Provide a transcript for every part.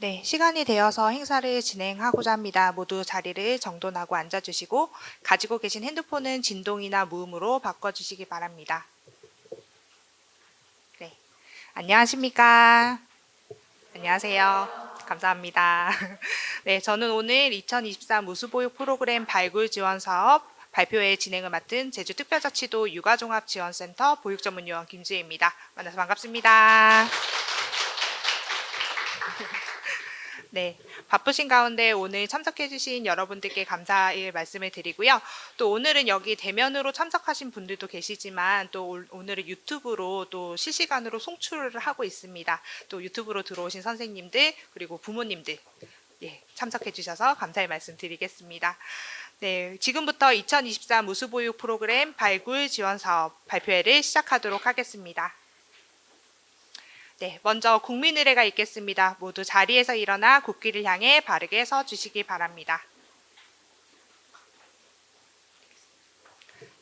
네, 시간이 되어서 행사를 진행하고자 합니다. 모두 자리를 정돈하고 앉아주시고 가지고 계신 핸드폰은 진동이나 무음으로 바꿔주시기 바랍니다. 네, 안녕하십니까? 안녕하세요. 감사합니다. 네, 저는 오늘 2023 우수보육 프로그램 발굴 지원 사업 발표회 진행을 맡은 제주특별자치도 육아종합지원센터 보육전문요원 김지혜입니다. 만나서 반갑습니다. 네, 바쁘신 가운데 오늘 참석해주신 여러분들께 감사의 말씀을 드리고요. 또 오늘은 여기 대면으로 참석하신 분들도 계시지만 또 오늘은 유튜브로 또 실시간으로 송출을 하고 있습니다. 또 유튜브로 들어오신 선생님들 그리고 부모님들 참석해주셔서 감사의 말씀 드리겠습니다. 네, 지금부터 2023 우수보육 프로그램 발굴 지원 사업 발표회를 시작하도록 하겠습니다. 네, 먼저 국민의례가 있겠습니다. 모두 자리에서 일어나 국기를 향해 바르게 서 주시기 바랍니다.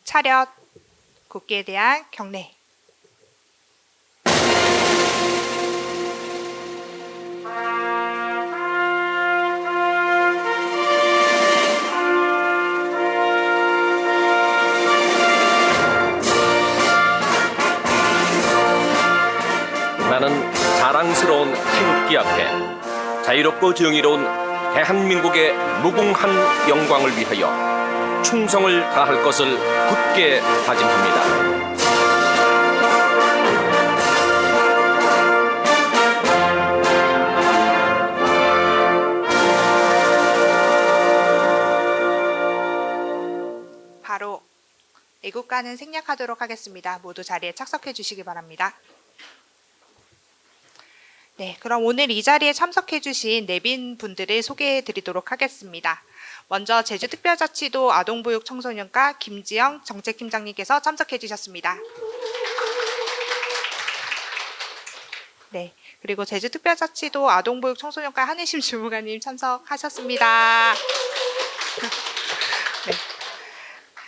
차렷, 국기에 대한 경례. 나는 자랑스러운 태극기 앞에 자유롭고 정의로운 대한민국의 무궁한 영광을 위하여 충성을 다할 것을 굳게 다짐합니다. 바로 애국가는 생략하도록 하겠습니다. 모두 자리에 착석해 주시기 바랍니다. 네, 그럼 오늘 이 자리에 참석해주신 내빈 분들을 소개해 드리도록 하겠습니다. 먼저 제주특별자치도 아동보육 청소년과 김지영 정책팀장님께서 참석해 주셨습니다. 네, 그리고 제주특별자치도 아동보육 청소년과 한혜심 주무관님 참석하셨습니다. 네.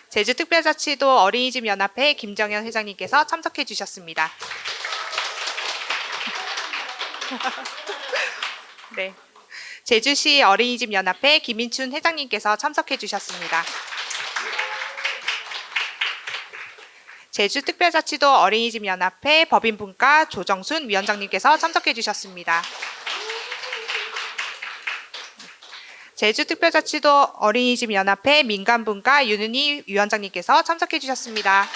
제주특별자치도 어린이집 연합회 김정현 회장님께서 참석해 주셨습니다. 네, 제주시 어린이집 연합회 김인춘 회장님께서 참석해 주셨습니다. 제주특별자치도 어린이집 연합회 법인분과 조정순 위원장님께서 참석해 주셨습니다. 제주특별자치도 어린이집 연합회 민간분과 윤은희 위원장님께서 참석해 주셨습니다.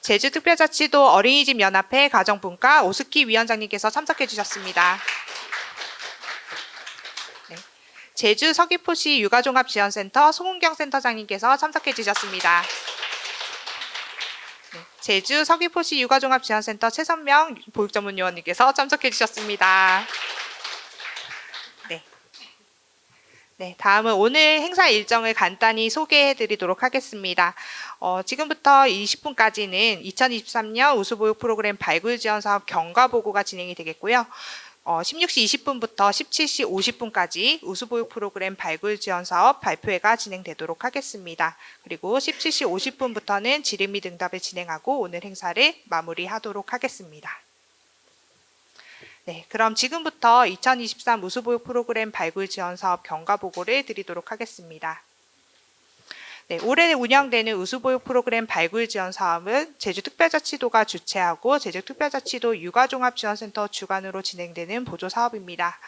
제주특별자치도 어린이집 연합회 가정분과 오스키 위원장님께서 참석해 주셨습니다. 네. 제주 서귀포시 육아종합지원센터 송은경 센터장님께서 참석해 주셨습니다. 네. 제주 서귀포시 육아종합지원센터 최선명 보육전문요원님께서 참석해 주셨습니다. 네, 다음은 오늘 행사 일정을 간단히 소개해 드리도록 하겠습니다. 지금부터 20분까지는 2023년 우수보육 프로그램 발굴 지원 사업 경과 보고가 진행이 되겠고요. 16시 20분부터 17시 50분까지 우수보육 프로그램 발굴 지원 사업 발표회가 진행되도록 하겠습니다. 그리고 17시 50분부터는 질의 및 응답을 진행하고 오늘 행사를 마무리하도록 하겠습니다. 네, 그럼 지금부터 2023 우수보육 프로그램 발굴 지원 사업 경과 보고를 드리도록 하겠습니다. 네, 올해 운영되는 우수보육 프로그램 발굴 지원 사업은 제주특별자치도가 주최하고 제주특별자치도 육아종합지원센터 주관으로 진행되는 보조 사업입니다.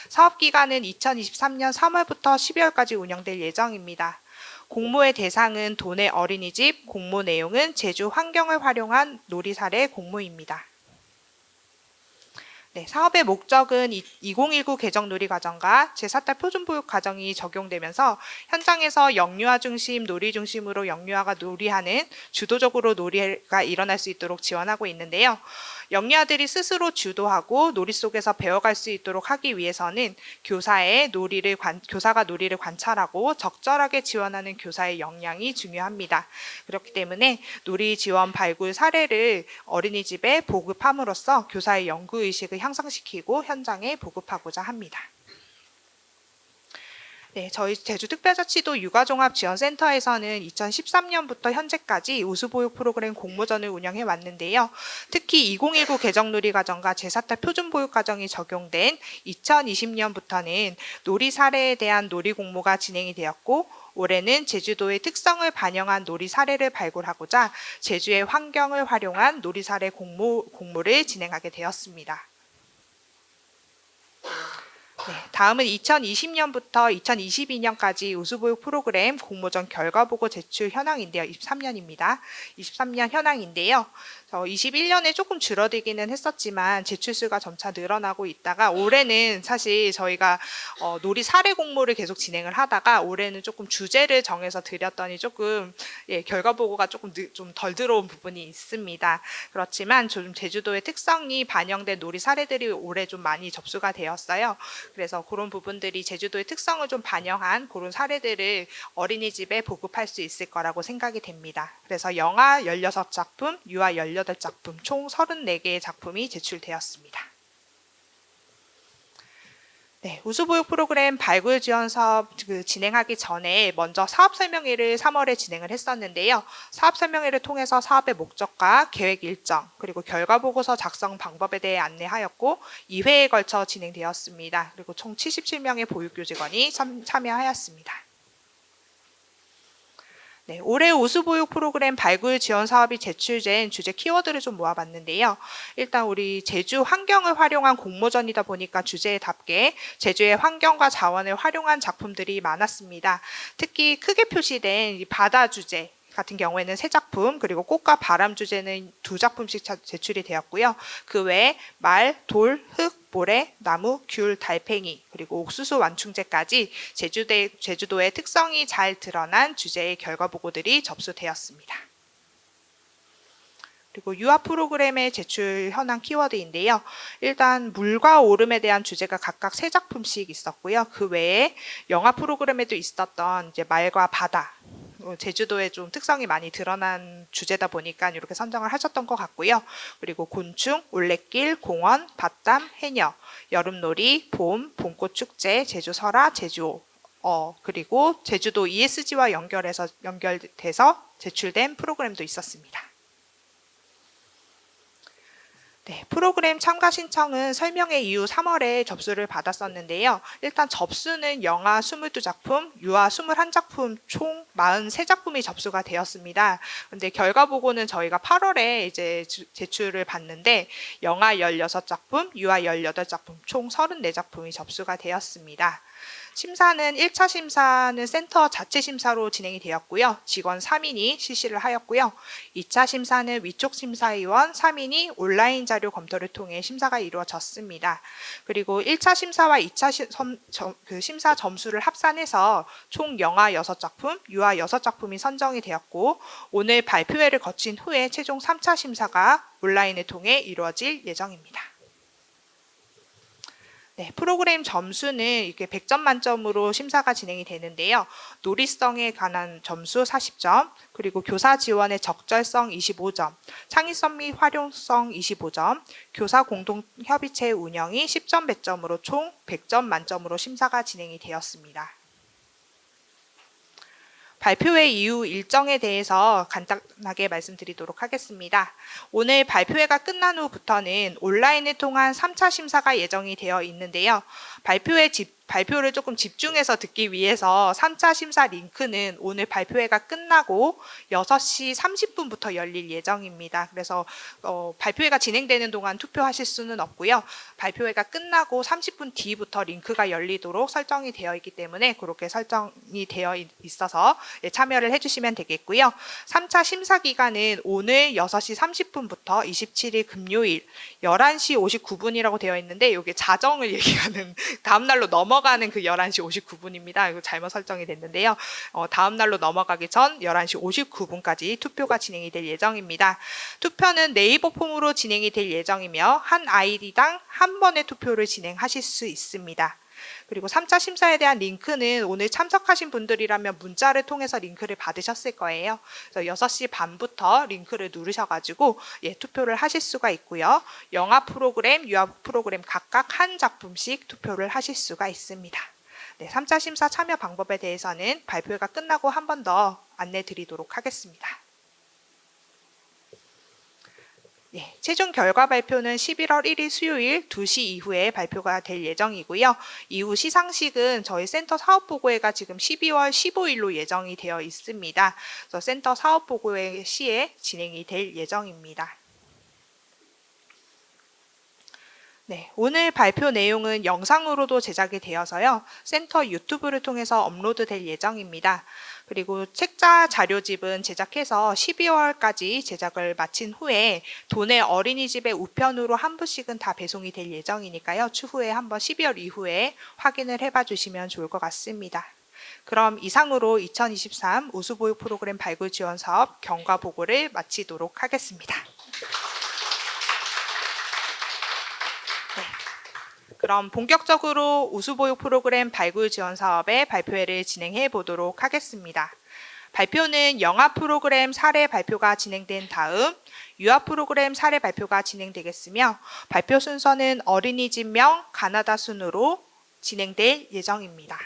사업 기간은 2023년 3월부터 12월까지 운영될 예정입니다. 공모의 대상은 도내 어린이집, 공모 내용은 제주 환경을 활용한 놀이 사례 공모입니다. 네, 사업의 목적은 2019 개정 놀이과정과 제4달 표준보육과정이 적용되면서 현장에서 영유아 중심, 놀이 중심으로 영유아가 놀이하는 주도적으로 놀이가 일어날 수 있도록 지원하고 있는데요. 영유아들이 스스로 주도하고 놀이 속에서 배워갈 수 있도록 하기 위해서는 교사가 놀이를 관찰하고 적절하게 지원하는 교사의 역량이 중요합니다. 그렇기 때문에 놀이 지원 발굴 사례를 어린이집에 보급함으로써 교사의 연구의식을 향상시키고 현장에 보급하고자 합니다. 네, 저희 제주특별자치도 육아종합지원센터에서는 2013년부터 현재까지 우수보육 프로그램 공모전을 운영해 왔는데요. 특히 2019 개정놀이과정과 제4타 표준보육과정이 적용된 2020년부터는 놀이 사례에 대한 놀이 공모가 진행이 되었고, 올해는 제주도의 특성을 반영한 놀이 사례를 발굴하고자 제주의 환경을 활용한 놀이 사례 공모를 진행하게 되었습니다. 네, 다음은 2020년부터 2022년까지 우수보육 프로그램 공모전 결과보고 제출 현황인데요. 23년입니다. 23년 현황인데요. 21년에 조금 줄어들기는 했었지만 제출수가 점차 늘어나고 있다가 올해는 사실 저희가 놀이 사례 공모를 계속 진행을 하다가 올해는 조금 주제를 정해서 드렸더니 조금 결과보고가 조금 좀 덜 들어온 부분이 있습니다. 그렇지만 좀 제주도의 특성이 반영된 놀이 사례들이 올해 좀 많이 접수가 되었어요. 그래서 그런 부분들이 제주도의 특성을 좀 반영한 그런 사례들을 어린이집에 보급할 수 있을 거라고 생각이 됩니다. 그래서 영화 16작품, 유아 18작품, 총 34개의 작품이 제출되었습니다. 네, 우수보육 프로그램 발굴 지원 사업 진행하기 전에 먼저 사업 설명회를 3월에 진행을 했었는데요. 사업 설명회를 통해서 사업의 목적과 계획 일정, 그리고 결과 보고서 작성 방법에 대해 안내하였고 2회에 걸쳐 진행되었습니다. 그리고 총 77명의 보육교직원이 참여하였습니다. 네, 올해 우수보육 프로그램 발굴 지원 사업이 제출된 주제 키워드를 좀 모아봤는데요. 일단 우리 제주 환경을 활용한 공모전이다 보니까 주제에 답게 제주의 환경과 자원을 활용한 작품들이 많았습니다. 특히 크게 표시된 이 바다 주제 같은 경우에는 3작품, 그리고 꽃과 바람 주제는 2작품씩 제출이 되었고요. 그 외에 말, 돌, 흙, 모래, 나무, 귤, 달팽이, 그리고 옥수수 완충제까지 제주도의 특성이 잘 드러난 주제의 결과 보고들이 접수되었습니다. 그리고 유아 프로그램의 제출 현황 키워드인데요. 일단 물과 오름에 대한 주제가 각각 3작품씩 있었고요. 그 외에 영화 프로그램에도 있었던 이제 말과 바다, 제주도에 좀 특성이 많이 드러난 주제다 보니까 이렇게 선정을 하셨던 것 같고요. 그리고 곤충, 올레길, 공원, 밭담, 해녀, 여름놀이, 봄, 봄꽃축제, 제주설화, 제주오, 그리고 제주도 ESG와 연결돼서 제출된 프로그램도 있었습니다. 네, 프로그램 참가 신청은 설명회 이후 3월에 접수를 받았었는데요. 일단 접수는 영화 22작품, 유아 21작품, 총 43작품이 접수가 되었습니다. 근데 결과 보고는 저희가 8월에 이제 제출을 받는데 영화 16작품, 유아 18작품, 총 34작품이 접수가 되었습니다. 심사는 1차 심사는 센터 자체 심사로 진행이 되었고요. 직원 3인이 실시를 하였고요. 2차 심사는 위촉 심사위원 3인이 온라인 자료 검토를 통해 심사가 이루어졌습니다. 그리고 1차 심사와 2차 심사 점수를 합산해서 총 영화 6작품, 유아 6작품이 선정이 되었고 오늘 발표회를 거친 후에 최종 3차 심사가 온라인을 통해 이루어질 예정입니다. 네, 프로그램 점수는 이렇게 100점 만점으로 심사가 진행이 되는데요. 놀이성에 관한 점수 40점, 그리고 교사 지원의 적절성 25점, 창의성 및 활용성 25점, 교사 공동 협의체 운영이 10점 배점으로 총 100점 만점으로 심사가 진행이 되었습니다. 발표회 이후 일정에 대해서 간단하게 말씀드리도록 하겠습니다. 오늘 발표회가 끝난 후부터는 온라인을 통한 3차 심사가 예정이 되어 있는데요. 발표를 조금 집중해서 듣기 위해서 3차 심사 링크는 오늘 발표회가 끝나고 6시 30분부터 열릴 예정입니다. 그래서 발표회가 진행되는 동안 투표하실 수는 없고요. 발표회가 끝나고 30분 뒤부터 링크가 열리도록 설정이 되어 있기 때문에 그렇게 설정이 되어 있어서 참여를 해주시면 되겠고요. 3차 심사 기간은 오늘 6시 30분부터 27일 금요일 11시 59분이라고 되어 있는데 이게 자정을 얘기하는 다음 날로 넘어가는 그 11시 59분입니다. 이거 잘못 설정이 됐는데요. 다음 날로 넘어가기 전 11시 59분까지 투표가 진행이 될 예정입니다. 투표는 네이버 폼으로 진행이 될 예정이며 한 아이디당 한 번의 투표를 진행하실 수 있습니다. 그리고 3차 심사에 대한 링크는 오늘 참석하신 분들이라면 문자를 통해서 링크를 받으셨을 거예요. 그래서 6시 반부터 링크를 누르셔가지고 투표를 하실 수가 있고요. 영화 프로그램, 유아 프로그램 각각 한 작품씩 투표를 하실 수가 있습니다. 네, 3차 심사 참여 방법에 대해서는 발표가 끝나고 한 번 더 안내 드리도록 하겠습니다. 네, 최종 결과 발표는 11월 1일 수요일 2시 이후에 발표가 될 예정이고요. 이후 시상식은 저희 센터 사업보고회가 지금 12월 15일로 예정이 되어 있습니다. 그래서 센터 사업보고회 시에 진행이 될 예정입니다. 네, 오늘 발표 내용은 영상으로도 제작이 되어서요. 센터 유튜브를 통해서 업로드될 예정입니다. 그리고 책자 자료집은 제작해서 12월까지 제작을 마친 후에 도내 어린이집의 우편으로 한 부씩은 다 배송이 될 예정이니까요. 추후에 한번 12월 이후에 확인을 해봐 주시면 좋을 것 같습니다. 그럼 이상으로 2023 우수보육 프로그램 발굴 지원 사업 경과 보고를 마치도록 하겠습니다. 그럼 본격적으로 우수보육 프로그램 발굴 지원 사업의 발표회를 진행해 보도록 하겠습니다. 발표는 영아 프로그램 사례 발표가 진행된 다음 유아 프로그램 사례 발표가 진행되겠으며 발표 순서는 어린이집명 가나다 순으로 진행될 예정입니다.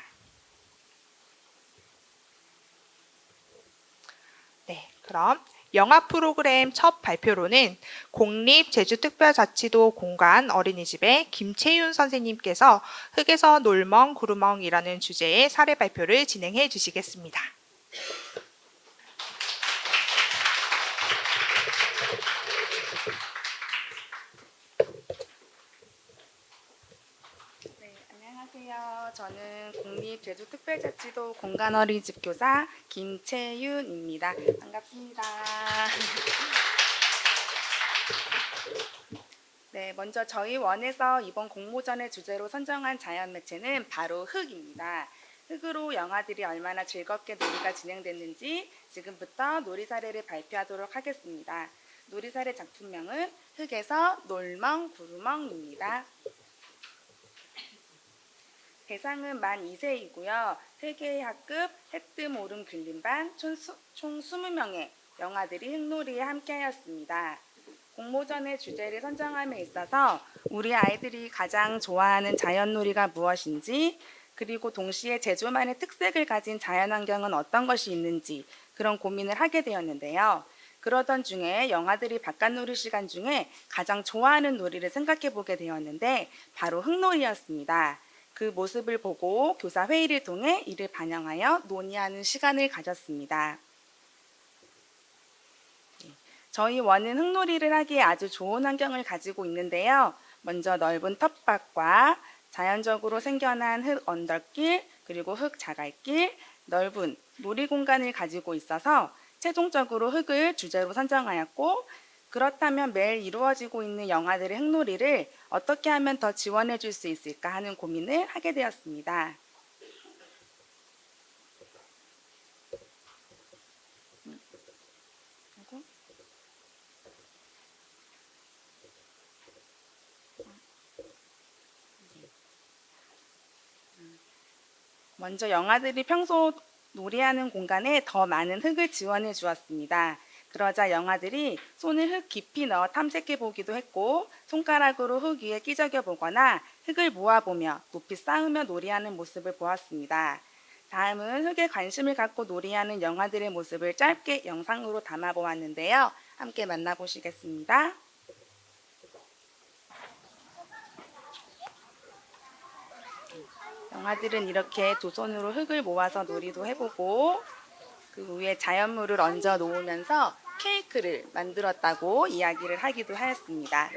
네, 그럼 영아 프로그램 첫 발표로는 공립제주특별자치도 공간 어린이집의 김채윤 선생님께서 흙에서 놀멍 구르멍이라는 주제의 사례 발표를 진행해 주시겠습니다. 네, 안녕하세요. 저는 공립제주특별자치도 공간어린이집 교사 김채윤입니다. 반갑습니다. 네, 먼저 저희 원에서 이번 공모전의 주제로 선정한 자연 매체는 바로 흙입니다. 흙으로 영아들이 얼마나 즐겁게 놀이가 진행됐는지 지금부터 놀이 사례를 발표하도록 하겠습니다. 놀이 사례 작품명은 흙에서 놀멍 구르멍입니다. 대상은 만 2세이고요. 세계의 학급 해뜸 오름 근린반 총 20명의 영아들이 흙놀이에 함께하였습니다. 공모전의 주제를 선정함에 있어서 우리 아이들이 가장 좋아하는 자연놀이가 무엇인지, 그리고 동시에 제주만의 특색을 가진 자연환경은 어떤 것이 있는지 그런 고민을 하게 되었는데요. 그러던 중에 영아들이 바깥놀이 시간 중에 가장 좋아하는 놀이를 생각해 보게 되었는데 바로 흙놀이였습니다. 그 모습을 보고 교사 회의를 통해 이를 반영하여 논의하는 시간을 가졌습니다. 저희 원은 흙놀이를 하기에 아주 좋은 환경을 가지고 있는데요. 먼저 넓은 텃밭과 자연적으로 생겨난 흙 언덕길, 그리고 흙 자갈길, 넓은 놀이 공간을 가지고 있어서 최종적으로 흙을 주제로 선정하였고, 그렇다면 매일 이루어지고 있는 영아들의 흙놀이를 어떻게 하면 더 지원해 줄 수 있을까 하는 고민을 하게 되었습니다. 먼저 영아들이 평소 놀이하는 공간에 더 많은 흙을 지원해 주었습니다. 그러자 영아들이 손을 흙 깊이 넣어 탐색해 보기도 했고, 손가락으로 흙 위에 끼적여 보거나 흙을 모아보며 높이 쌓으며 놀이하는 모습을 보았습니다. 다음은 흙에 관심을 갖고 놀이하는 영아들의 모습을 짧게 영상으로 담아 보았는데요. 함께 만나보시겠습니다. 영아들은 이렇게 두 손으로 흙을 모아서 놀이도 해보고, 그 위에 자연물을 얹어 놓으면서 케이크를 만들었다고 이야기를 하기도 하였습니다.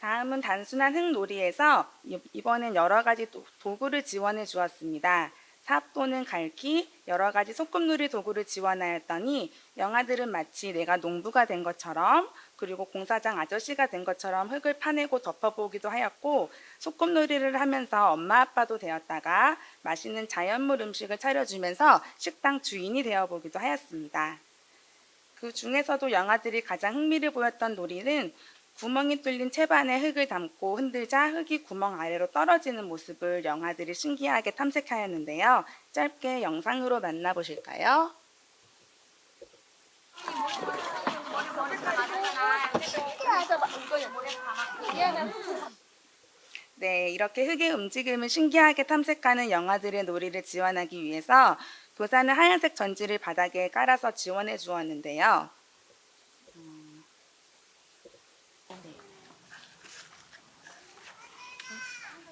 다음은 단순한 흙놀이에서 이번엔 여러 가지 도구를 지원해 주었습니다. 삽 또는 갈퀴, 여러 가지 소꿉놀이 도구를 지원하였더니 영아들은 마치 내가 농부가 된 것처럼, 그리고 공사장 아저씨가 된 것처럼 흙을 파내고 덮어보기도 하였고, 소꿉놀이를 하면서 엄마 아빠도 되었다가 맛있는 자연물 음식을 차려주면서 식당 주인이 되어보기도 하였습니다. 그 중에서도 영아들이 가장 흥미를 보였던 놀이는 구멍이 뚫린 채반에 흙을 담고 흔들자 흙이 구멍 아래로 떨어지는 모습을 영아들이 신기하게 탐색하였는데요. 짧게 영상으로 만나보실까요? 네, 이렇게 흙의 움직임을 신기하게 탐색하는 영아들의 놀이를 지원하기 위해서 교사는 하얀색 전지를 바닥에 깔아서 지원해 주었는데요.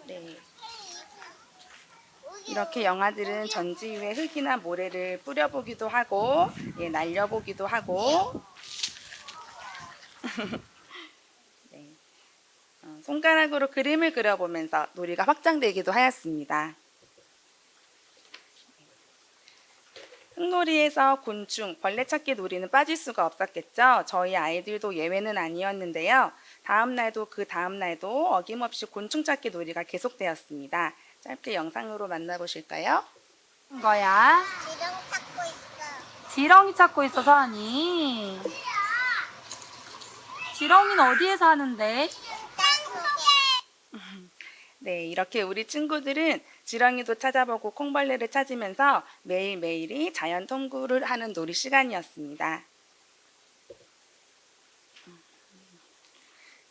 네. 이렇게 영아들은 전지 위에 흙이나 모래를 뿌려보기도 하고, 날려보기도 하고, 네. 손가락으로 그림을 그려보면서 놀이가 확장되기도 하였습니다. 흙놀이에서 곤충, 벌레 찾기 놀이는 빠질 수가 없었겠죠. 저희 아이들도 예외는 아니었는데요. 그 다음 날도 어김없이 곤충 찾기 놀이가 계속되었습니다. 짧게 영상으로 만나보실까요? 거야? 지렁 찾고 있어. 지렁이 찾고 있어, 서연이. 지렁이는 어디에 사는데? 땅속에. 네, 이렇게 우리 친구들은 지렁이도 찾아보고 콩벌레를 찾으면서 매일매일이 자연 탐구를 하는 놀이 시간이었습니다.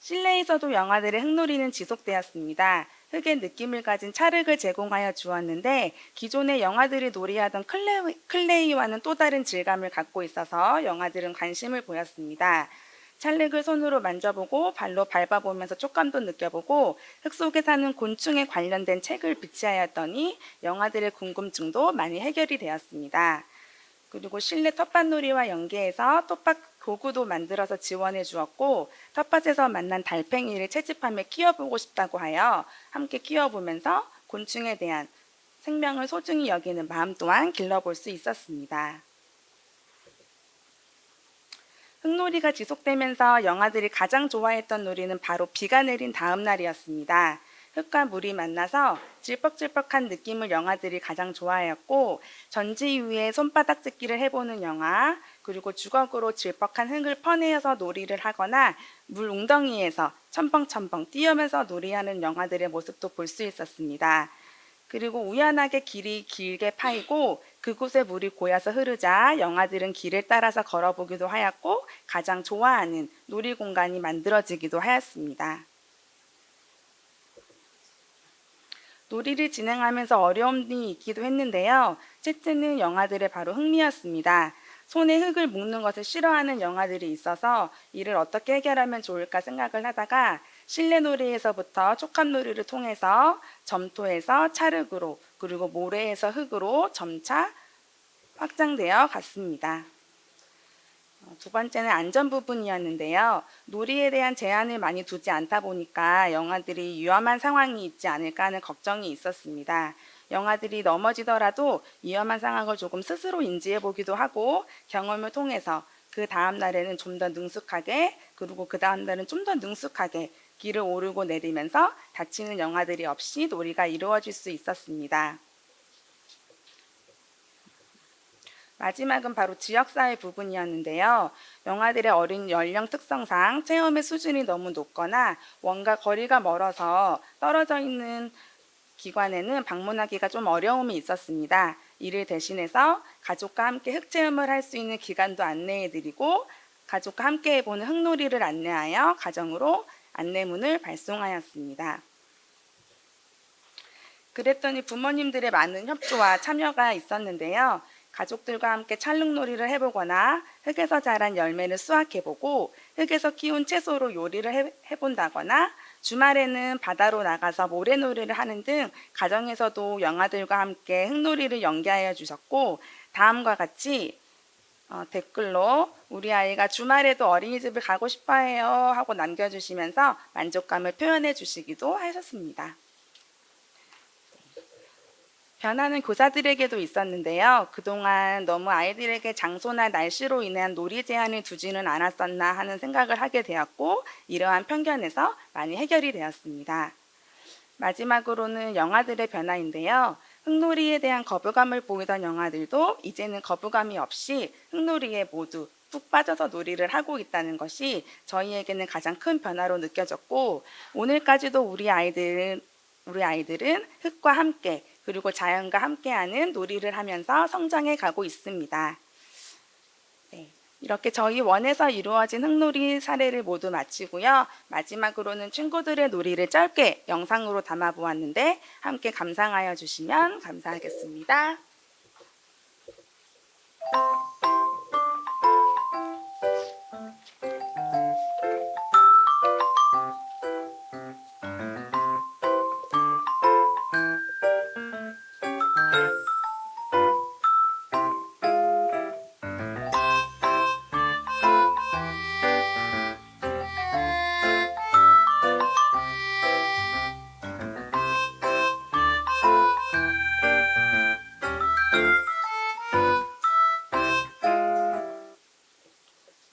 실내에서도 영아들의 흙놀이는 지속되었습니다. 흙의 느낌을 가진 찰흙을 제공하여 주었는데 기존의 영아들이 놀이하던 클레이와는 또 다른 질감을 갖고 있어서 영아들은 관심을 보였습니다. 찰흙을 손으로 만져보고 발로 밟아보면서 촉감도 느껴보고 흙 속에 사는 곤충에 관련된 책을 비치하였더니 영아들의 궁금증도 많이 해결이 되었습니다. 그리고 실내 텃밭놀이와 연계해서 텃밭 도구도 만들어서 지원해 주었고 텃밭에서 만난 달팽이를 채집하며 키워보고 싶다고 하여 함께 키워보면서 곤충에 대한 생명을 소중히 여기는 마음 또한 길러볼 수 있었습니다. 흙놀이가 지속되면서 영아들이 가장 좋아했던 놀이는 바로 비가 내린 다음 날이었습니다. 흙과 물이 만나서 질퍽질퍽한 느낌을 영아들이 가장 좋아하였고 전지 위에 손바닥 찢기를 해보는 영아, 그리고 주걱으로 질퍽한 흙을 퍼내어서 놀이를 하거나 물 웅덩이에서 첨벙첨벙 뛰어면서 놀이하는 영아들의 모습도 볼 수 있었습니다. 그리고 우연하게 길이 길게 파이고 그곳에 물이 고여서 흐르자 영아들은 길을 따라서 걸어보기도 하였고 가장 좋아하는 놀이 공간이 만들어지기도 하였습니다. 놀이를 진행하면서 어려움이 있기도 했는데요. 첫째는 영아들의 바로 흥미였습니다. 손에 흙을 묻는 것을 싫어하는 영아들이 있어서 이를 어떻게 해결하면 좋을까 생각을 하다가 실내 놀이에서부터 촉감놀이를 통해서 점토에서 찰흙으로 그리고 모래에서 흙으로 점차 확장되어 갔습니다. 두 번째는 안전 부분이었는데요. 놀이에 대한 제한을 많이 두지 않다 보니까 영아들이 위험한 상황이 있지 않을까 하는 걱정이 있었습니다. 영아들이 넘어지더라도 위험한 상황을 조금 스스로 인지해 보기도 하고 경험을 통해서 그 다음 날에는 좀 더 능숙하게 그리고 그 다음 날은 좀 더 능숙하게 길을 오르고 내리면서 다치는 영아들이 없이 놀이가 이루어질 수 있었습니다. 마지막은 바로 지역사회 부분이었는데요. 영아들의 어린 연령 특성상 체험의 수준이 너무 높거나 뭔가 거리가 멀어서 떨어져 있는 기관에는 방문하기가 좀 어려움이 있었습니다. 이를 대신해서 가족과 함께 흙체험을 할 수 있는 기간도 안내해드리고 가족과 함께 해보는 흙놀이를 안내하여 가정으로 안내문을 발송하였습니다. 그랬더니 부모님들의 많은 협조와 참여가 있었는데요. 가족들과 함께 찰흙놀이를 해보거나 흙에서 자란 열매를 수확해보고 흙에서 키운 채소로 요리를 해본다거나 주말에는 바다로 나가서 모래놀이를 하는 등 가정에서도 영아들과 함께 흙놀이를 연계하여 주셨고 다음과 같이 댓글로 우리 아이가 주말에도 어린이집을 가고 싶어해요 하고 남겨주시면서 만족감을 표현해 주시기도 하셨습니다. 변화는 교사들에게도 있었는데요. 그동안 너무 아이들에게 장소나 날씨로 인한 놀이 제한을 두지는 않았었나 하는 생각을 하게 되었고 이러한 편견에서 많이 해결이 되었습니다. 마지막으로는 영아들의 변화인데요. 흙놀이에 대한 거부감을 보이던 영아들도 이제는 거부감이 없이 흙놀이에 모두 푹 빠져서 놀이를 하고 있다는 것이 저희에게는 가장 큰 변화로 느껴졌고 오늘까지도 우리 아이들은 흙과 함께 그리고 자연과 함께하는 놀이를 하면서 성장해 가고 있습니다. 네, 이렇게 저희 원에서 이루어진 흙놀이 사례를 모두 마치고요. 마지막으로는 친구들의 놀이를 짧게 영상으로 담아 보았는데 함께 감상하여 주시면 감사하겠습니다.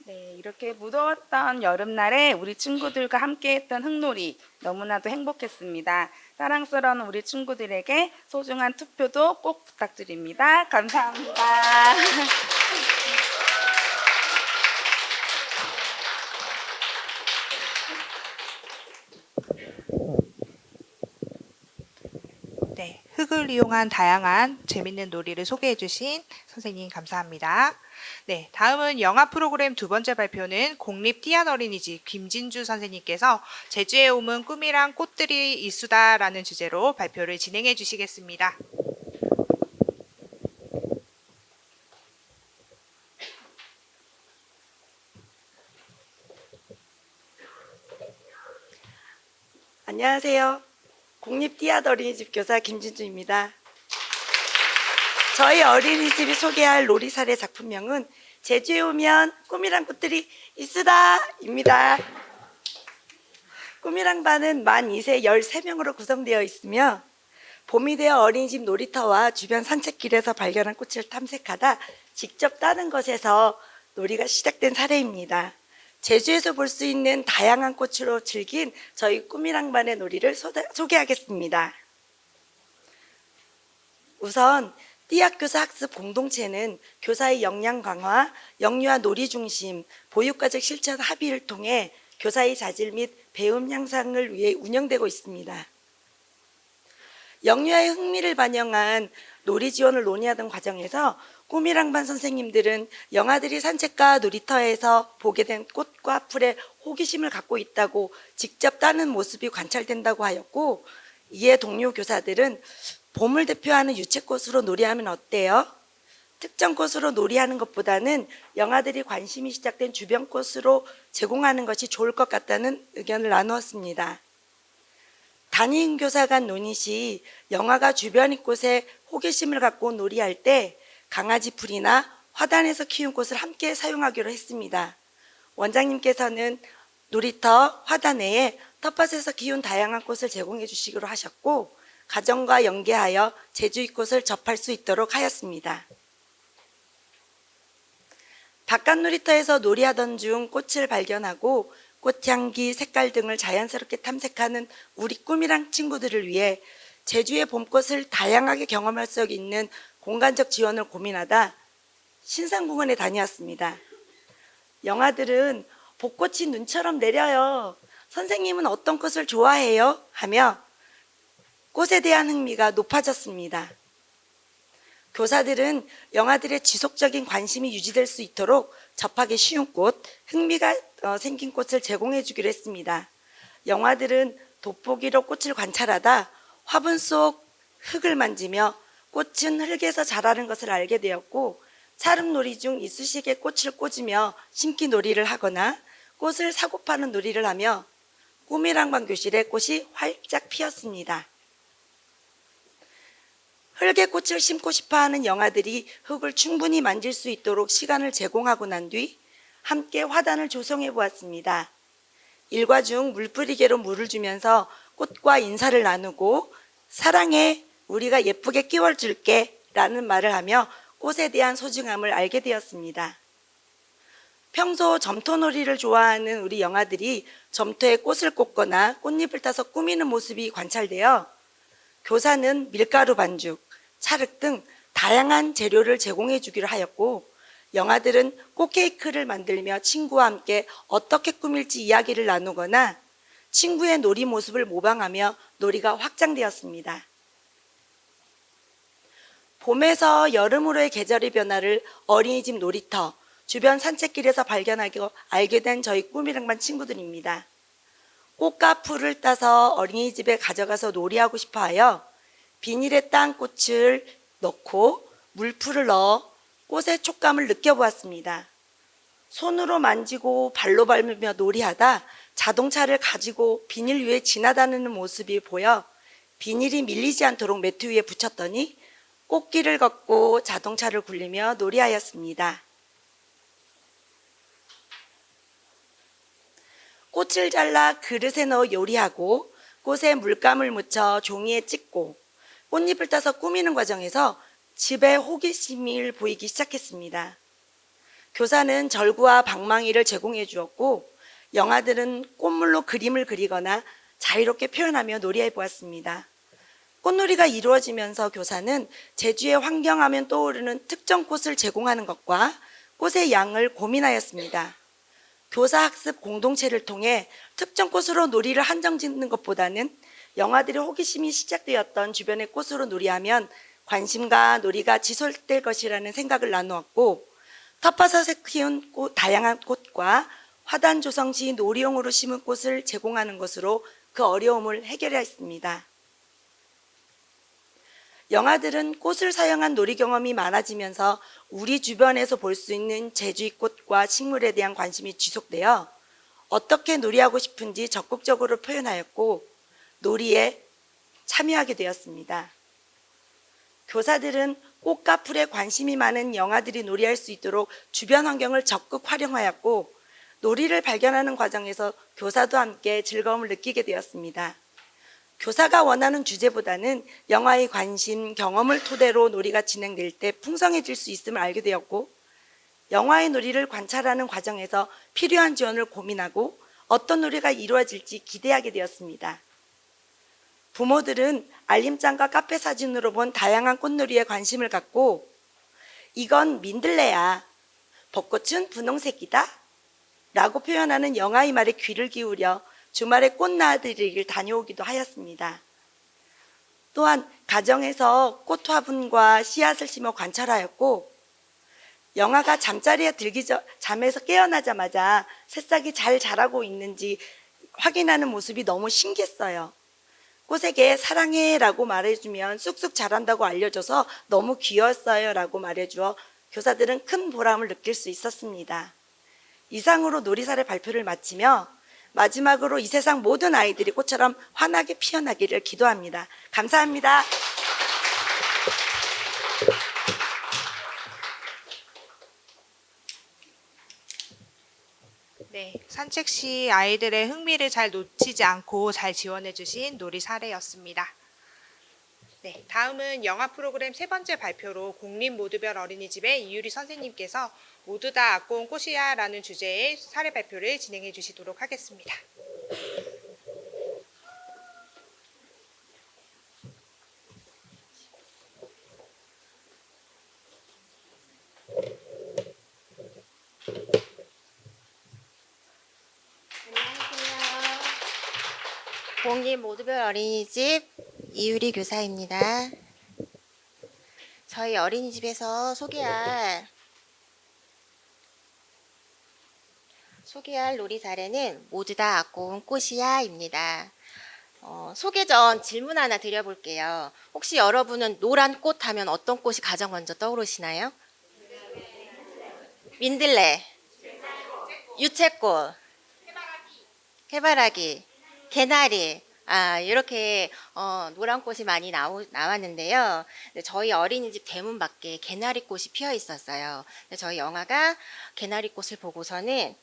네, 이렇게 무더웠던 여름날에 우리 친구들과 함께했던 흙놀이 너무나도 행복했습니다. 사랑스러운 우리 친구들에게 소중한 투표도 꼭 부탁드립니다. 감사합니다. 네, 흙을 이용한 다양한 재밌는 놀이를 소개해 주신 선생님 감사합니다. 네, 다음은 영화 프로그램 두 번째 발표는 공립 띠안 어린이집 김진주 선생님께서 제주에 오면 꿈이랑 꽃들이 이수다라는 주제로 발표를 진행해 주시겠습니다. 안녕하세요. 공립띠앗 어린이집 교사 김진주입니다. 저희 어린이집이 소개할 놀이 사례 작품명은 제주에 오면 꿈이랑 꽃들이 이수다입니다. 꿈이랑 반은 만 2세 13명으로 구성되어 있으며 봄이 되어 어린이집 놀이터와 주변 산책길에서 발견한 꽃을 탐색하다 직접 따는 것에서 놀이가 시작된 사례입니다. 제주에서 볼 수 있는 다양한 꽃으로 즐긴 저희 꿈이랑 반의 놀이를 소개하겠습니다. 우선 띠앗교사 학습 공동체는 교사의 역량 강화, 영유아 놀이 중심, 보육과적 실천 합의를 통해 교사의 자질 및 배움 향상을 위해 운영되고 있습니다. 영유아의 흥미를 반영한 놀이 지원을 논의하던 과정에서 꿈이랑 반 선생님들은 영아들이 산책과 놀이터에서 보게 된 꽃과 풀에 호기심을 갖고 있다고 직접 따는 모습이 관찰된다고 하였고, 이에 동료 교사들은 봄을 대표하는 유채꽃으로 놀이하면 어때요? 특정 꽃으로 놀이하는 것보다는 영아들이 관심이 시작된 주변 꽃으로 제공하는 것이 좋을 것 같다는 의견을 나누었습니다. 담임 교사 간 논의 시 영아가 주변 꽃에 호기심을 갖고 놀이할 때 강아지 풀이나 화단에서 키운 꽃을 함께 사용하기로 했습니다. 원장님께서는 놀이터, 화단 외에 텃밭에서 키운 다양한 꽃을 제공해 주시기로 하셨고, 가정과 연계하여 제주의 꽃을 접할 수 있도록 하였습니다. 바깥 놀이터에서 놀이하던 중 꽃을 발견하고 꽃향기, 색깔 등을 자연스럽게 탐색하는 우리 꿈이랑 친구들을 위해 제주의 봄꽃을 다양하게 경험할 수 있는 공간적 지원을 고민하다 신상공원에 다녀왔습니다. 영아들은 벚꽃이 눈처럼 내려요. 선생님은 어떤 꽃을 좋아해요? 하며 꽃에 대한 흥미가 높아졌습니다. 교사들은 영아들의 지속적인 관심이 유지될 수 있도록 접하기 쉬운 꽃, 흥미가 생긴 꽃을 제공해 주기로 했습니다. 영아들은 돋보기로 꽃을 관찰하다 화분 속 흙을 만지며 꽃은 흙에서 자라는 것을 알게 되었고, 차릉놀이 중 이쑤시개 꽃을 꽂으며 심기 놀이를 하거나 꽃을 사고 파는 놀이를 하며 꿈이랑 반 교실에 꽃이 활짝 피었습니다. 흙에 꽃을 심고 싶어하는 영아들이 흙을 충분히 만질 수 있도록 시간을 제공하고 난 뒤 함께 화단을 조성해 보았습니다. 일과 중 물뿌리개로 물을 주면서 꽃과 인사를 나누고 사랑해, 우리가 예쁘게 끼워줄게 라는 말을 하며 꽃에 대한 소중함을 알게 되었습니다. 평소 점토놀이를 좋아하는 우리 영아들이 점토에 꽃을 꽂거나 꽃잎을 따서 꾸미는 모습이 관찰되어 교사는 밀가루 반죽, 찰흙 등 다양한 재료를 제공해 주기로 하였고, 영아들은 꽃 케이크를 만들며 친구와 함께 어떻게 꾸밀지 이야기를 나누거나 친구의 놀이 모습을 모방하며 놀이가 확장되었습니다. 봄에서 여름으로의 계절의 변화를 어린이집 놀이터, 주변 산책길에서 발견하고 알게 된 저희 꿈이랑반 친구들입니다. 꽃과 풀을 따서 어린이집에 가져가서 놀이하고 싶어 하여 비닐에 딴 꽃을 넣고 물풀을 넣어 꽃의 촉감을 느껴보았습니다. 손으로 만지고 발로 밟으며 놀이하다 자동차를 가지고 비닐 위에 지나다니는 모습이 보여 비닐이 밀리지 않도록 매트 위에 붙였더니 꽃길을 걷고 자동차를 굴리며 놀이하였습니다. 꽃을 잘라 그릇에 넣어 요리하고 꽃에 물감을 묻혀 종이에 찍고 꽃잎을 따서 꾸미는 과정에서 집에 호기심을 보이기 시작했습니다. 교사는 절구와 방망이를 제공해 주었고 영아들은 꽃물로 그림을 그리거나 자유롭게 표현하며 놀이해 보았습니다. 꽃놀이가 이루어지면서 교사는 제주의 환경하면 떠오르는 특정 꽃을 제공하는 것과 꽃의 양을 고민하였습니다. 교사 학습 공동체를 통해 특정 꽃으로 놀이를 한정짓는 것보다는 영아들의 호기심이 시작되었던 주변의 꽃으로 놀이하면 관심과 놀이가 지속될 것이라는 생각을 나누었고 텃밭에서 키운 다양한 꽃과 화단 조성 시 놀이용으로 심은 꽃을 제공하는 것으로 그 어려움을 해결했습니다. 영아들은 꽃을 사용한 놀이 경험이 많아지면서 우리 주변에서 볼 수 있는 제주의 꽃과 식물에 대한 관심이 지속되어 어떻게 놀이하고 싶은지 적극적으로 표현하였고 놀이에 참여하게 되었습니다. 교사들은 꽃과 풀에 관심이 많은 영아들이 놀이할 수 있도록 주변 환경을 적극 활용하였고 놀이를 발견하는 과정에서 교사도 함께 즐거움을 느끼게 되었습니다. 교사가 원하는 주제보다는 영아의 관심, 경험을 토대로 놀이가 진행될 때 풍성해질 수 있음을 알게 되었고 영아의 놀이를 관찰하는 과정에서 필요한 지원을 고민하고 어떤 놀이가 이루어질지 기대하게 되었습니다. 부모들은 알림장과 카페 사진으로 본 다양한 꽃놀이에 관심을 갖고 이건 민들레야, 벚꽃은 분홍색이다 라고 표현하는 영아의 말에 귀를 기울여 주말에 꽃 나들이를 다녀오기도 하였습니다. 또한 가정에서 꽃 화분과 씨앗을 심어 관찰하였고 영아가 잠에서 깨어나자마자 새싹이 잘 자라고 있는지 확인하는 모습이 너무 신기했어요. 꽃에게 사랑해 라고 말해주면 쑥쑥 자란다고 알려줘서 너무 귀여웠어요 라고 말해주어 교사들은 큰 보람을 느낄 수 있었습니다. 이상으로 놀이사례 발표를 마치며 마지막으로 이 세상 모든 아이들이 꽃처럼 환하게 피어나기를 기도합니다. 감사합니다. 네, 산책 시 아이들의 흥미를 잘 놓치지 않고 잘 지원해 주신 놀이 사례였습니다. 네, 다음은 영화 프로그램 세 번째 발표로 국립모두별 어린이집의 이유리 선생님께서 모두 다 갖고 온 꽃이야 라는 주제의 사례 발표를 진행해 주시도록 하겠습니다. 안녕하세요. 국립모두별 어린이집 이유리 교사입니다. 저희 어린이집에서 소개할 놀이 사례는 모두 다 갖고 온 꽃이야입니다. 소개 전 질문 하나 드려볼게요. 혹시 여러분은 노란 꽃 하면 어떤 꽃이 가장 먼저 떠오르시나요? 민들레, 유채꽃, 해바라기, 개나리, 이렇게 노란 꽃이 많이 나왔는데요. 저희 어린이집 대문 밖에 개나리꽃이 피어 있었어요. 저희 영아가 개나리꽃을 보고서는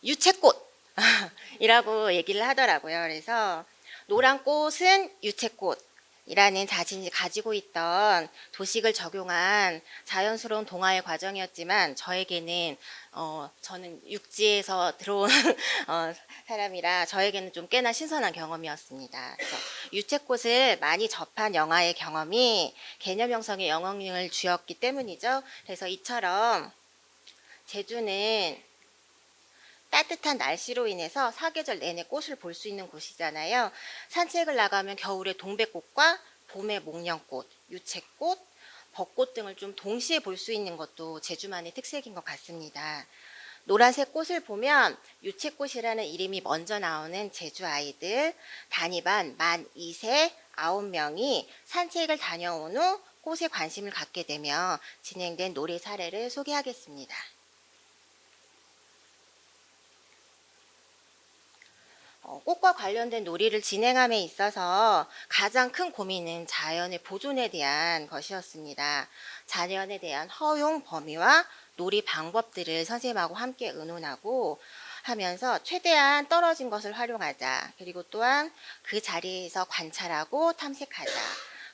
유채꽃이라고 얘기를 하더라고요. 그래서 노란 꽃은 유채꽃이라는 자신이 가지고 있던 도식을 적용한 자연스러운 동화의 과정이었지만 저에게는 저는 육지에서 들어온 사람이라 저에게는 좀 꽤나 신선한 경험이었습니다. 그래서 유채꽃을 많이 접한 영아의 경험이 개념 형성에 영향을 주었기 때문이죠. 그래서 이처럼 제주는 따뜻한 날씨로 인해서 사계절 내내 꽃을 볼 수 있는 곳이잖아요. 산책을 나가면 겨울에 동백꽃과 봄에 목련꽃, 유채꽃, 벚꽃 등을 좀 동시에 볼 수 있는 것도 제주만의 특색인 것 같습니다. 노란색 꽃을 보면 유채꽃이라는 이름이 먼저 나오는 제주 아이들 단위반 만 2세 9명이 산책을 다녀온 후 꽃에 관심을 갖게 되며 진행된 놀이 사례를 소개하겠습니다. 꽃과 관련된 놀이를 진행함에 있어서 가장 큰 고민은 자연의 보존에 대한 것이었습니다. 자연에 대한 허용 범위와 놀이 방법들을 선생님하고 함께 의논하고 하면서 최대한 떨어진 것을 활용하자. 그리고 또한 그 자리에서 관찰하고 탐색하자.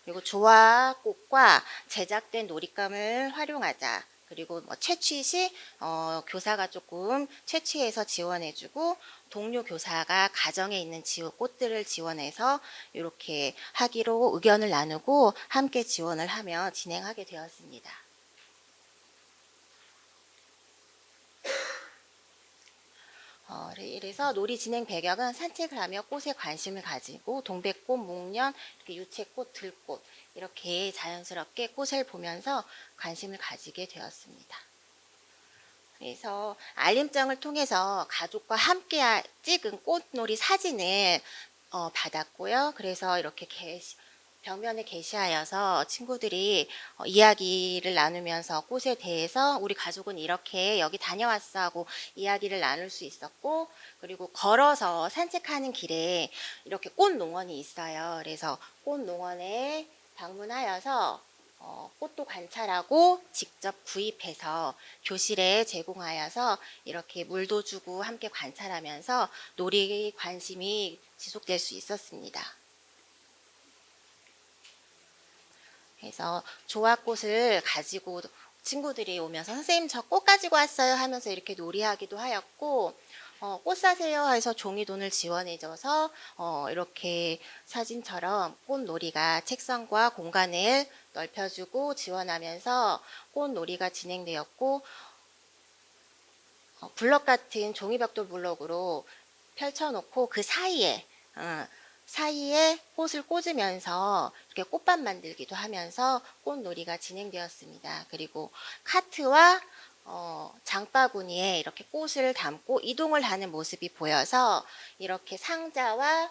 그리고 조화 꽃과 제작된 놀잇감을 활용하자. 그리고 채취 시 교사가 조금 채취해서 지원해주고 동료 교사가 가정에 있는 꽃들을 지원해서 이렇게 하기로 의견을 나누고 함께 지원을 하며 진행하게 되었습니다. 이래서 놀이 진행 배경은 산책을 하며 꽃에 관심을 가지고 동백꽃, 목련, 이렇게 유채꽃, 들꽃 이렇게 자연스럽게 꽃을 보면서 관심을 가지게 되었습니다. 그래서 알림장을 통해서 가족과 함께 찍은 꽃놀이 사진을 받았고요. 그래서 이렇게 벽면에 게시하여서 친구들이 이야기를 나누면서 꽃에 대해서 우리 가족은 이렇게 여기 다녀왔어 하고 이야기를 나눌 수 있었고, 그리고 걸어서 산책하는 길에 이렇게 꽃 농원이 있어요. 그래서 꽃 농원에 방문하여서 꽃도 관찰하고 직접 구입해서 교실에 제공하여서 이렇게 물도 주고 함께 관찰하면서 놀이 관심이 지속될 수 있었습니다. 그래서 조화꽃을 가지고 친구들이 오면서 선생님 저 꽃 가지고 왔어요 하면서 이렇게 놀이하기도 하였고, 꽃 사세요 해서 종이돈을 지원해줘서 이렇게 사진처럼 꽃놀이가 책상과 공간을 넓혀주고 지원하면서 꽃놀이가 진행되었고, 블럭 같은 종이벽돌 블럭으로 펼쳐놓고 그 사이에 꽃을 꽂으면서 이렇게 꽃밭 만들기도 하면서 꽃놀이가 진행되었습니다. 그리고 카트와 장바구니에 이렇게 꽃을 담고 이동을 하는 모습이 보여서 이렇게 상자와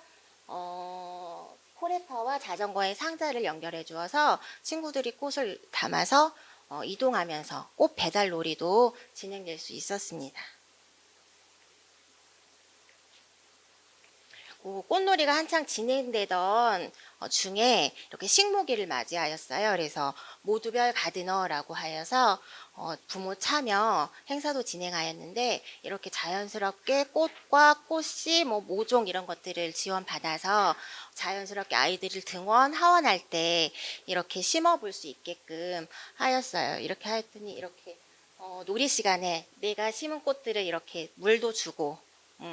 포레퍼와 자전거의 상자를 연결해 주어서 친구들이 꽃을 담아서 이동하면서 꽃 배달 놀이도 진행될 수 있었습니다. 꽃놀이가 한창 진행되던 중에 이렇게 식목일을 맞이하였어요. 그래서 모두별 가드너라고 하여서 부모 참여 행사도 진행하였는데, 이렇게 자연스럽게 꽃과 꽃씨, 모종 이런 것들을 지원받아서 자연스럽게 아이들을 등원, 하원할 때 이렇게 심어볼 수 있게끔 하였어요. 이렇게 하였더니 이렇게 놀이 시간에 내가 심은 꽃들을 이렇게 물도 주고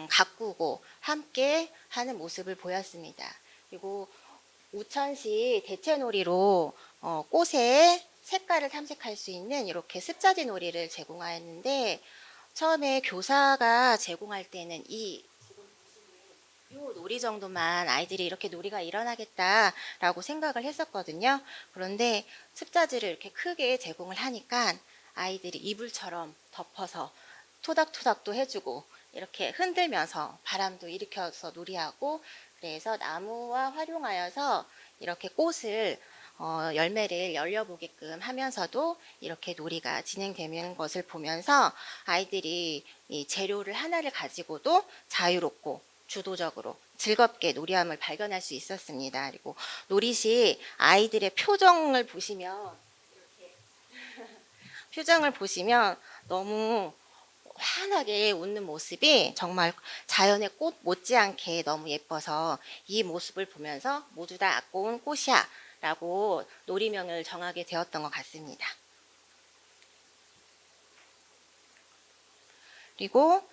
가꾸고 함께 하는 모습을 보였습니다. 그리고 우천시 대체놀이로 꽃의 색깔을 탐색할 수 있는 이렇게 습자지 놀이를 제공하였는데, 처음에 교사가 제공할 때는 이 놀이 정도만 아이들이 이렇게 놀이가 일어나겠다라고 생각을 했었거든요. 그런데 습자지를 이렇게 크게 제공을 하니까 아이들이 이불처럼 덮어서 토닥토닥도 해주고 이렇게 흔들면서 바람도 일으켜서 놀이하고, 그래서 나무와 활용하여서 이렇게 꽃을 열매를 열려보게끔 하면서도 이렇게 놀이가 진행되는 것을 보면서 아이들이 이 재료를 하나를 가지고도 자유롭고 주도적으로 즐겁게 놀이함을 발견할 수 있었습니다. 그리고 놀이 시 아이들의 표정을 보시면 너무 환하게 웃는 모습이 정말 자연의 꽃 못지않게 너무 예뻐서 이 모습을 보면서 모두 다 아까운 꽃이야 라고 놀이명을 정하게 되었던 것 같습니다. 그리고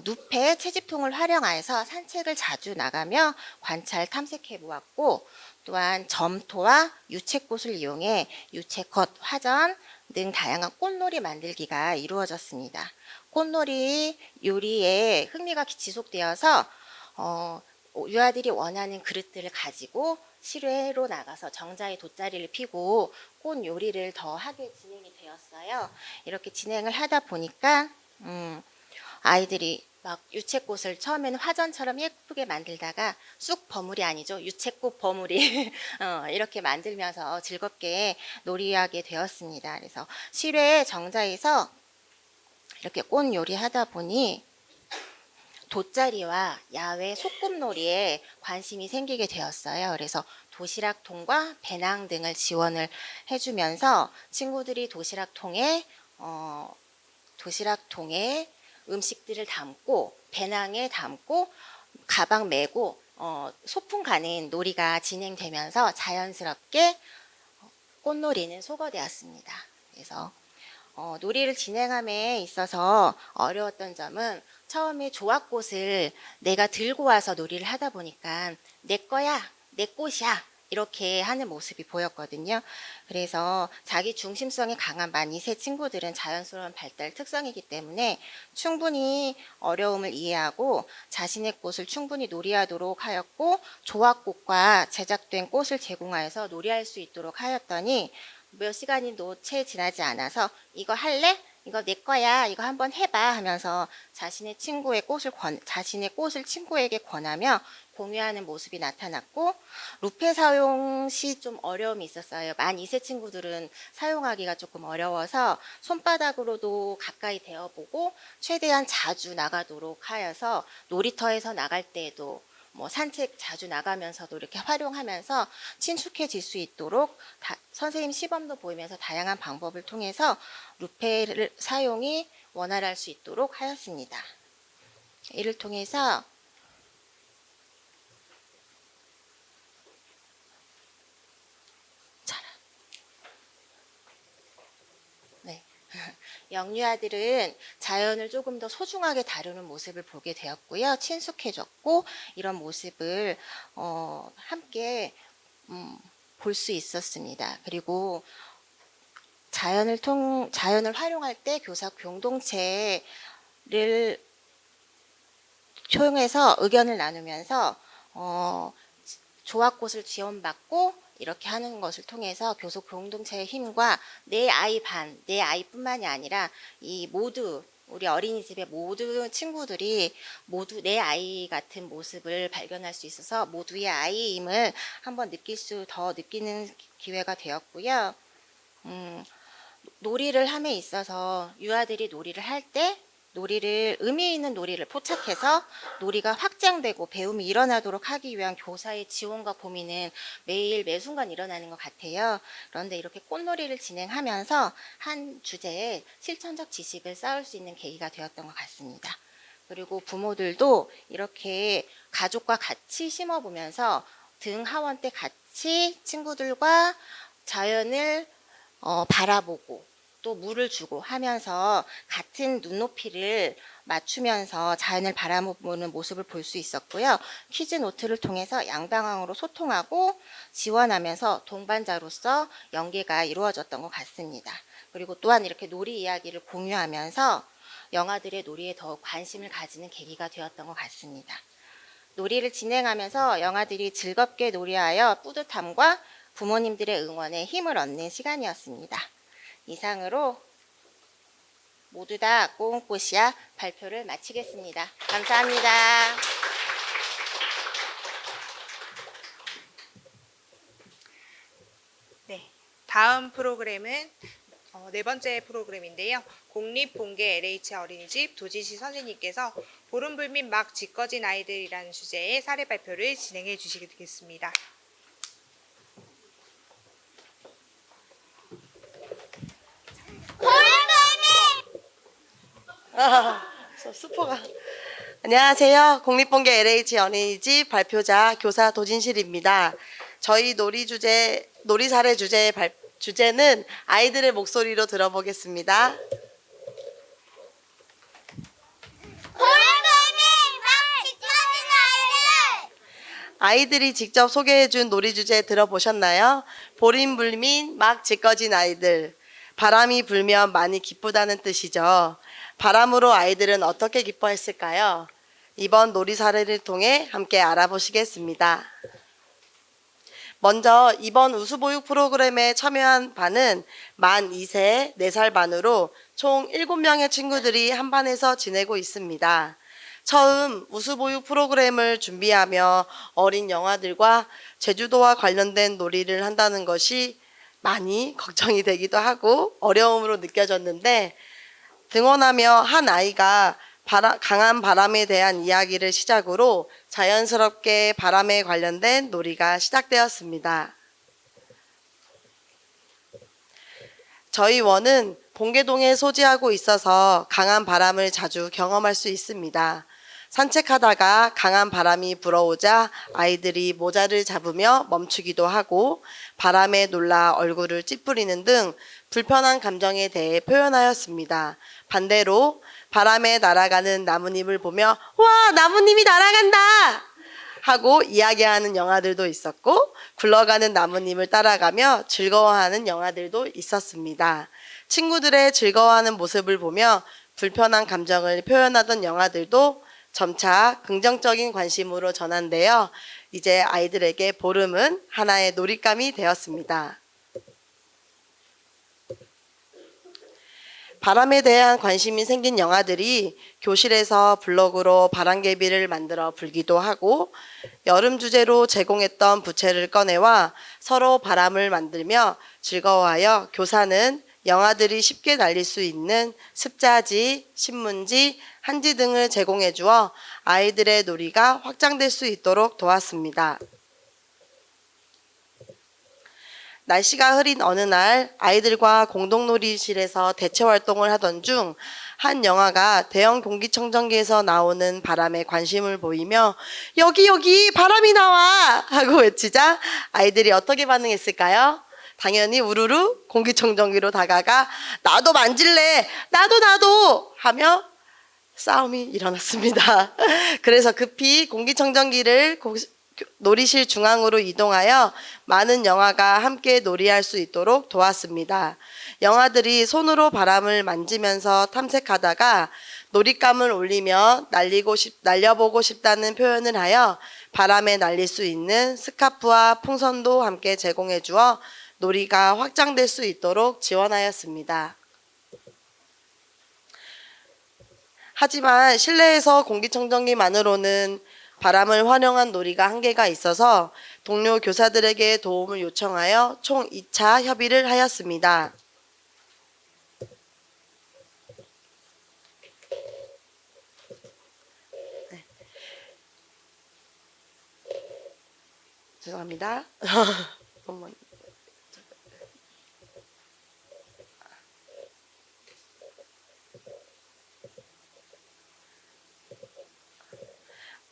눕에 채집통을 활용하여서 산책을 자주 나가며 관찰 탐색해 보았고, 또한 점토와 유채꽃을 이용해 유채꽃, 화전 등 다양한 꽃놀이 만들기가 이루어졌습니다. 꽃놀이 요리에 흥미가 지속되어서 유아들이 원하는 그릇들을 가지고 실외로 나가서 정자의 돗자리를 피고 꽃 요리를 더 하게 진행이 되었어요. 이렇게 진행을 하다 보니까 아이들이 막 유채꽃을 처음에는 화전처럼 예쁘게 만들다가 쑥 버무리 아니죠. 유채꽃 버무리 이렇게 만들면서 즐겁게 놀이하게 되었습니다. 그래서 실외 정자에서 이렇게 꽃 요리하다 보니 돗자리와 야외 소꿉놀이에 관심이 생기게 되었어요. 그래서 도시락통과 배낭 등을 지원을 해주면서 친구들이 도시락통에 음식들을 담고 배낭에 담고 가방 메고 소풍 가는 놀이가 진행되면서 자연스럽게 꽃놀이는 소거되었습니다. 그래서 놀이를 진행함에 있어서 어려웠던 점은 처음에 조합꽃을 내가 들고 와서 놀이를 하다 보니까 내 거야, 내 꽃이야 이렇게 하는 모습이 보였거든요. 그래서 자기 중심성이 강한 만 2세 친구들은 자연스러운 발달 특성이기 때문에 충분히 어려움을 이해하고 자신의 꽃을 충분히 놀이하도록 하였고 조합꽃과 제작된 꽃을 제공하여서 놀이할 수 있도록 하였더니 몇 시간이 채 지나지 않아서 이거 할래? 이거 내 거야. 이거 한번 해봐 하면서 자신의 꽃을 친구에게 권하며 공유하는 모습이 나타났고 루페 사용 시 좀 어려움이 있었어요. 만 2세 친구들은 사용하기가 조금 어려워서 손바닥으로도 가까이 대어보고 최대한 자주 나가도록 하여서 놀이터에서 나갈 때에도 산책 자주 나가면서도 이렇게 활용하면서 친숙해질 수 있도록 선생님 시범도 보이면서 다양한 방법을 통해서 루페 사용이 원활할 수 있도록 하였습니다. 이를 통해서 영유아들은 자연을 조금 더 소중하게 다루는 모습을 보게 되었고요. 친숙해졌고 이런 모습을 함께 볼 수 있었습니다. 그리고 자연을 활용할 때 교사 공동체를 통해서 의견을 나누면서 조합꽃을 지원받고 이렇게 하는 것을 통해서 교수 공동체의 힘과 내 아이뿐만이 아니라 우리 어린이집의 모든 친구들이 모두 내 아이 같은 모습을 발견할 수 있어서 모두의 아이임을 한번 더 느끼는 기회가 되었고요. 놀이를 함에 있어서 유아들이 놀이를 할 때 의미 있는 놀이를 포착해서 놀이가 확장되고 배움이 일어나도록 하기 위한 교사의 지원과 고민은 매일 매순간 일어나는 것 같아요. 그런데 이렇게 꽃놀이를 진행하면서 한 주제에 실천적 지식을 쌓을 수 있는 계기가 되었던 것 같습니다. 그리고 부모들도 이렇게 가족과 같이 심어보면서 등 하원 때 같이 친구들과 자연을 바라보고 또 물을 주고 하면서 같은 눈높이를 맞추면서 자연을 바라보는 모습을 볼 수 있었고요. 퀴즈 노트를 통해서 양방향으로 소통하고 지원하면서 동반자로서 연계가 이루어졌던 것 같습니다. 그리고 또한 이렇게 놀이 이야기를 공유하면서 영아들의 놀이에 더욱 관심을 가지는 계기가 되었던 것 같습니다. 놀이를 진행하면서 영아들이 즐겁게 놀이하여 뿌듯함과 부모님들의 응원에 힘을 얻는 시간이었습니다. 이상으로 모두 다 꽃이야 발표를 마치겠습니다. 감사합니다. 네, 다음 프로그램은 네 번째 프로그램인데요. 공립본계 LH 어린이집 도진시 선생님께서 보름불민 막 짓거진 아이들이라는 주제의 사례 발표를 진행해 주시겠습니다. 스포가. 안녕하세요. 공립본계 LH 어린이집 발표자 교사 도진실입니다. 저희 놀이 사례 주제는 아이들의 목소리로 들어보겠습니다. 아이들이 직접 소개해준 놀이 주제 들어보셨나요? 보름불민 막 짓거진 아이들. 바람이 불면 많이 기쁘다는 뜻이죠. 바람으로 아이들은 어떻게 기뻐했을까요? 이번 놀이 사례를 통해 함께 알아보시겠습니다. 먼저 이번 우수보육 프로그램에 참여한 반은 만 2세, 4살 반으로 총 7명의 친구들이 한 반에서 지내고 있습니다. 처음 우수보육 프로그램을 준비하며 어린 영아들과 제주도와 관련된 놀이를 한다는 것이 많이 걱정이 되기도 하고 어려움으로 느껴졌는데 등원하며 한 아이가 강한 바람에 대한 이야기를 시작으로 자연스럽게 바람에 관련된 놀이가 시작되었습니다. 저희 원은 봉계동에 소지하고 있어서 강한 바람을 자주 경험할 수 있습니다. 산책하다가 강한 바람이 불어오자 아이들이 모자를 잡으며 멈추기도 하고 바람에 놀라 얼굴을 찌푸리는 등 불편한 감정에 대해 표현하였습니다. 반대로 바람에 날아가는 나뭇잎을 보며 와, 나뭇잎이 날아간다! 하고 이야기하는 영화들도 있었고 굴러가는 나뭇잎을 따라가며 즐거워하는 영화들도 있었습니다. 친구들의 즐거워하는 모습을 보며 불편한 감정을 표현하던 영화들도 점차 긍정적인 관심으로 전환되어 이제 아이들에게 보름은 하나의 놀잇감이 되었습니다. 바람에 대한 관심이 생긴 영아들이 교실에서 블록으로 바람개비를 만들어 불기도 하고 여름 주제로 제공했던 부채를 꺼내와 서로 바람을 만들며 즐거워하여 교사는 영아들이 쉽게 날릴 수 있는 습자지, 신문지, 한지 등을 제공해 주어 아이들의 놀이가 확장될 수 있도록 도왔습니다. 날씨가 흐린 어느 날 아이들과 공동놀이실에서 대체 활동을 하던 중 한 영아가 대형 공기청정기에서 나오는 바람에 관심을 보이며 여기 바람이 나와! 하고 외치자 아이들이 어떻게 반응했을까요? 당연히 우르르 공기청정기로 다가가 나도 만질래! 나도! 하며 싸움이 일어났습니다. 그래서 급히 공기청정기를 놀이실 중앙으로 이동하여 많은 영아가 함께 놀이할 수 있도록 도왔습니다. 영아들이 손으로 바람을 만지면서 탐색하다가 놀잇감을 올리며 날려보고 싶다는 표현을 하여 바람에 날릴 수 있는 스카프와 풍선도 함께 제공해 주어 놀이가 확장될 수 있도록 지원하였습니다. 하지만 실내에서 공기청정기만으로는 바람을 활용한 놀이가 한계가 있어서 동료 교사들에게 도움을 요청하여 총 2차 협의를 하였습니다. 네. 죄송합니다.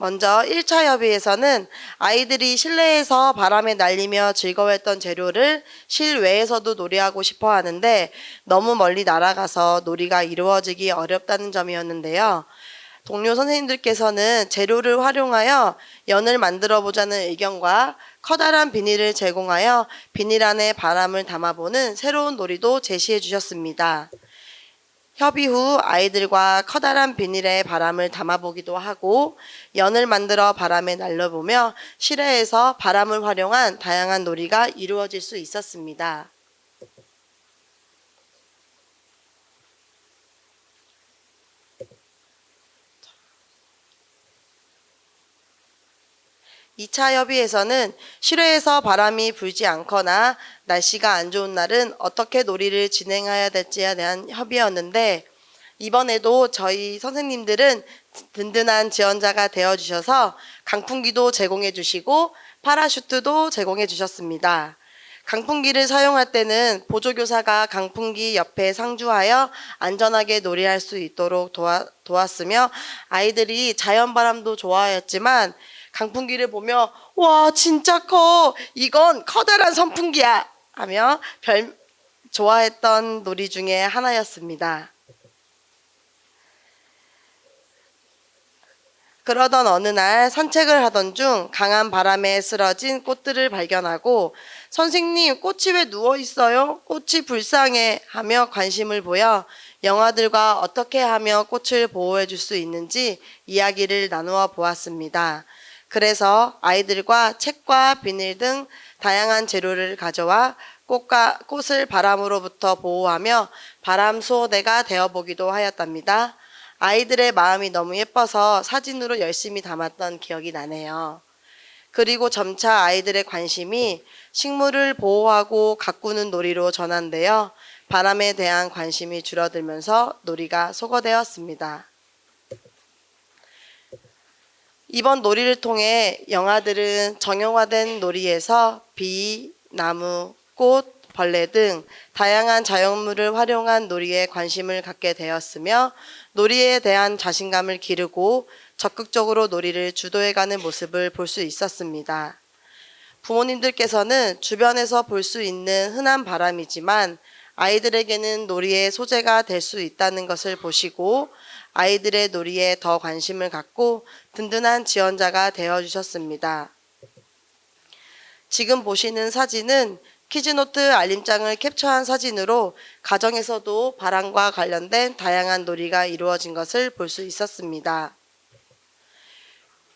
먼저 1차 협의에서는 아이들이 실내에서 바람에 날리며 즐거워했던 재료를 실외에서도 놀이하고 싶어 하는데 너무 멀리 날아가서 놀이가 이루어지기 어렵다는 점이었는데요. 동료 선생님들께서는 재료를 활용하여 연을 만들어 보자는 의견과 커다란 비닐을 제공하여 비닐 안에 바람을 담아보는 새로운 놀이도 제시해 주셨습니다. 협의 후 아이들과 커다란 비닐에 바람을 담아보기도 하고 연을 만들어 바람에 날려보며 실외에서 바람을 활용한 다양한 놀이가 이루어질 수 있었습니다. (2차) 협의에서는 실외에서 바람이 불지 않거나 날씨가 안 좋은 날은 어떻게 놀이를 진행해야 될지에 대한 협의였는데 이번에도 저희 선생님들은 든든한 지원자가 되어주셔서 강풍기도 제공해 주시고 파라슈트도 제공해 주셨습니다. 강풍기를 사용할 때는 보조교사가 강풍기 옆에 상주하여 안전하게 놀이할 수 있도록 도왔으며 아이들이 자연바람도 좋아했지만 강풍기를 보며 와 진짜 커 이건 커다란 선풍기야 하며 좋아했던 놀이 중에 하나였습니다. 그러던 어느 날 산책을 하던 중 강한 바람에 쓰러진 꽃들을 발견하고 선생님 꽃이 왜 누워있어요? 꽃이 불쌍해 하며 관심을 보여 영아들과 어떻게 하면 꽃을 보호해 줄 수 있는지 이야기를 나누어 보았습니다. 그래서 아이들과 책과 비닐 등 다양한 재료를 가져와 꽃을 바람으로부터 보호하며 바람 수호대가 되어보기도 하였답니다. 아이들의 마음이 너무 예뻐서 사진으로 열심히 담았던 기억이 나네요. 그리고 점차 아이들의 관심이 식물을 보호하고 가꾸는 놀이로 전환되어 바람에 대한 관심이 줄어들면서 놀이가 소거되었습니다. 이번 놀이를 통해 영아들은 정형화된 놀이에서 비, 나무, 꽃, 벌레 등 다양한 자연물을 활용한 놀이에 관심을 갖게 되었으며 놀이에 대한 자신감을 기르고 적극적으로 놀이를 주도해가는 모습을 볼 수 있었습니다. 부모님들께서는 주변에서 볼 수 있는 흔한 바람이지만 아이들에게는 놀이의 소재가 될 수 있다는 것을 보시고 아이들의 놀이에 더 관심을 갖고 든든한 지원자가 되어주셨습니다. 지금 보시는 사진은 키즈노트 알림장을 캡처한 사진으로 가정에서도 바람과 관련된 다양한 놀이가 이루어진 것을 볼 수 있었습니다.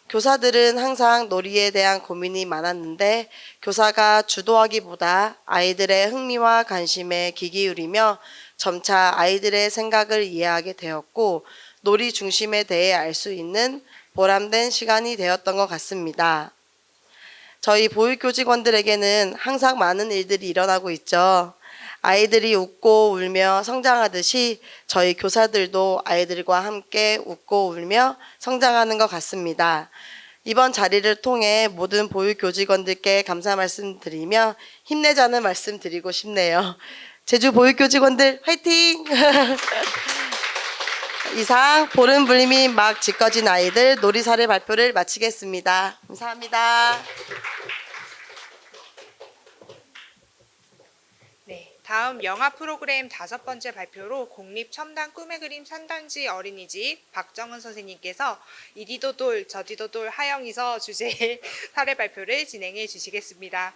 교사들은 항상 놀이에 대한 고민이 많았는데 교사가 주도하기보다 아이들의 흥미와 관심에 귀 기울이며 점차 아이들의 생각을 이해하게 되었고 놀이 중심에 대해 알 수 있는 보람된 시간이 되었던 것 같습니다. 저희 보육교직원들에게는 항상 많은 일들이 일어나고 있죠. 아이들이 웃고 울며 성장하듯이 저희 교사들도 아이들과 함께 웃고 울며 성장하는 것 같습니다. 이번 자리를 통해 모든 보육교직원들께 감사 말씀드리며 힘내자는 말씀 드리고 싶네요. 제주 보육교직원들 화이팅! 이상 보름 불림이 막 짓거진 아이들 놀이사례 발표를 마치겠습니다. 감사합니다. 네, 다음 영화 프로그램 5번째 발표로 공립첨단 꿈의 그림 산단지 어린이집 박정은 선생님께서 이리도 돌 저리도 돌 하영이서 주제의 사례 발표를 진행해 주시겠습니다.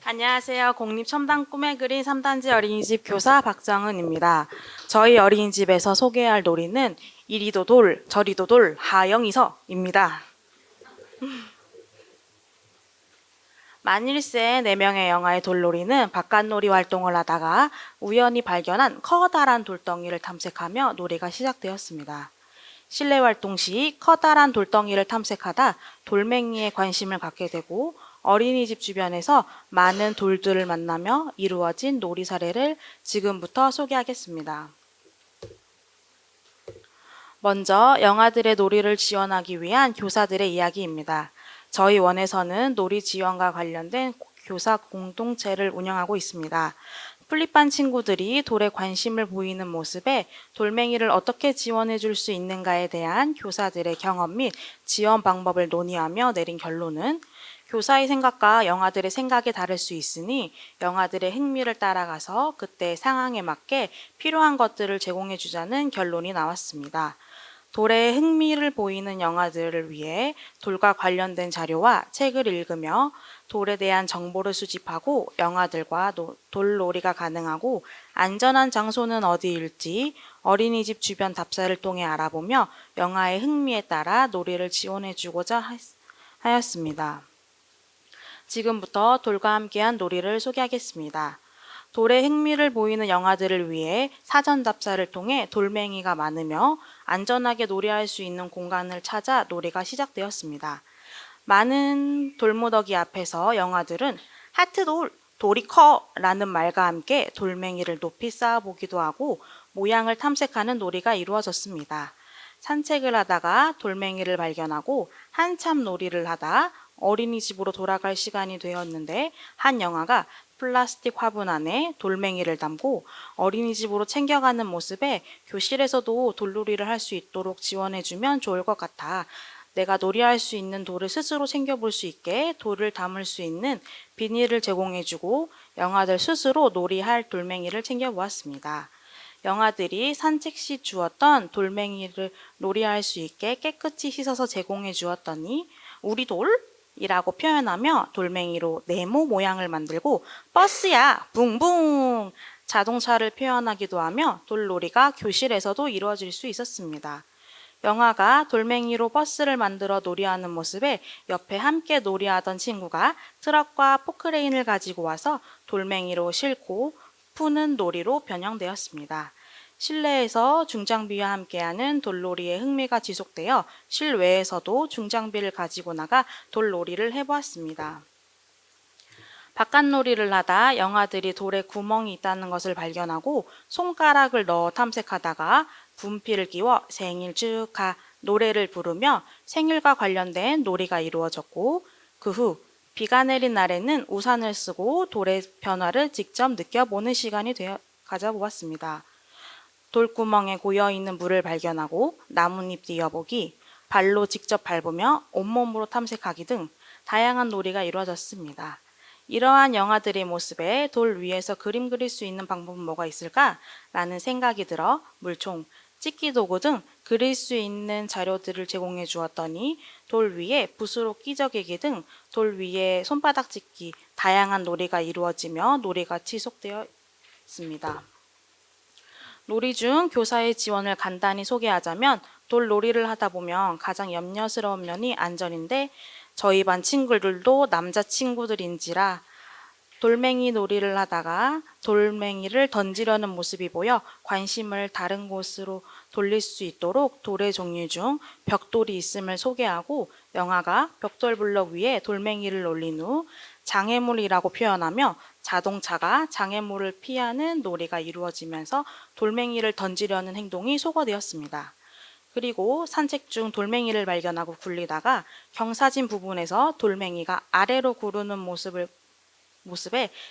안녕하세요. 공립첨단 꿈의 그림 3단지 어린이집 교사 박정은입니다. 저희 어린이집에서 소개할 놀이는 이리도 돌, 저리도 돌, 하영이서입니다. 만일세 4명의 영아의 돌놀이는 바깥놀이 활동을 하다가 우연히 발견한 커다란 돌덩이를 탐색하며 놀이가 시작되었습니다. 실내 활동 시 커다란 돌덩이를 탐색하다 돌멩이에 관심을 갖게 되고 어린이집 주변에서 많은 돌들을 만나며 이루어진 놀이 사례를 지금부터 소개하겠습니다. 먼저 영아들의 놀이를 지원하기 위한 교사들의 이야기입니다. 저희 원에서는 놀이 지원과 관련된 교사 공동체를 운영하고 있습니다. 플립반 친구들이 돌에 관심을 보이는 모습에 돌멩이를 어떻게 지원해 줄 수 있는가에 대한 교사들의 경험 및 지원 방법을 논의하며 내린 결론은 교사의 생각과 영아들의 생각이 다를 수 있으니 영아들의 흥미를 따라가서 그때의 상황에 맞게 필요한 것들을 제공해 주자는 결론이 나왔습니다. 돌에 흥미를 보이는 영아들을 위해 돌과 관련된 자료와 책을 읽으며 돌에 대한 정보를 수집하고 영아들과 돌놀이가 가능하고 안전한 장소는 어디일지 어린이집 주변 답사를 통해 알아보며 영아의 흥미에 따라 놀이를 지원해 주고자 하였습니다. 지금부터 돌과 함께한 놀이를 소개하겠습니다. 돌에 흥미를 보이는 영아들을 위해 사전 답사를 통해 돌멩이가 많으며 안전하게 놀이할 수 있는 공간을 찾아 놀이가 시작되었습니다. 많은 돌무더기 앞에서 영아들은 하트돌, 돌이 커! 라는 말과 함께 돌멩이를 높이 쌓아보기도 하고 모양을 탐색하는 놀이가 이루어졌습니다. 산책을 하다가 돌멩이를 발견하고 한참 놀이를 하다 어린이집으로 돌아갈 시간이 되었는데 한 영아가 플라스틱 화분 안에 돌멩이를 담고 어린이집으로 챙겨가는 모습에 교실에서도 돌놀이를 할 수 있도록 지원해주면 좋을 것 같아. 내가 놀이할 수 있는 돌을 스스로 챙겨볼 수 있게 돌을 담을 수 있는 비닐을 제공해주고 영아들 스스로 놀이할 돌멩이를 챙겨보았습니다. 영아들이 산책 시 주었던 돌멩이를 놀이할 수 있게 깨끗이 씻어서 제공해 주었더니 우리 돌? 이라고 표현하며 돌멩이로 네모 모양을 만들고 버스야 붕붕 자동차를 표현하기도 하며 돌놀이가 교실에서도 이루어질 수 있었습니다. 영아가 돌멩이로 버스를 만들어 놀이하는 모습에 옆에 함께 놀이하던 친구가 트럭과 포크레인을 가지고 와서 돌멩이로 싣고 푸는 놀이로 변형되었습니다. 실내에서 중장비와 함께하는 돌놀이의 흥미가 지속되어 실외에서도 중장비를 가지고 나가 돌놀이를 해보았습니다. 바깥놀이를 하다 영아들이 돌에 구멍이 있다는 것을 발견하고 손가락을 넣어 탐색하다가 분필을 끼워 생일 축하 노래를 부르며 생일과 관련된 놀이가 이루어졌고 그 후 비가 내린 날에는 우산을 쓰고 돌의 변화를 직접 느껴보는 시간이 가져보았습니다. 돌구멍에 고여있는 물을 발견하고 나뭇잎 띄어보기, 발로 직접 밟으며 온몸으로 탐색하기 등 다양한 놀이가 이루어졌습니다. 이러한 영아들의 모습에 돌 위에서 그림 그릴 수 있는 방법은 뭐가 있을까? 라는 생각이 들어 물총, 찍기 도구 등 그릴 수 있는 자료들을 제공해 주었더니 돌 위에 붓으로 끼적이기 등 돌 위에 손바닥 찍기, 다양한 놀이가 이루어지며 놀이가 지속되었습니다. 놀이 중 교사의 지원을 간단히 소개하자면 돌놀이를 하다 보면 가장 염려스러운 면이 안전인데 저희 반 친구들도 남자친구들인지라 돌멩이 놀이를 하다가 돌멩이를 던지려는 모습이 보여 관심을 다른 곳으로 돌릴 수 있도록 돌의 종류 중 벽돌이 있음을 소개하고 영아가 벽돌 블럭 위에 돌멩이를 올린 후 장애물이라고 표현하며 자동차가 장애물을 피하는 놀이가 이루어지면서 돌멩이를 던지려는 행동이 소거되었습니다. 그리고 산책 중 돌멩이를 발견하고 굴리다가 경사진 부분에서 돌멩이가 아래로 구르는 모습에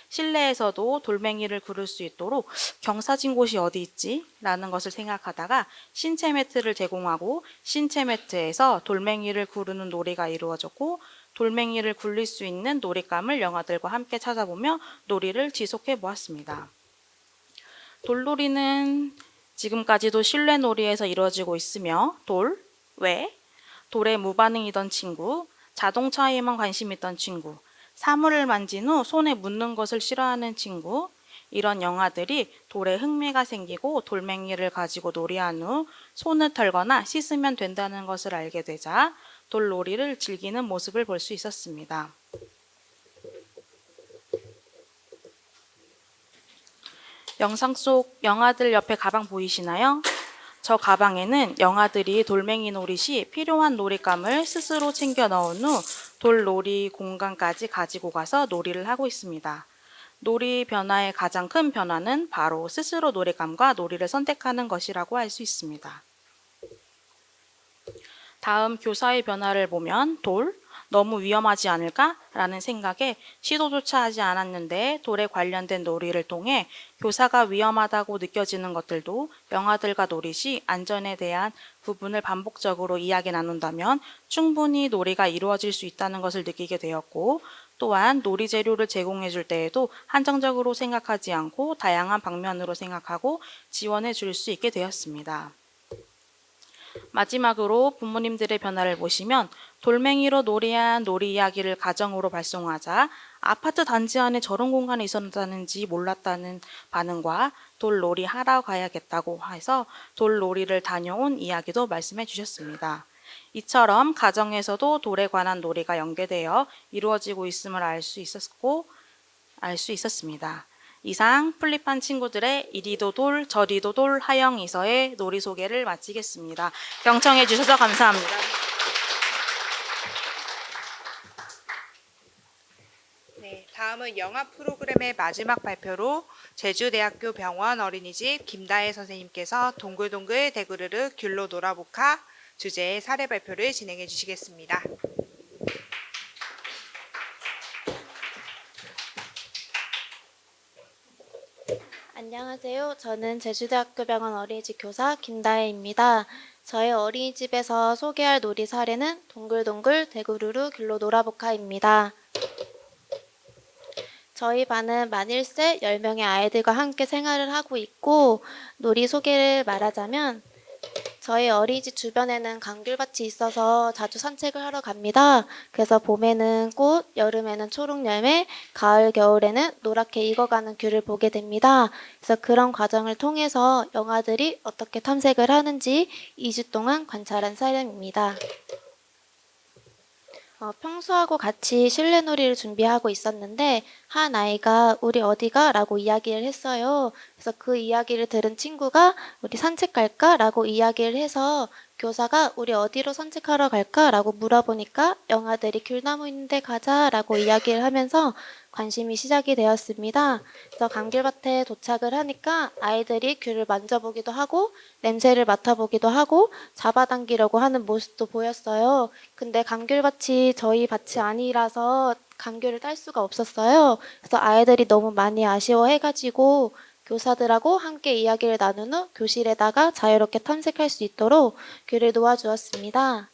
실내에서도 돌멩이를 구를 수 있도록 경사진 곳이 어디 있지? 라는 것을 생각하다가 신체 매트를 제공하고 신체 매트에서 돌멩이를 구르는 놀이가 이루어졌고 돌멩이를 굴릴 수 있는 놀잇감을 영아들과 함께 찾아보며 놀이를 지속해 보았습니다. 돌놀이는 지금까지도 실내 놀이에서 이루어지고 있으며 돌, 외, 돌에 무반응이던 친구, 자동차에만 관심 있던 친구, 사물을 만진 후 손에 묻는 것을 싫어하는 친구, 이런 영아들이 돌에 흥미가 생기고 돌멩이를 가지고 놀이한 후 손을 털거나 씻으면 된다는 것을 알게 되자 돌놀이를 즐기는 모습을 볼 수 있었습니다. 영상 속 영아들 옆에 가방 보이시나요? 저 가방에는 영아들이 돌멩이 놀이 시 필요한 놀잇감을 스스로 챙겨 넣은 후 돌놀이 공간까지 가지고 가서 놀이를 하고 있습니다. 놀이 변화의 가장 큰 변화는 바로 스스로 놀잇감과 놀이를 선택하는 것이라고 할 수 있습니다. 다음 교사의 변화를 보면 돌, 너무 위험하지 않을까? 라는 생각에 시도조차 하지 않았는데 돌에 관련된 놀이를 통해 교사가 위험하다고 느껴지는 것들도 영아들과 놀이 시 안전에 대한 부분을 반복적으로 이야기 나눈다면 충분히 놀이가 이루어질 수 있다는 것을 느끼게 되었고 또한 놀이 재료를 제공해 줄 때에도 한정적으로 생각하지 않고 다양한 방면으로 생각하고 지원해 줄 수 있게 되었습니다. 마지막으로 부모님들의 변화를 보시면 돌멩이로 놀이한 놀이 이야기를 가정으로 발송하자 아파트 단지 안에 저런 공간이 있었다는지 몰랐다는 반응과 돌놀이 하러 가야겠다고 해서 돌놀이를 다녀온 이야기도 말씀해 주셨습니다. 이처럼 가정에서도 돌에 관한 놀이가 연계되어 이루어지고 있음을 알 수 있었습니다. 이상 플립한 친구들의 이리도 돌 저리도 돌 하영이서의 놀이 소개를 마치겠습니다. 경청해 주셔서 감사합니다. 네, 다음은 영화 프로그램의 마지막 발표로 제주대학교 병원 어린이집 김다혜 선생님께서 동글동글 대구르르 귤로 놀아보카 주제의 사례 발표를 진행해 주시겠습니다. 안녕하세요. 저는 제주대학교 병원 어린이집 교사 김다혜입니다. 저의 어린이집에서 소개할 놀이 사례는 동글동글 대구르르 귤로 놀아보카입니다. 저희 반은 만 1세 10명의 아이들과 함께 생활을 하고 있고 놀이 소개를 말하자면 저희 어린이집 주변에는 감귤밭이 있어서 자주 산책을 하러 갑니다. 그래서 봄에는 꽃, 여름에는 초록 열매, 가을, 겨울에는 노랗게 익어가는 귤을 보게 됩니다. 그래서 그런 과정을 통해서 영아들이 어떻게 탐색을 하는지 2주 동안 관찰한 사례입니다. 평소하고 같이 실내놀이를 준비하고 있었는데 한 아이가 우리 어디가? 라고 이야기를 했어요. 그래서 그 이야기를 들은 친구가 우리 산책 갈까? 라고 이야기를 해서 교사가 우리 어디로 산책하러 갈까? 라고 물어보니까 영아들이 귤나무 있는데 가자 라고 이야기를 하면서 관심이 시작이 되었습니다. 그래서 감귤밭에 도착을 하니까 아이들이 귤을 만져보기도 하고 냄새를 맡아보기도 하고 잡아당기려고 하는 모습도 보였어요. 근데 감귤밭이 저희 밭이 아니라서 감귤을 딸 수가 없었어요. 그래서 아이들이 너무 많이 아쉬워해가지고 교사들하고 함께 이야기를 나눈 후 교실에다가 자유롭게 탐색할 수 있도록 귤을 놓아주었습니다.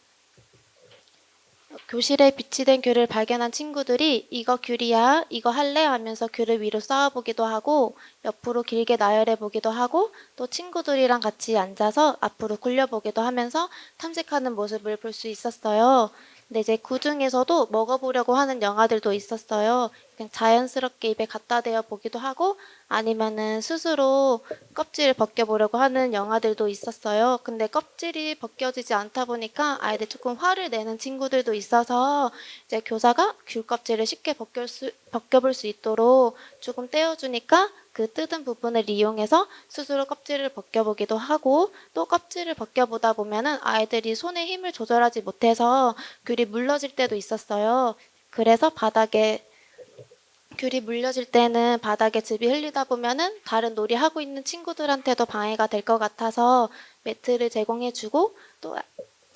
교실에 비치된 귤을 발견한 친구들이 이거 귤이야, 이거 할래? 하면서 귤을 위로 쌓아보기도 하고 옆으로 길게 나열해보기도 하고 또 친구들이랑 같이 앉아서 앞으로 굴려보기도 하면서 탐색하는 모습을 볼 수 있었어요. 근데 이제 그 중에서도 먹어보려고 하는 영아들도 있었어요. 그냥 자연스럽게 입에 갖다 대어 보기도 하고 아니면은 스스로 껍질을 벗겨보려고 하는 영아들도 있었어요. 근데 껍질이 벗겨지지 않다 보니까 아이들 조금 화를 내는 친구들도 있어서 이제 교사가 귤 껍질을 쉽게 벗겨볼 수 있도록 조금 떼어주니까 그 뜯은 부분을 이용해서 스스로 껍질을 벗겨보기도 하고 또 껍질을 벗겨보다 보면은 아이들이 손에 힘을 조절하지 못해서 귤이 물러질 때도 있었어요. 그래서 바닥에 귤이 물려질 때는 바닥에 즙이 흘리다 보면은 다른 놀이 하고 있는 친구들한테도 방해가 될 것 같아서 매트를 제공해주고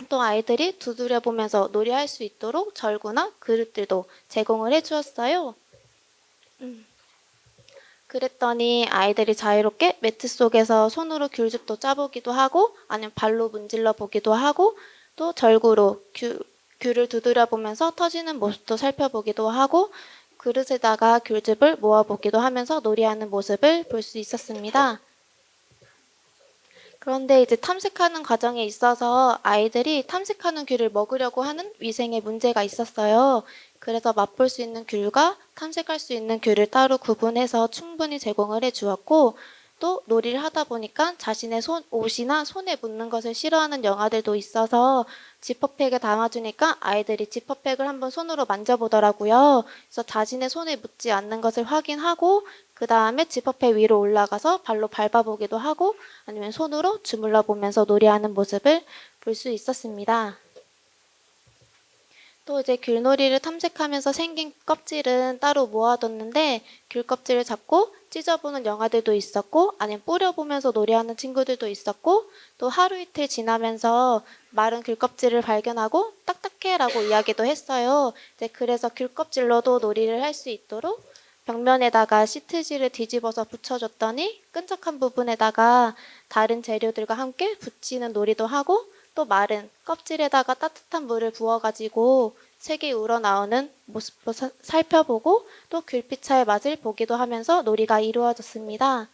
또 아이들이 두드려 보면서 놀이할 수 있도록 절구나 그릇들도 제공을 해주었어요. 그랬더니 아이들이 자유롭게 매트 속에서 손으로 귤즙도 짜보기도 하고 아니면 발로 문질러 보기도 하고 또 절구로 귤을 두드려 보면서 터지는 모습도 살펴보기도 하고 그릇에다가 귤즙을 모아보기도 하면서 놀이하는 모습을 볼 수 있었습니다. 그런데 이제 탐색하는 과정에 있어서 아이들이 탐색하는 귤을 먹으려고 하는 위생에 문제가 있었어요. 그래서 맛볼 수 있는 귤과 탐색할 수 있는 귤을 따로 구분해서 충분히 제공을 해주었고 또 놀이를 하다 보니까 자신의 옷이나 손에 묻는 것을 싫어하는 영아들도 있어서 지퍼백에 담아주니까 아이들이 지퍼백을 한번 손으로 만져보더라고요. 그래서 자신의 손에 묻지 않는 것을 확인하고 그 다음에 지퍼백 위로 올라가서 발로 밟아보기도 하고 아니면 손으로 주물러 보면서 놀이하는 모습을 볼 수 있었습니다. 또 이제 귤놀이를 탐색하면서 생긴 껍질은 따로 모아뒀는데 귤 껍질을 잡고 찢어보는 영아들도 있었고 아니면 뿌려보면서 놀이하는 친구들도 있었고 또 하루 이틀 지나면서 마른 귤 껍질을 발견하고 딱딱해라고 이야기도 했어요. 이제 그래서 귤 껍질로도 놀이를 할 수 있도록 벽면에다가 시트지를 뒤집어서 붙여줬더니 끈적한 부분에다가 다른 재료들과 함께 붙이는 놀이도 하고 또 마른 껍질에다가 따뜻한 물을 부어가지고 색이 우러나오는 모습도 살펴보고 또 귤피차의 맛을 보기도 하면서 놀이가 이루어졌습니다.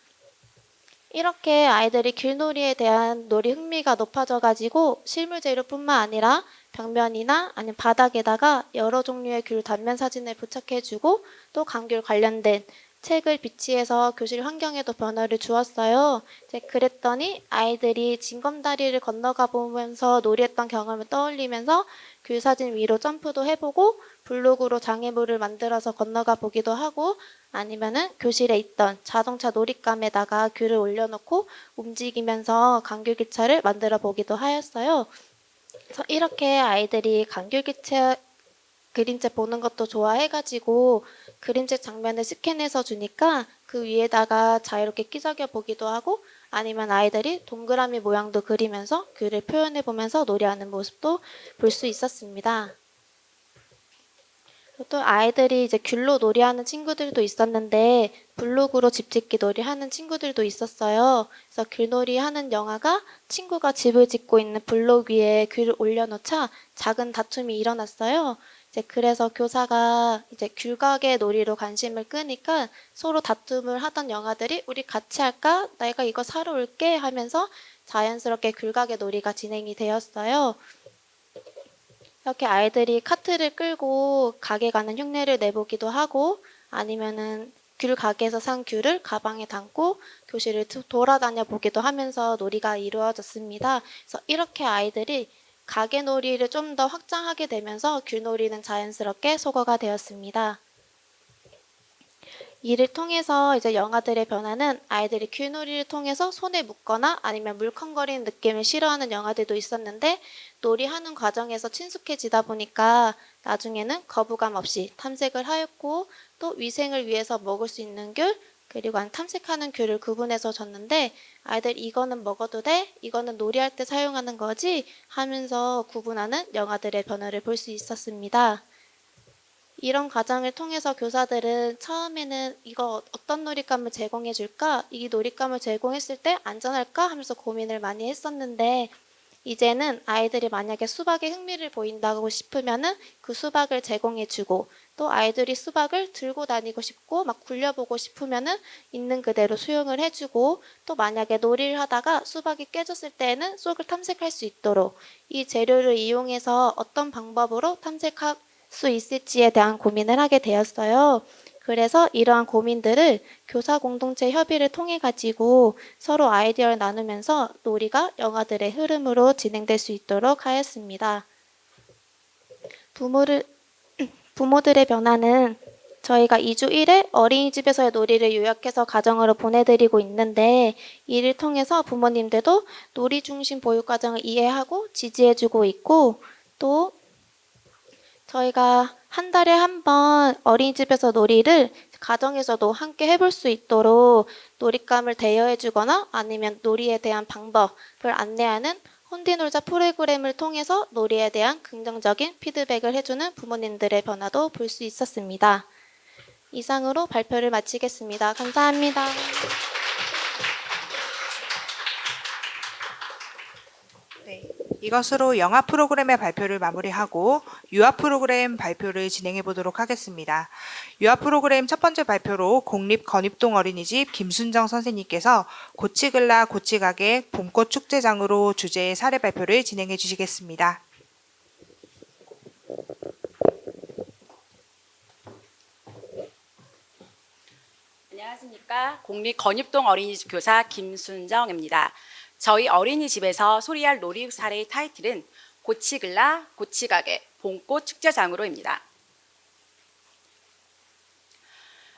이렇게 아이들이 귤놀이에 대한 놀이 흥미가 높아져가지고 실물 재료뿐만 아니라 벽면이나 아니면 바닥에다가 여러 종류의 귤 단면 사진을 부착해주고 또 감귤 관련된 책을 비치해서 교실 환경에도 변화를 주었어요. 이제 그랬더니 아이들이 징검다리를 건너가 보면서 놀이했던 경험을 떠올리면서 귤 사진 위로 점프도 해보고 블록으로 장애물을 만들어서 건너가 보기도 하고 아니면은 교실에 있던 자동차 놀잇감에다가 귤을 올려놓고 움직이면서 감귤기차를 만들어 보기도 하였어요. 그래서 이렇게 아이들이 감귤기차 그림체 보는 것도 좋아해가지고 그림체 장면을 스캔해서 주니까 그 위에다가 자유롭게 끼적여 보기도 하고 아니면 아이들이 동그라미 모양도 그리면서 귤을 표현해 보면서 놀이하는 모습도 볼 수 있었습니다. 또 아이들이 이제 귤로 놀이하는 친구들도 있었는데 블록으로 집짓기 놀이하는 친구들도 있었어요. 그래서 귤놀이 하는 영아가 친구가 집을 짓고 있는 블록 위에 귤을 올려놓자 작은 다툼이 일어났어요. 이제 그래서 교사가 이제 귤가게 놀이로 관심을 끄니까 서로 다툼을 하던 영아들이 우리 같이 할까? 내가 이거 사러 올게 하면서 자연스럽게 귤가게 놀이가 진행이 되었어요. 이렇게 아이들이 카트를 끌고 가게 가는 흉내를 내보기도 하고 아니면은 귤 가게에서 산 귤을 가방에 담고 교실을 돌아다녀 보기도 하면서 놀이가 이루어졌습니다. 그래서 이렇게 아이들이 가게 놀이를 좀 더 확장하게 되면서 귤 놀이는 자연스럽게 소거가 되었습니다. 이를 통해서 이제 영아들의 변화는 아이들이 귤놀이를 통해서 손에 묻거나 아니면 물컹거리는 느낌을 싫어하는 영아들도 있었는데 놀이하는 과정에서 친숙해지다 보니까 나중에는 거부감 없이 탐색을 하였고 또 위생을 위해서 먹을 수 있는 귤 그리고 탐색하는 귤을 구분해서 줬는데 아이들 이거는 먹어도 돼? 이거는 놀이할 때 사용하는 거지? 하면서 구분하는 영아들의 변화를 볼 수 있었습니다. 이런 과정을 통해서 교사들은 처음에는 이거 어떤 놀잇감을 제공해 줄까? 이 놀잇감을 제공했을 때 안전할까? 하면서 고민을 많이 했었는데 이제는 아이들이 만약에 수박에 흥미를 보인다고 싶으면은 그 수박을 제공해 주고 또 아이들이 수박을 들고 다니고 싶고 막 굴려보고 싶으면은 있는 그대로 수용을 해주고 또 만약에 놀이를 하다가 수박이 깨졌을 때에는 쏙을 탐색할 수 있도록 이 재료를 이용해서 어떤 방법으로 탐색할 수 있을지에 대한 고민을 하게 되었어요. 그래서 이러한 고민들을 교사 공동체 협의를 통해 가지고 서로 아이디어를 나누면서 놀이가 영아들의 흐름으로 진행될 수 있도록 하였습니다. 부모들의 변화는 저희가 2주 1회 어린이집에서의 놀이를 요약해서 가정으로 보내드리고 있는데 이를 통해서 부모님들도 놀이 중심 보육과정을 이해하고 지지해주고 있고 또 저희가 한 달에 한 번 어린이집에서 놀이를 가정에서도 함께 해볼 수 있도록 놀잇감을 대여해주거나 아니면 놀이에 대한 방법을 안내하는 혼디놀자 프로그램을 통해서 놀이에 대한 긍정적인 피드백을 해주는 부모님들의 변화도 볼 수 있었습니다. 이상으로 발표를 마치겠습니다. 감사합니다. 네, 이것으로 영아 프로그램의 발표를 마무리하고 유아 프로그램 발표를 진행해 보도록 하겠습니다. 유아 프로그램 첫 번째 발표로 공립건입동 어린이집 김순정 선생님께서 고치글라 고치가게 봄꽃 축제장으로 주제의 사례 발표를 진행해 주시겠습니다. 안녕하십니까. 공립건입동 어린이집 교사 김순정입니다. 저희 어린이집에서 소리할 놀이 사례의 타이틀은 고치글라 고치가게 봄꽃 축제장으로입니다.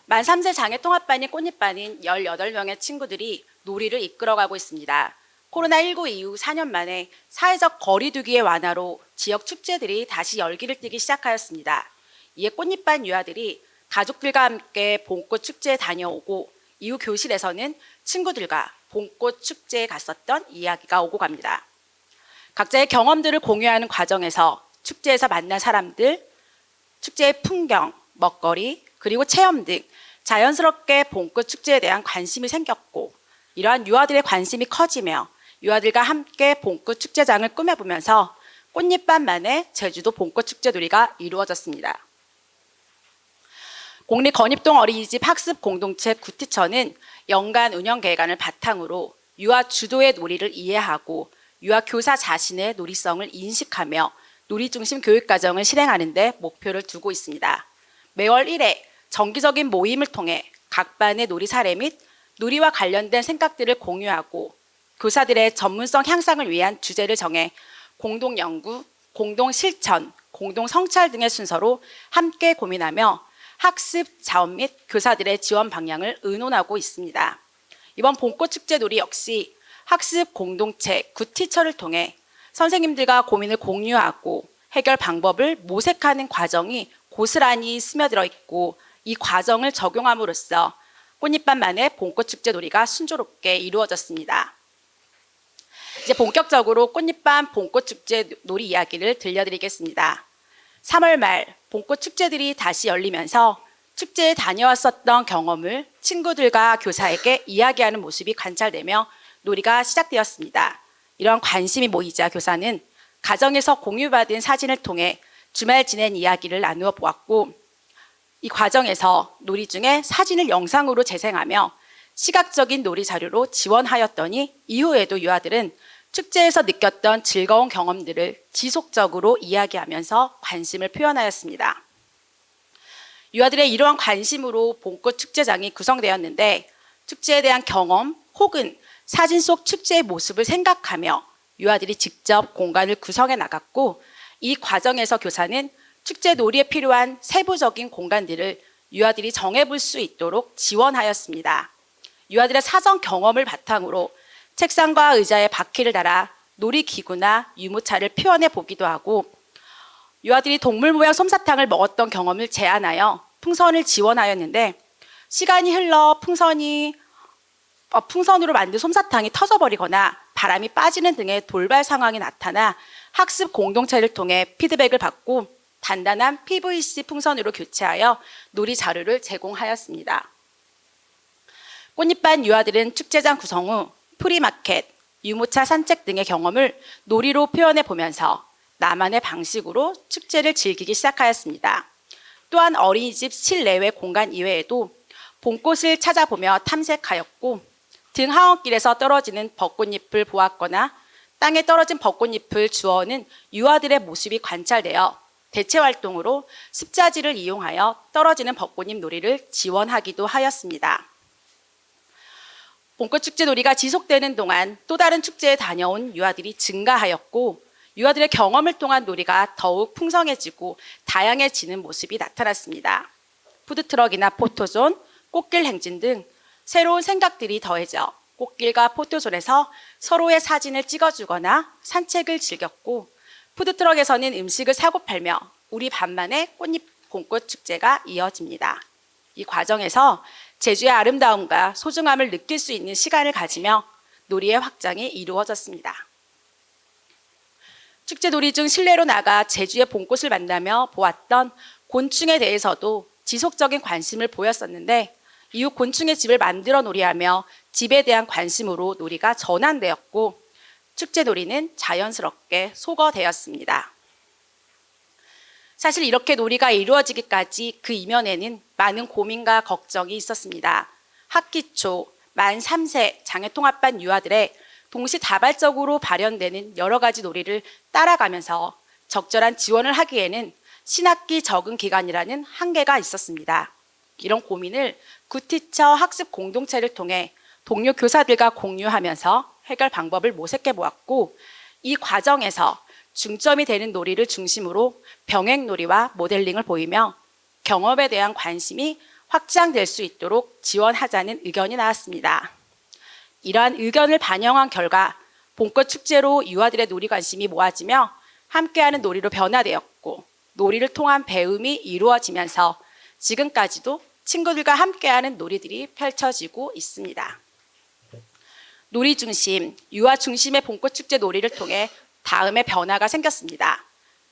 만 3세 장애통합반인 꽃잎반인 18명의 친구들이 놀이를 이끌어가고 있습니다. 코로나19 이후 4년 만에 사회적 거리두기의 완화로 지역 축제들이 다시 열기를 띠기 시작하였습니다. 이에 꽃잎반 유아들이 가족들과 함께 봄꽃 축제에 다녀오고 이후 교실에서는 친구들과 봄꽃 축제에 갔었던 이야기가 오고 갑니다. 각자의 경험들을 공유하는 과정에서 축제에서 만난 사람들, 축제의 풍경, 먹거리, 그리고 체험 등 자연스럽게 봄꽃 축제에 대한 관심이 생겼고 이러한 유아들의 관심이 커지며 유아들과 함께 봄꽃 축제장을 꾸며보면서 꽃잎반만의 제주도 봄꽃 축제 놀이가 이루어졌습니다. 공립건입동 어린이집 학습 공동체 구티처는 연간 운영 계획안을 바탕으로 유아 주도의 놀이를 이해하고 유아 교사 자신의 놀이성을 인식하며 놀이 중심 교육 과정을 실행하는 데 목표를 두고 있습니다. 매월 1회 정기적인 모임을 통해 각 반의 놀이 사례 및 놀이와 관련된 생각들을 공유하고 교사들의 전문성 향상을 위한 주제를 정해 공동 연구, 공동 실천, 공동 성찰 등의 순서로 함께 고민하며 학습 자원 및 교사들의 지원 방향을 의논하고 있습니다. 이번 봄꽃 축제 놀이 역시 학습 공동체 굿티처를 통해 선생님들과 고민을 공유하고 해결 방법을 모색하는 과정이 고스란히 스며들어 있고 이 과정을 적용함으로써 꽃잎반만의 봄꽃 축제 놀이가 순조롭게 이루어졌습니다. 이제 본격적으로 꽃잎반 봄꽃 축제 놀이 이야기를 들려드리겠습니다. 3월 말 봄꽃 축제들이 다시 열리면서 축제에 다녀왔었던 경험을 친구들과 교사에게 이야기하는 모습이 관찰되며 놀이가 시작되었습니다. 이런 관심이 모이자 교사는 가정에서 공유받은 사진을 통해 주말 지낸 이야기를 나누어 보았고 이 과정에서 놀이 중에 사진을 영상으로 재생하며 시각적인 놀이 자료로 지원하였더니 이후에도 유아들은 축제에서 느꼈던 즐거운 경험들을 지속적으로 이야기하면서 관심을 표현하였습니다. 유아들의 이러한 관심으로 봄꽃 축제장이 구성되었는데 축제에 대한 경험 혹은 사진 속 축제의 모습을 생각하며 유아들이 직접 공간을 구성해 나갔고 이 과정에서 교사는 축제 놀이에 필요한 세부적인 공간들을 유아들이 정해볼 수 있도록 지원하였습니다. 유아들의 사전 경험을 바탕으로 책상과 의자에 바퀴를 달아 놀이기구나 유모차를 표현해 보기도 하고 유아들이 동물 모양 솜사탕을 먹었던 경험을 제안하여 풍선을 지원하였는데 시간이 흘러 풍선으로 만든 솜사탕이 터져버리거나 바람이 빠지는 등의 돌발 상황이 나타나 학습 공동체를 통해 피드백을 받고 단단한 PVC 풍선으로 교체하여 놀이 자료를 제공하였습니다. 꽃잎반 유아들은 축제장 구성 후 프리마켓, 유모차 산책 등의 경험을 놀이로 표현해 보면서 나만의 방식으로 축제를 즐기기 시작하였습니다. 또한 어린이집 실내외 공간 이외에도 봄꽃을 찾아보며 탐색하였고 등 하원길에서 떨어지는 벚꽃잎을 보았거나 땅에 떨어진 벚꽃잎을 주워오는 유아들의 모습이 관찰되어 대체 활동으로 습자지를 이용하여 떨어지는 벚꽃잎 놀이를 지원하기도 하였습니다. 봄꽃 축제 놀이가 지속되는 동안 또 다른 축제에 다녀온 유아들이 증가하였고 유아들의 경험을 통한 놀이가 더욱 풍성해지고 다양해지는 모습이 나타났습니다. 푸드트럭이나 포토존, 꽃길 행진 등 새로운 생각들이 더해져 꽃길과 포토존에서 서로의 사진을 찍어주거나 산책을 즐겼고 푸드트럭에서는 음식을 사고 팔며 우리 반만의 꽃잎 봄꽃 축제가 이어집니다. 이 과정에서 제주의 아름다움과 소중함을 느낄 수 있는 시간을 가지며 놀이의 확장이 이루어졌습니다. 축제 놀이 중 실내로 나가 제주의 봄꽃을 만나며 보았던 곤충에 대해서도 지속적인 관심을 보였었는데 이후 곤충의 집을 만들어 놀이하며 집에 대한 관심으로 놀이가 전환되었고 축제 놀이는 자연스럽게 소거되었습니다. 사실 이렇게 놀이가 이루어지기까지 그 이면에는 많은 고민과 걱정이 있었습니다. 학기 초 만 3세 장애통합반 유아들의 동시다발적으로 발현되는 여러 가지 놀이를 따라가면서 적절한 지원을 하기에는 신학기 적응 기간이라는 한계가 있었습니다. 이런 고민을 굿티처 학습 공동체를 통해 동료 교사들과 공유하면서 해결 방법을 모색해 보았고 이 과정에서 중점이 되는 놀이를 중심으로 병행놀이와 모델링을 보이며 경험에 대한 관심이 확장될 수 있도록 지원하자는 의견이 나왔습니다. 이러한 의견을 반영한 결과 봄꽃 축제로 유아들의 놀이 관심이 모아지며 함께하는 놀이로 변화되었고 놀이를 통한 배움이 이루어지면서 지금까지도 친구들과 함께하는 놀이들이 펼쳐지고 있습니다. 놀이 중심, 유아 중심의 봄꽃 축제 놀이를 통해 다음의 변화가 생겼습니다.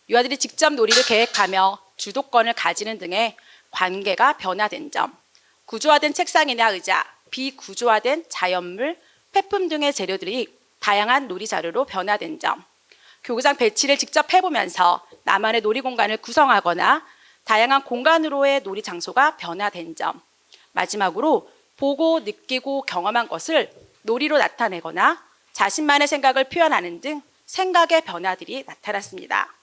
유아들이 직접 놀이를 계획하며 주도권을 가지는 등의 관계가 변화된 점, 구조화된 책상이나 의자, 비구조화된 자연물, 폐품 등의 재료들이 다양한 놀이 자료로 변화된 점, 교구장 배치를 직접 해보면서 나만의 놀이 공간을 구성하거나 다양한 공간으로의 놀이 장소가 변화된 점, 마지막으로 보고 느끼고 경험한 것을 놀이로 나타내거나 자신만의 생각을 표현하는 등 생각의 변화들이 나타났습니다.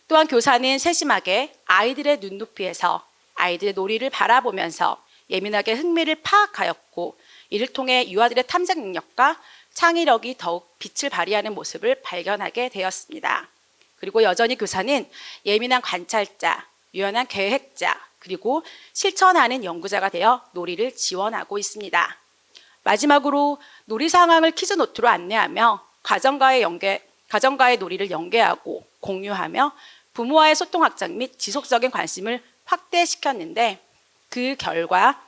또한 교사는 세심하게 아이들의 눈높이에서 아이들의 놀이를 바라보면서 예민하게 흥미를 파악하였고 이를 통해 유아들의 탐색 능력과 창의력이 더욱 빛을 발휘하는 모습을 발견하게 되었습니다. 그리고 여전히 교사는 예민한 관찰자, 유연한 계획자, 그리고 실천하는 연구자가 되어 놀이를 지원하고 있습니다. 마지막으로 놀이 상황을 퀴즈 노트로 안내하며 가정과의 놀이를 연계하고 공유하며 부모와의 소통 확장 및 지속적인 관심을 확대시켰는데 그 결과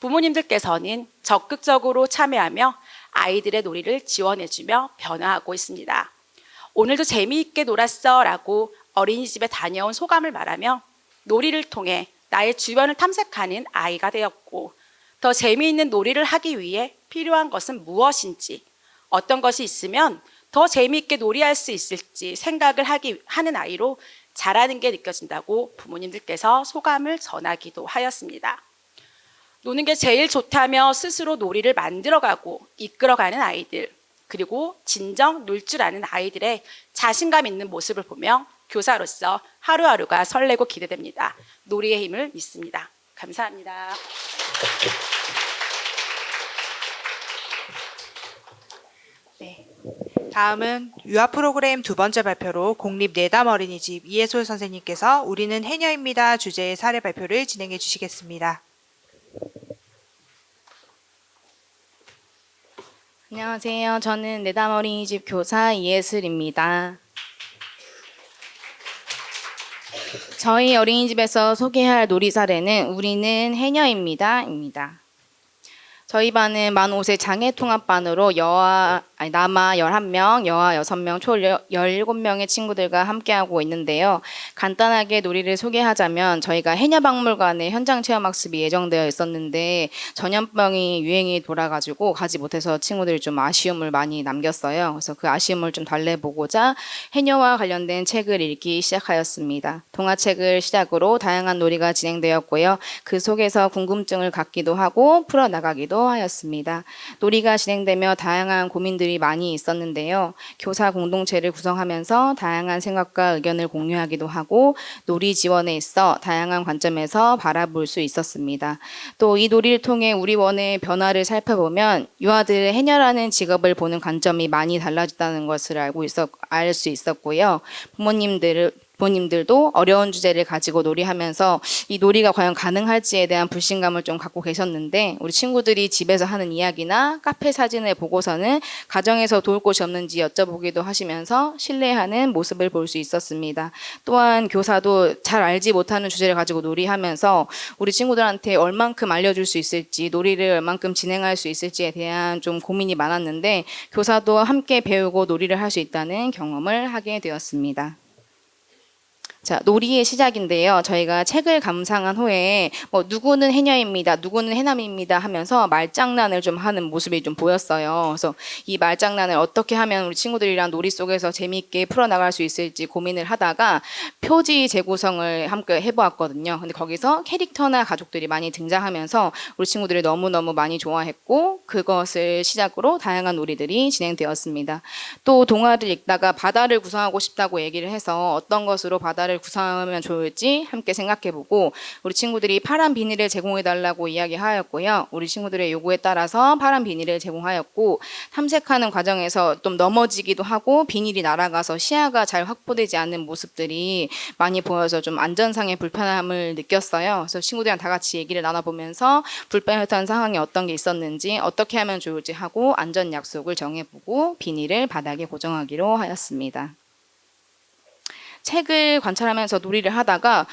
부모님들께서는 적극적으로 참여하며 아이들의 놀이를 지원해주며 변화하고 있습니다. 오늘도 재미있게 놀았어 라고 어린이집에 다녀온 소감을 말하며 놀이를 통해 나의 주변을 탐색하는 아이가 되었고 더 재미있는 놀이를 하기 위해 필요한 것은 무엇인지 어떤 것이 있으면 더 재미있게 놀이할 수 있을지 생각을 하는 아이로 자라는 게 느껴진다고 부모님들께서 소감을 전하기도 하였습니다. 노는 게 제일 좋다며 스스로 놀이를 만들어가고 이끌어가는 아이들, 그리고 진정 놀 줄 아는 아이들의 자신감 있는 모습을 보며 교사로서 하루하루가 설레고 기대됩니다. 놀이의 힘을 믿습니다. 감사합니다. 네. 다음은 유아 프로그램 두 번째 발표로 공립 내담 어린이집 이해솔 선생님께서 우리는 해녀입니다 주제의 사례 발표를 진행해 주시겠습니다. 안녕하세요. 저는 내담 어린이집 교사 이예슬입니다. 저희 어린이집에서 소개할 놀이 사례는 우리는 해녀입니다. 저희 반은 만 5세 장애통합반으로 남아 11명, 여아 6명, 총 17명의 친구들과 함께하고 있는데요. 간단하게 놀이를 소개하자면 저희가 해녀박물관에 현장 체험학습이 예정되어 있었는데 전염병이 유행이 돌아가지고 가지 못해서 친구들이 좀 아쉬움을 많이 남겼어요. 그래서 그 아쉬움을 좀 달래보고자 해녀와 관련된 책을 읽기 시작하였습니다. 동화책을 시작으로 다양한 놀이가 진행되었고요. 그 속에서 궁금증을 갖기도 하고 풀어나가기도 하였습니다. 놀이가 진행되며 다양한 고민들이 많이 있었는데요. 교사 공동체를 구성하면서 다양한 생각과 의견을 공유하기도 하고 놀이 지원에 있어 다양한 관점에서 바라볼 수 있었습니다. 또 이 놀이를 통해 우리 원의 변화를 살펴보면 유아들의 해녀라는 직업을 보는 관점이 많이 달라졌다는 것을 알 수 있었고요. 부모님들도 어려운 주제를 가지고 놀이하면서 이 놀이가 과연 가능할지에 대한 불신감을 좀 갖고 계셨는데 우리 친구들이 집에서 하는 이야기나 카페 사진을 보고서는 가정에서 도울 곳이 없는지 여쭤보기도 하시면서 신뢰하는 모습을 볼 수 있었습니다. 또한 교사도 잘 알지 못하는 주제를 가지고 놀이하면서 우리 친구들한테 얼만큼 알려줄 수 있을지 놀이를 얼만큼 진행할 수 있을지에 대한 좀 고민이 많았는데 교사도 함께 배우고 놀이를 할 수 있다는 경험을 하게 되었습니다. 자, 놀이의 시작인데요. 저희가 책을 감상한 후에 누구는 해녀입니다, 누구는 해남입니다 하면서 말장난을 좀 하는 모습이 좀 보였어요. 그래서 이 말장난을 어떻게 하면 우리 친구들이랑 놀이 속에서 재미있게 풀어나갈 수 있을지 고민을 하다가 표지 재구성을 함께 해보았거든요. 근데 거기서 캐릭터나 가족들이 많이 등장하면서 우리 친구들이 너무너무 많이 좋아했고 그것을 시작으로 다양한 놀이들이 진행되었습니다. 또 동화를 읽다가 바다를 구성하고 싶다고 얘기를 해서 어떤 것으로 바다를 구성하면 좋을지 함께 생각해보고 우리 친구들이 파란 비닐을 제공해달라고 이야기하였고요. 우리 친구들의 요구에 따라서 파란 비닐을 제공하였고 탐색하는 과정에서 좀 넘어지기도 하고 비닐이 날아가서 시야가 잘 확보되지 않는 모습들이 많이 보여서 좀 안전상의 불편함을 느꼈어요. 그래서 친구들이랑 다 같이 얘기를 나눠보면서 불편했던 상황이 어떤 게 있었는지 어떻게 하면 좋을지 하고 안전 약속을 정해보고 비닐을 바닥에 고정하기로 하였습니다. 책을 관찰하면서 놀이를 하다가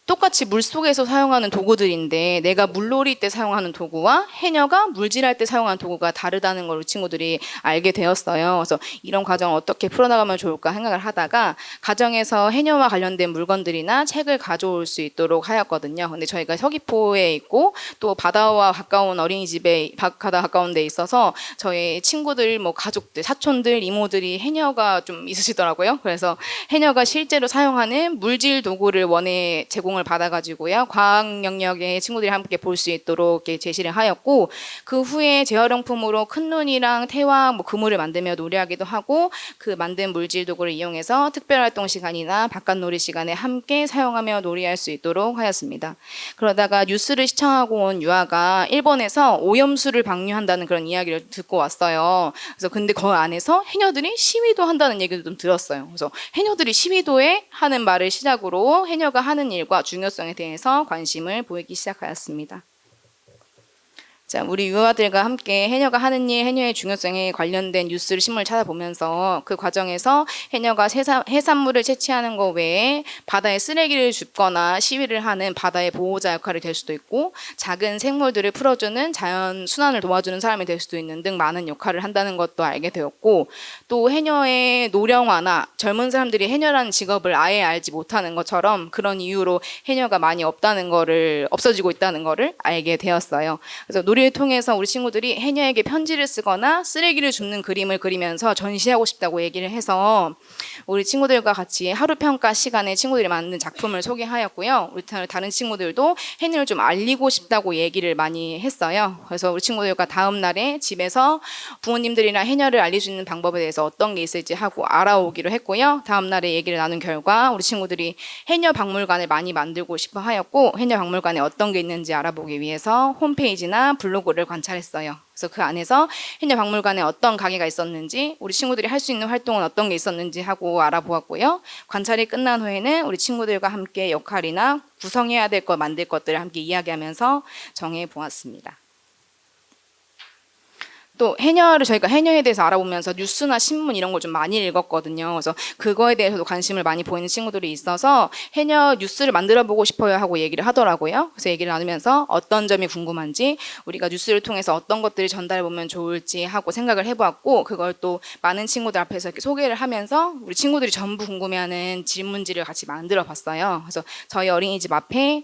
똑같이 물속에서 사용하는 도구들인데 내가 물놀이 때 사용하는 도구와 해녀가 물질할 때 사용하는 도구가 다르다는 걸 친구들이 알게 되었어요. 그래서 이런 과정을 어떻게 풀어나가면 좋을까 생각을 하다가 가정에서 해녀와 관련된 물건들이나 책을 가져올 수 있도록 하였거든요. 근데 저희가 서귀포에 있고 또 바다와 가까운 어린이집에 바다 가까운 데 있어서 저희 친구들, 가족들, 사촌들, 이모들이 해녀가 좀 있으시더라고요. 그래서 해녀가 실제로 사용하는 물질 도구를 원에 제공을 받아가지고요. 과학 영역의 친구들이 함께 볼 수 있도록 이렇게 제시를 하였고 그 후에 재활용품으로 큰 눈이랑 태와 그물을 만들며 놀이하기도 하고 그 만든 물질 도구를 이용해서 특별활동 시간이나 바깥놀이 시간에 함께 사용하며 놀이할 수 있도록 하였습니다. 그러다가 뉴스를 시청하고 온 유아가 일본에서 오염수를 방류한다는 그런 이야기를 듣고 왔어요. 그래서 근데 그 안에서 해녀들이 시위도 한다는 얘기도 좀 들었어요. 그래서 해녀들이 시위도에 하는 말을 시작으로 해녀가 하는 일과 중요성에 대해서 관심을 보이기 시작하였습니다. 자, 우리 유아들과 함께 해녀가 하는 일, 해녀의 중요성에 관련된 뉴스를 신문을 찾아보면서 그 과정에서 해녀가 해산물을 채취하는 것 외에 바다에 쓰레기를 줍거나 시위를 하는 바다의 보호자 역할이 될 수도 있고 작은 생물들을 풀어주는 자연 순환을 도와주는 사람이 될 수도 있는 등 많은 역할을 한다는 것도 알게 되었고 또 해녀의 노령화나 젊은 사람들이 해녀라는 직업을 아예 알지 못하는 것처럼 그런 이유로 해녀가 많이 없어지고 있다는 거를 알게 되었어요. 그래서 놀이를 통해서 우리 친구들이 해녀에게 편지를 쓰거나 쓰레기를 줍는 그림을 그리면서 전시하고 싶다고 얘기를 해서 우리 친구들과 같이 하루 평가 시간에 친구들이 만든 작품을 소개하였고요. 우리 다른 친구들도 해녀를 좀 알리고 싶다고 얘기를 많이 했어요. 그래서 우리 친구들과 다음 날에 집에서 부모님들이랑 해녀를 알릴 수 있는 방법에 대해서 어떤 게 있을지 하고 알아오기로 했고요. 다음 날에 얘기를 나눈 결과 우리 친구들이 해녀 박물관을 많이 만들고 싶어 하였고, 해녀 박물관에 어떤 게 있는지 알아보기 위해서 홈페이지나 블로그를 관찰했어요. 그래서 그 안에서 해녀 박물관에 어떤 가게가 있었는지, 우리 친구들이 할 수 있는 활동은 어떤 게 있었는지 하고 알아보았고요. 관찰이 끝난 후에는 우리 친구들과 함께 역할이나 구성해야 될 것, 만들 것들을 함께 이야기하면서 정해 보았습니다. 또 저희가 해녀에 대해서 알아보면서 뉴스나 신문 이런 걸 좀 많이 읽었거든요. 그래서 그거에 대해서도 관심을 많이 보이는 친구들이 있어서 해녀 뉴스를 만들어 보고 싶어요 하고 얘기를 하더라고요. 그래서 얘기를 나누면서 어떤 점이 궁금한지, 우리가 뉴스를 통해서 어떤 것들을 전달해 보면 좋을지 하고 생각을 해보았고, 그걸 또 많은 친구들 앞에서 이렇게 소개를 하면서 우리 친구들이 전부 궁금해하는 질문지를 같이 만들어 봤어요. 그래서 저희 어린이집 앞에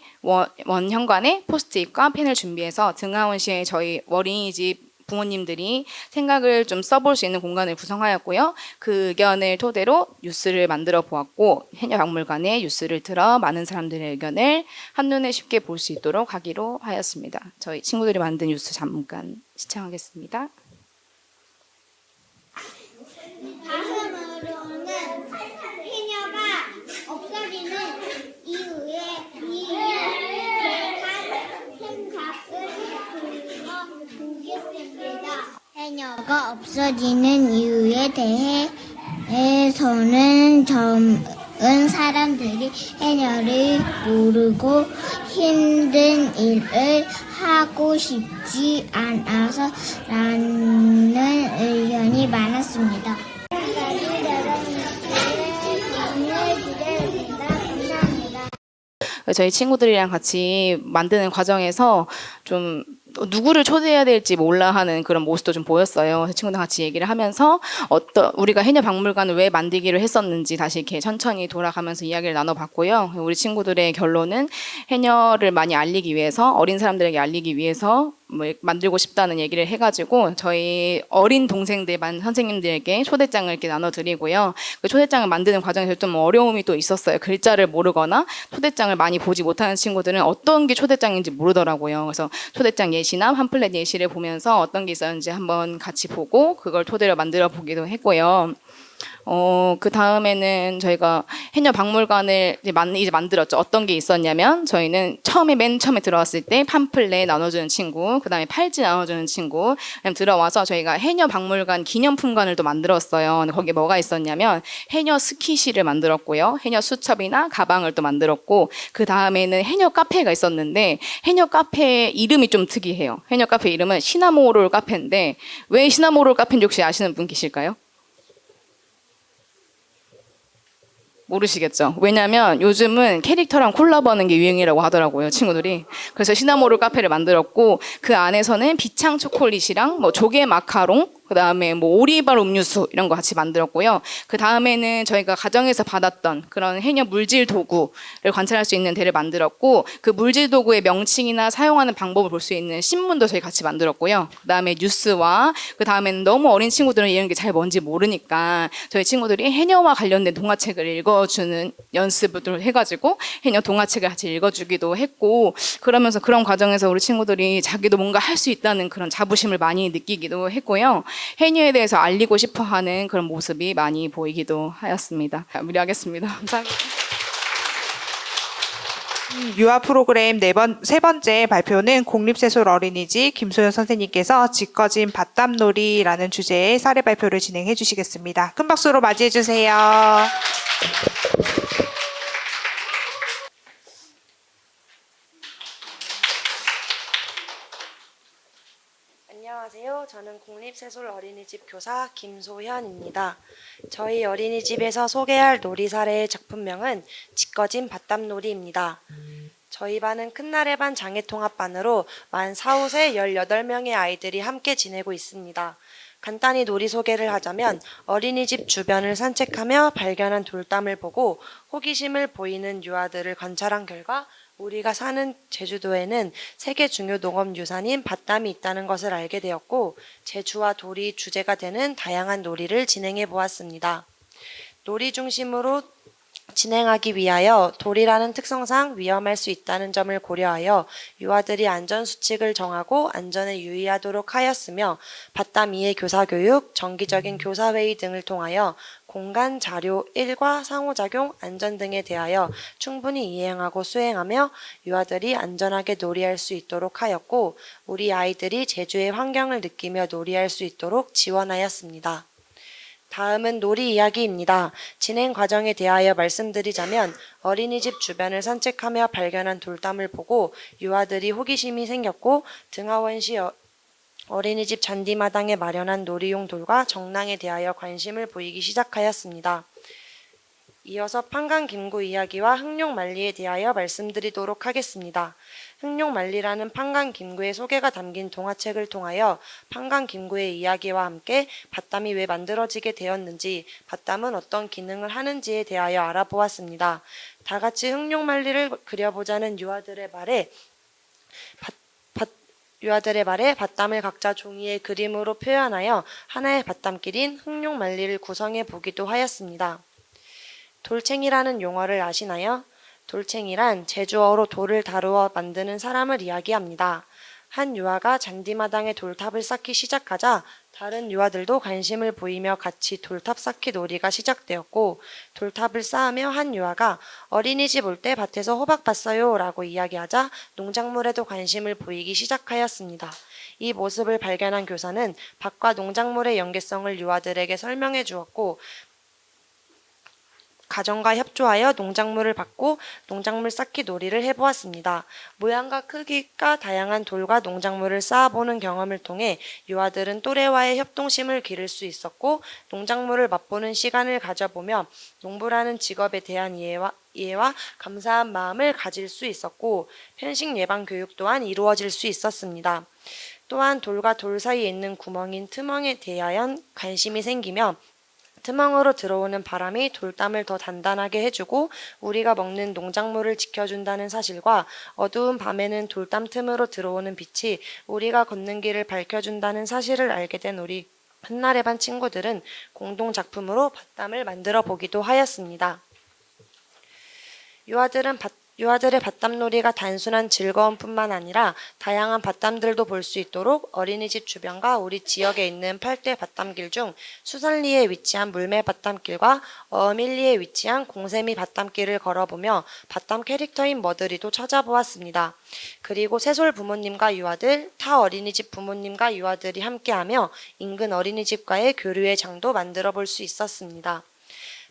원현관에 포스트잇과 펜을 준비해서 등하원시에 저희 어린이집 부모님들이 생각을 좀 써볼 수 있는 공간을 구성하였고요. 그 의견을 토대로 뉴스를 만들어 보았고, 해녀 박물관에 뉴스를 틀어 많은 사람들의 의견을 한눈에 쉽게 볼 수 있도록 하기로 하였습니다. 저희 친구들이 만든 뉴스 잠깐 시청하겠습니다. 다음으로는 해녀가 없어지는 이후에 해녀가 없어지는 이유에 대해서는 적은 사람들이 해녀를 모르고 힘든 일을 하고 싶지 않아서라는 의견이 많았습니다. 저희 친구들이랑 같이 만드는 과정에서 좀 누구를 초대해야 될지 몰라 하는 그런 모습도 좀 보였어요. 그래서 친구들 같이 얘기를 하면서 우리가 해녀 박물관을 왜 만들기로 했었는지 다시 이렇게 천천히 돌아가면서 이야기를 나눠봤고요. 우리 친구들의 결론은 해녀를 많이 알리기 위해서, 어린 사람들에게 알리기 위해서 만들고 싶다는 얘기를 해가지고 저희 어린 동생들 선생님들에게 초대장을 이렇게 나눠드리고요. 그 초대장을 만드는 과정에서 좀 어려움이 또 있었어요. 글자를 모르거나 초대장을 많이 보지 못하는 친구들은 어떤 게 초대장인지 모르더라고요. 그래서 초대장 예시나 팜플렛 예시를 보면서 어떤 게 있었는지 한번 같이 보고 그걸 토대로 만들어 보기도 했고요. 그 다음에는 저희가 해녀 박물관을 이제 만들었죠. 어떤 게 있었냐면, 저희는 맨 처음에 들어왔을 때 팜플렛 나눠주는 친구, 그 다음에 팔찌 나눠주는 친구, 들어와서 저희가 해녀 박물관 기념품관을 또 만들었어요. 근데 거기에 뭐가 있었냐면, 해녀 스키시를 만들었고요. 해녀 수첩이나 가방을 또 만들었고, 그 다음에는 해녀 카페가 있었는데, 해녀 카페 이름이 좀 특이해요. 해녀 카페 이름은 시나모롤 카페인데, 왜 시나모롤 카페인지 혹시 아시는 분 계실까요? 모르시겠죠? 왜냐면 요즘은 캐릭터랑 콜라보하는 게 유행이라고 하더라고요, 친구들이. 그래서 시나모롤 카페를 만들었고, 그 안에서는 비창 초콜릿이랑 조개 마카롱, 그 다음에 오리발 음료수 이런 거 같이 만들었고요. 그 다음에는 저희가 가정에서 받았던 그런 해녀 물질 도구를 관찰할 수 있는 데를 만들었고, 그 물질 도구의 명칭이나 사용하는 방법을 볼 수 있는 신문도 저희 같이 만들었고요. 그 다음에 뉴스와, 그 다음에는 너무 어린 친구들은 이런 게 잘 뭔지 모르니까 저희 친구들이 해녀와 관련된 동화책을 읽어주는 연습을 해가지고 해녀 동화책을 같이 읽어주기도 했고, 그러면서 그런 과정에서 우리 친구들이 자기도 뭔가 할 수 있다는 그런 자부심을 많이 느끼기도 했고요. 해녀에 대해서 알리고 싶어하는 그런 모습이 많이 보이기도 하였습니다. 마무리하겠습니다. 감사합니다. 유아 프로그램 세 번째 발표는 공립세솔 어린이집 김소연 선생님께서 짓거진 밭담놀이라는 주제의 사례 발표를 진행해 주시겠습니다. 큰 박수로 맞이해 주세요. 안녕하세요. 저는 공립세솔 어린이집 교사 김소현입니다. 저희 어린이집에서 소개할 놀이 사례의 작품명은 짓거진 밭담놀이입니다. 저희 반은 큰나래 반 장애통합반으로 만 4, 5세 18명의 아이들이 함께 지내고 있습니다. 간단히 놀이 소개를 하자면 어린이집 주변을 산책하며 발견한 돌담을 보고 호기심을 보이는 유아들을 관찰한 결과 우리가 사는 제주도에는 세계 중요 농업유산인 밭담이 있다는 것을 알게 되었고 제주와 돌이 주제가 되는 다양한 놀이를 진행해 보았습니다. 놀이 중심으로 진행하기 위하여 돌이라는 특성상 위험할 수 있다는 점을 고려하여 유아들이 안전수칙을 정하고 안전에 유의하도록 하였으며 밭담 이해 교사교육, 정기적인 교사회의 등을 통하여 공간, 자료, 일과 상호작용, 안전 등에 대하여 충분히 이행하고 수행하며 유아들이 안전하게 놀이할 수 있도록 하였고 우리 아이들이 제주의 환경을 느끼며 놀이할 수 있도록 지원하였습니다. 다음은 놀이 이야기입니다. 진행 과정에 대하여 말씀드리자면 어린이집 주변을 산책하며 발견한 돌담을 보고 유아들이 호기심이 생겼고 등하원시 어린이집 잔디마당에 마련한 놀이용 돌과 정랑에 대하여 관심을 보이기 시작하였습니다. 이어서 판강김구 이야기와 흑룡만리에 대하여 말씀드리도록 하겠습니다. 흑룡만리라는 판강김구의 소개가 담긴 동화책을 통하여 판강김구의 이야기와 함께 밭담이 왜 만들어지게 되었는지, 밭담은 어떤 기능을 하는지에 대하여 알아보았습니다. 다 같이 흑룡만리를 그려보자는 유아들의 말에 밭담을 각자 종이에 그림으로 표현하여 하나의 밭담길인 흑룡만리를 구성해 보기도 하였습니다. 돌챙이라는 용어를 아시나요? 돌챙이란 제주어로 돌을 다루어 만드는 사람을 이야기합니다. 한 유아가 잔디마당에 돌탑을 쌓기 시작하자 다른 유아들도 관심을 보이며 같이 돌탑 쌓기 놀이가 시작되었고 돌탑을 쌓으며 한 유아가 어린이집 올 때 밭에서 호박 봤어요 라고 이야기하자 농작물에도 관심을 보이기 시작하였습니다. 이 모습을 발견한 교사는 밭과 농작물의 연계성을 유아들에게 설명해 주었고 가정과 협조하여 농작물을 받고 농작물 쌓기 놀이를 해보았습니다. 모양과 크기가 다양한 돌과 농작물을 쌓아보는 경험을 통해 유아들은 또래와의 협동심을 기를 수 있었고 농작물을 맛보는 시간을 가져보며 농부라는 직업에 대한 이해와 감사한 마음을 가질 수 있었고 편식 예방 교육 또한 이루어질 수 있었습니다. 또한 돌과 돌 사이에 있는 구멍인 트멍에 대하여 관심이 생기며 트멍으로 들어오는 바람이 돌담을 더 단단하게 해주고 우리가 먹는 농작물을 지켜준다는 사실과 어두운 밤에는 돌담 틈으로 들어오는 빛이 우리가 걷는 길을 밝혀준다는 사실을 알게 된 우리 한나래 반 친구들은 공동 작품으로 밭담을 만들어 보기도 하였습니다. 유아들의 밭담놀이가 단순한 즐거움뿐만 아니라 다양한 밭담들도 볼 수 있도록 어린이집 주변과 우리 지역에 있는 8대 밭담길 중 수산리에 위치한 물매 밭담길과 어밀리에 위치한 공세미 밭담길을 걸어보며 밭담 캐릭터인 머드리도 찾아보았습니다. 그리고 새솔 부모님과 유아들, 타 어린이집 부모님과 유아들이 함께하며 인근 어린이집과의 교류의 장도 만들어 볼 수 있었습니다.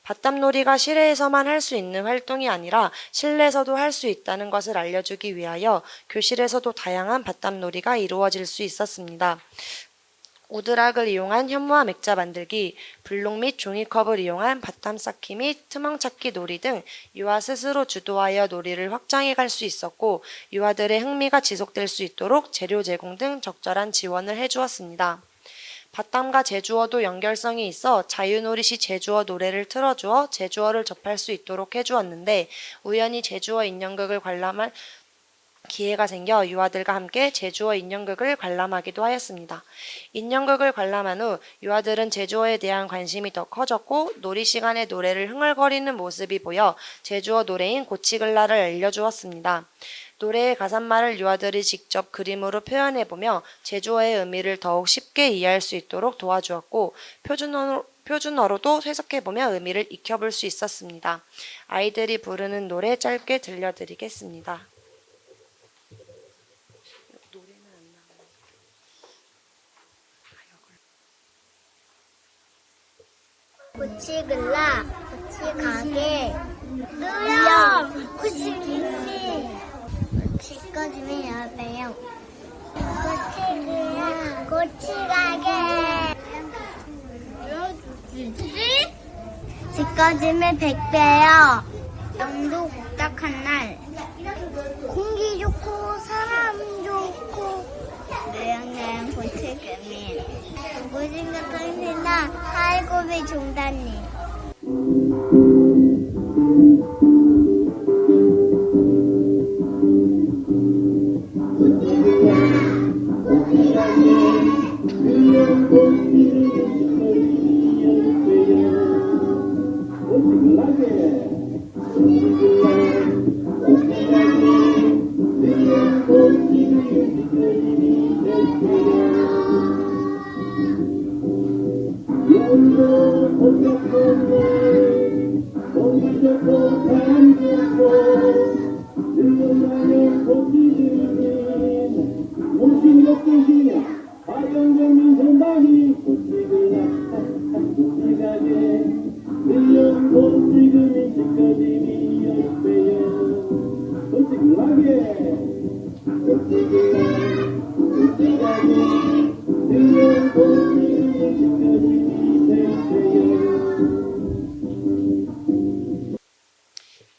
밭담놀이가 실외에서만 할 수 있는 활동이 아니라 실내에서도 할 수 있다는 것을 알려주기 위하여 교실에서도 다양한 밭담놀이가 이루어질 수 있었습니다. 우드락을 이용한 현무암 액자 만들기, 블록 및 종이컵을 이용한 밭담 쌓기 및 트멍 찾기 놀이 등 유아 스스로 주도하여 놀이를 확장해 갈 수 있었고 유아들의 흥미가 지속될 수 있도록 재료 제공 등 적절한 지원을 해주었습니다. 밭담과 제주어도 연결성이 있어 자유놀이 시 제주어 노래를 틀어주어 제주어를 접할 수 있도록 해주었는데 우연히 제주어 인형극을 관람할 기회가 생겨 유아들과 함께 제주어 인형극을 관람하기도 하였습니다. 인형극을 관람한 후 유아들은 제주어에 대한 관심이 더 커졌고 놀이 시간에 노래를 흥얼거리는 모습이 보여 제주어 노래인 고치글라를 알려주었습니다. 노래의 가사말을 유아들이 직접 그림으로 표현해보며 제주어의 의미를 더욱 쉽게 이해할 수 있도록 도와주었고 표준어로도 해석해보며 의미를 익혀볼 수 있었습니다. 아이들이 부르는 노래 짧게 들려드리겠습니다. 고치글라, 고치가게, 누영, 고치기니, 고치꺼지면 여배요. 고치그라, 고치가게, 집꺼지면 100배요. 영도 복닥한 날, 공기 좋고 사람 좋고 노양노양 고치금이 무진각강신나 하이고비 종단님.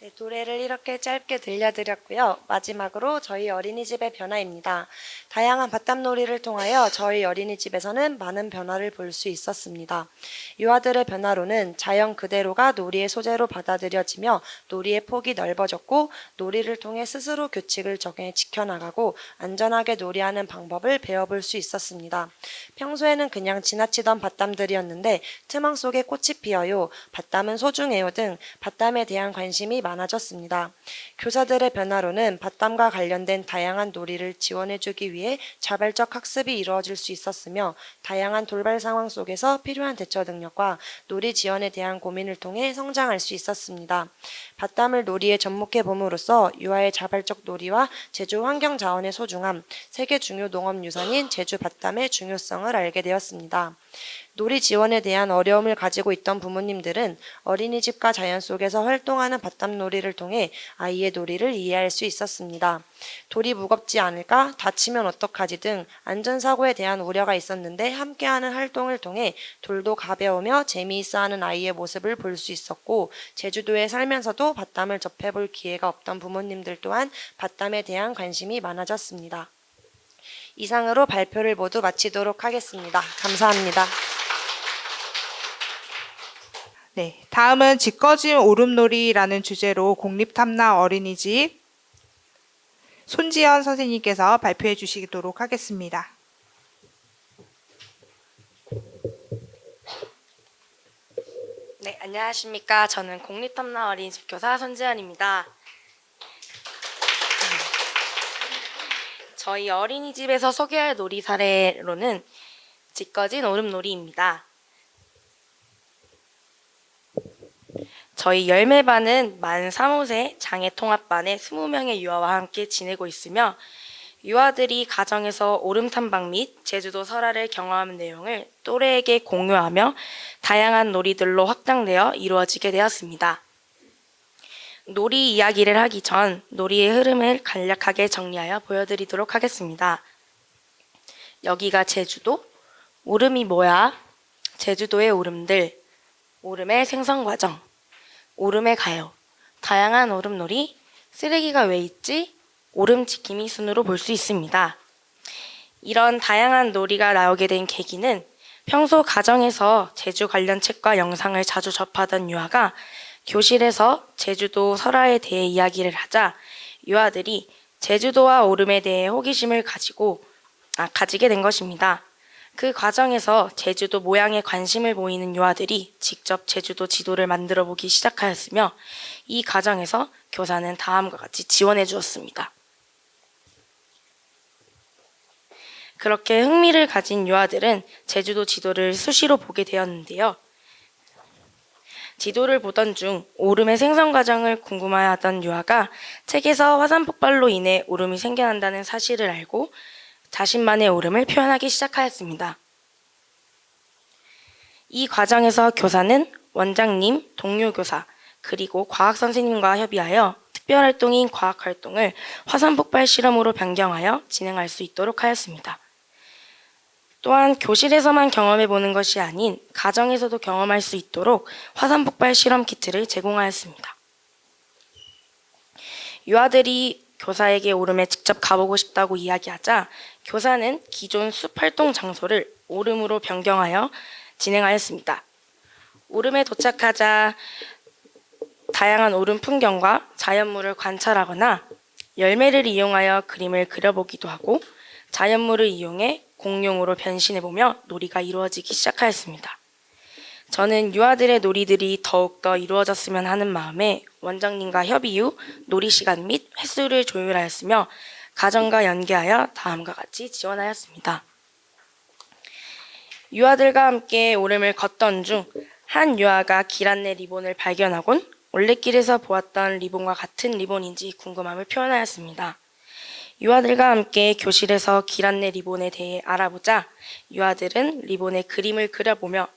네, 노래를 이렇게 짧게 들려드렸고요. 마지막으로 저희 어린이집의 변화입니다. 다양한 바람놀이를 통하여 저희 어린이집에서는 많은 변화를 볼 수 있었습니다. 유아들의 변화로는 자연 그대로가 놀이의 소재로 받아들여지며 놀이의 폭이 넓어졌고 놀이를 통해 스스로 규칙을 정해 지켜나가고 안전하게 놀이하는 방법을 배워볼 수 있었습니다. 평소에는 그냥 지나치던 밭담들이었는데 트망 속에 꽃이 피어요, 밭담은 소중해요 등 밭담에 대한 관심이 많아졌습니다. 교사들의 변화로는 밭담과 관련된 다양한 놀이를 지원해주기 위해 자발적 학습이 이루어질 수 있었으며 다양한 돌발 상황 속에서 필요한 대처 능력과 놀이 지원에 대한 고민을 통해 성장할 수 있었습니다. 밭담을 놀이에 접목해 봄으로써 유아의 자발적 놀이와 제주 환경 자원의 소중함, 세계 중요 농업 유산인 제주 밭담의 중요성을 알게 되었습니다. 놀이 지원에 대한 어려움을 가지고 있던 부모님들은 어린이집과 자연 속에서 활동하는 밭담놀이를 통해 아이의 놀이를 이해할 수 있었습니다. 돌이 무겁지 않을까? 다치면 어떡하지? 등 안전사고에 대한 우려가 있었는데 함께하는 활동을 통해 돌도 가벼우며 재미있어하는 아이의 모습을 볼 수 있었고 제주도에 살면서도 밭담을 접해볼 기회가 없던 부모님들 또한 밭담에 대한 관심이 많아졌습니다. 이상으로 발표를 모두 마치도록 하겠습니다. 감사합니다. 네, 다음은 짓거진 오름놀이라는 주제로 공립탐나 어린이집 손지연 선생님께서 발표해 주시도록 하겠습니다. 네, 안녕하십니까. 저는 공립탐나 어린이집 교사 손지연입니다. 저희 어린이집에서 소개할 놀이 사례로는 짓거진 오름놀이입니다. 저희 열매반은 만 3호세 장애통합반의 20명의 유아와 함께 지내고 있으며 유아들이 가정에서 오름 탐방 및 제주도 설화를 경험하는 내용을 또래에게 공유하며 다양한 놀이들로 확장되어 이루어지게 되었습니다. 놀이 이야기를 하기 전 놀이의 흐름을 간략하게 정리하여 보여드리도록 하겠습니다. 여기가 제주도, 오름이 뭐야? 제주도의 오름들, 오름의 생성 과정, 오름에 가요, 다양한 오름놀이, 쓰레기가 왜 있지? 오름 지킴이 순으로 볼 수 있습니다. 이런 다양한 놀이가 나오게 된 계기는 평소 가정에서 제주 관련 책과 영상을 자주 접하던 유아가 교실에서 제주도 설화에 대해 이야기를 하자 유아들이 제주도와 오름에 대해 호기심을 가지게 된 것입니다. 그 과정에서 제주도 모양에 관심을 보이는 유아들이 직접 제주도 지도를 만들어 보기 시작하였으며 이 과정에서 교사는 다음과 같이 지원해 주었습니다. 그렇게 흥미를 가진 유아들은 제주도 지도를 수시로 보게 되었는데요. 지도를 보던 중 오름의 생성 과정을 궁금해하던 유아가 책에서 화산 폭발로 인해 오름이 생겨난다는 사실을 알고 자신만의 오름을 표현하기 시작하였습니다. 이 과정에서 교사는 원장님, 동료 교사, 그리고 과학 선생님과 협의하여 특별활동인 과학활동을 화산 폭발 실험으로 변경하여 진행할 수 있도록 하였습니다. 또한 교실에서만 경험해보는 것이 아닌 가정에서도 경험할 수 있도록 화산 폭발 실험 키트를 제공하였습니다. 유아들이 교사에게 오름에 직접 가보고 싶다고 이야기하자 교사는 기존 숲 활동 장소를 오름으로 변경하여 진행하였습니다. 오름에 도착하자 다양한 오름 풍경과 자연물을 관찰하거나 열매를 이용하여 그림을 그려보기도 하고 자연물을 이용해 공룡으로 변신해보며 놀이가 이루어지기 시작하였습니다. 저는 유아들의 놀이들이 더욱더 이루어졌으면 하는 마음에 원장님과 협의 후 놀이 시간 및 횟수를 조율하였으며 가정과 연계하여 다음과 같이 지원하였습니다. 유아들과 함께 오름을 걷던 중 한 유아가 길 안내 리본을 발견하곤 올레길에서 보았던 리본과 같은 리본인지 궁금함을 표현하였습니다. 유아들과 함께 교실에서 길 안내 리본에 대해 알아보자 유아들은 리본에 그림을 그려보며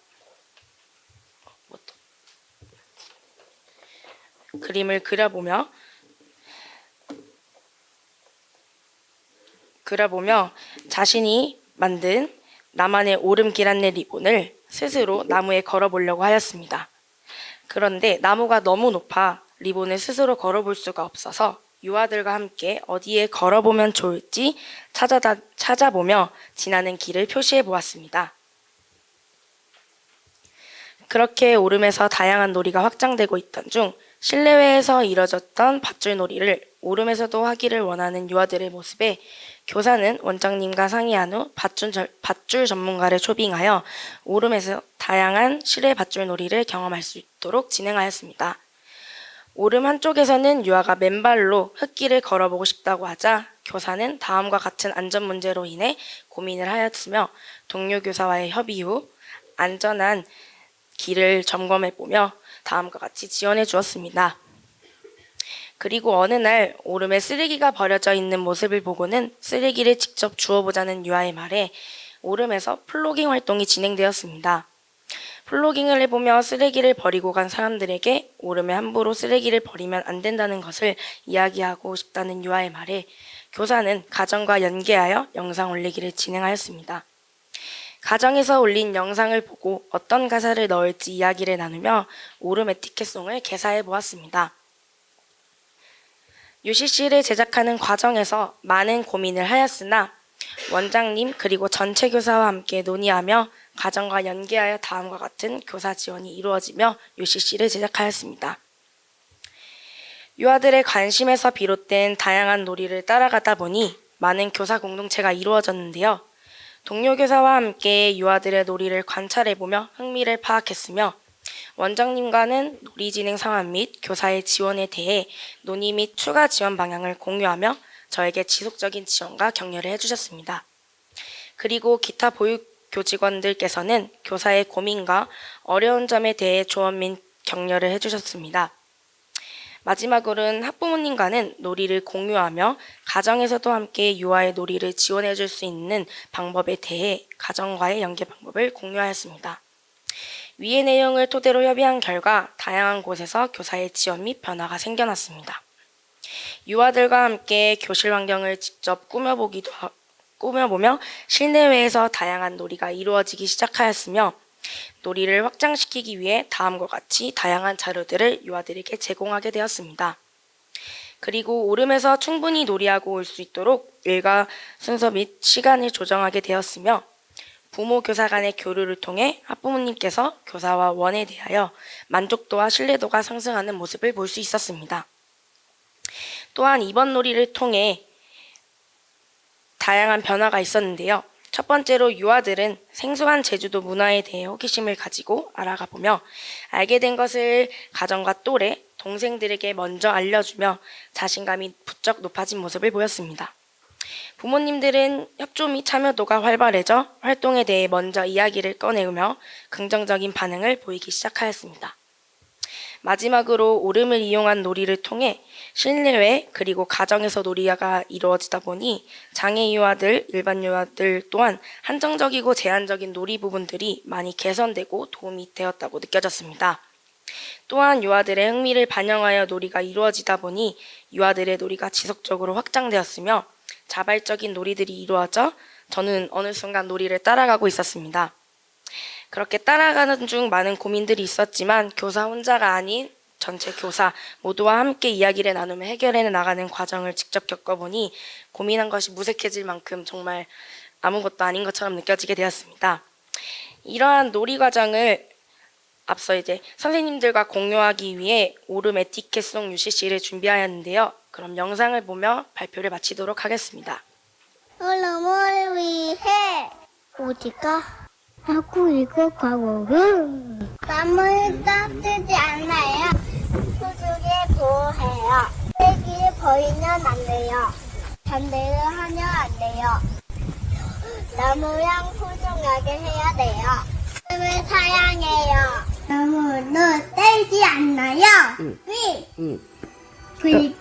자신이 만든 나만의 오름 길 안내 리본을 스스로 나무에 걸어보려고 하였습니다. 그런데 나무가 너무 높아 리본을 스스로 걸어볼 수가 없어서 유아들과 함께 어디에 걸어보면 좋을지 찾아보며 지나는 길을 표시해 보았습니다. 그렇게 오름에서 다양한 놀이가 확장되고 있던 중 실내외에서 이뤄졌던 밧줄 놀이를 오름에서도 하기를 원하는 유아들의 모습에 교사는 원장님과 상의한 후 밧줄 전문가를 초빙하여 오름에서 다양한 실외 밧줄 놀이를 경험할 수 있도록 진행하였습니다. 오름 한쪽에서는 유아가 맨발로 흙길을 걸어보고 싶다고 하자 교사는 다음과 같은 안전 문제로 인해 고민을 하였으며 동료 교사와의 협의 후 안전한 길을 점검해보며 다음과 같이 지원해 주었습니다. 그리고 어느 날 오름에 쓰레기가 버려져 있는 모습을 보고는 쓰레기를 직접 주워보자는 유아의 말에 오름에서 플로깅 활동이 진행되었습니다. 플로깅을 해보며 쓰레기를 버리고 간 사람들에게 오름에 함부로 쓰레기를 버리면 안 된다는 것을 이야기하고 싶다는 유아의 말에 교사는 가정과 연계하여 영상 올리기를 진행하였습니다. 가정에서 올린 영상을 보고 어떤 가사를 넣을지 이야기를 나누며 오름 에티켓송을 개사해 보았습니다. UCC를 제작하는 과정에서 많은 고민을 하였으나 원장님 그리고 전체 교사와 함께 논의하며 가정과 연계하여 다음과 같은 교사 지원이 이루어지며 UCC를 제작하였습니다. 유아들의 관심에서 비롯된 다양한 놀이를 따라가다 보니 많은 교사 공동체가 이루어졌는데요. 동료 교사와 함께 유아들의 놀이를 관찰해보며 흥미를 파악했으며 원장님과는 놀이 진행 상황 및 교사의 지원에 대해 논의 및 추가 지원 방향을 공유하며 저에게 지속적인 지원과 격려를 해주셨습니다. 그리고 기타 보육교직원들께서는 교사의 고민과 어려운 점에 대해 조언 및 격려를 해주셨습니다. 마지막으로는 학부모님과는 놀이를 공유하며 가정에서도 함께 유아의 놀이를 지원해 줄 수 있는 방법에 대해 가정과의 연계 방법을 공유하였습니다. 위의 내용을 토대로 협의한 결과 다양한 곳에서 교사의 지원 및 변화가 생겨났습니다. 유아들과 함께 교실 환경을 직접 꾸며보며 실내외에서 다양한 놀이가 이루어지기 시작하였으며 놀이를 확장시키기 위해 다음과 같이 다양한 자료들을 유아들에게 제공하게 되었습니다. 그리고 오름에서 충분히 놀이하고 올 수 있도록 일과 순서 및 시간을 조정하게 되었으며 부모 교사 간의 교류를 통해 학부모님께서 교사와 원에 대하여 만족도와 신뢰도가 상승하는 모습을 볼 수 있었습니다. 또한 이번 놀이를 통해 다양한 변화가 있었는데요. 첫 번째로 유아들은 생소한 제주도 문화에 대해 호기심을 가지고 알아가보며 알게 된 것을 가정과 또래, 동생들에게 먼저 알려주며 자신감이 부쩍 높아진 모습을 보였습니다. 부모님들은 협조 및 참여도가 활발해져 활동에 대해 먼저 이야기를 꺼내며 긍정적인 반응을 보이기 시작하였습니다. 마지막으로 오름을 이용한 놀이를 통해 실내외 그리고 가정에서 놀이가 이루어지다 보니 장애 유아들, 일반 유아들 또한 한정적이고 제한적인 놀이 부분들이 많이 개선되고 도움이 되었다고 느껴졌습니다. 또한 유아들의 흥미를 반영하여 놀이가 이루어지다 보니 유아들의 놀이가 지속적으로 확장되었으며 자발적인 놀이들이 이루어져 저는 어느 순간 놀이를 따라가고 있었습니다. 그렇게 따라가는 중 많은 고민들이 있었지만 교사 혼자가 아닌 전체 교사 모두와 함께 이야기를 나누며 해결해 나가는 과정을 직접 겪어보니 고민한 것이 무색해질 만큼 정말 아무것도 아닌 것처럼 느껴지게 되었습니다. 이러한 놀이 과정을 앞서 이제 선생님들과 공유하기 위해 오름 에티켓송 UCC를 준비하였는데요. 그럼 영상을 보며 발표를 마치도록 하겠습니다. 얼음을 위해 어디가 하고 이거 가고요. 나무는 따뜻지 않아요. 소중히 보호해요. 쓰레기를 버리면 안 돼요. 반대로 하면 안 돼요. 나무랑 소중하게 해야 돼요. 나무를 사랑해요. 나무는 떼지 않나요? 그리고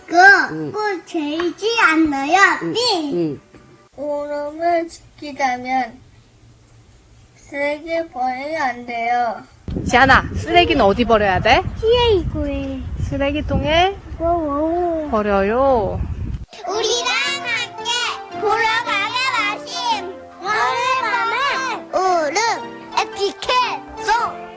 꽃 들지 않나요? 오름을 지키려면 쓰레기 버리면 안 돼요. 지안아, 쓰레기는 어디 버려야 돼? 쓰레기고에 쓰레기통에 버려요. 우리랑 함께 보러 가게 마심 오늘 밤은 오름 에티켓 송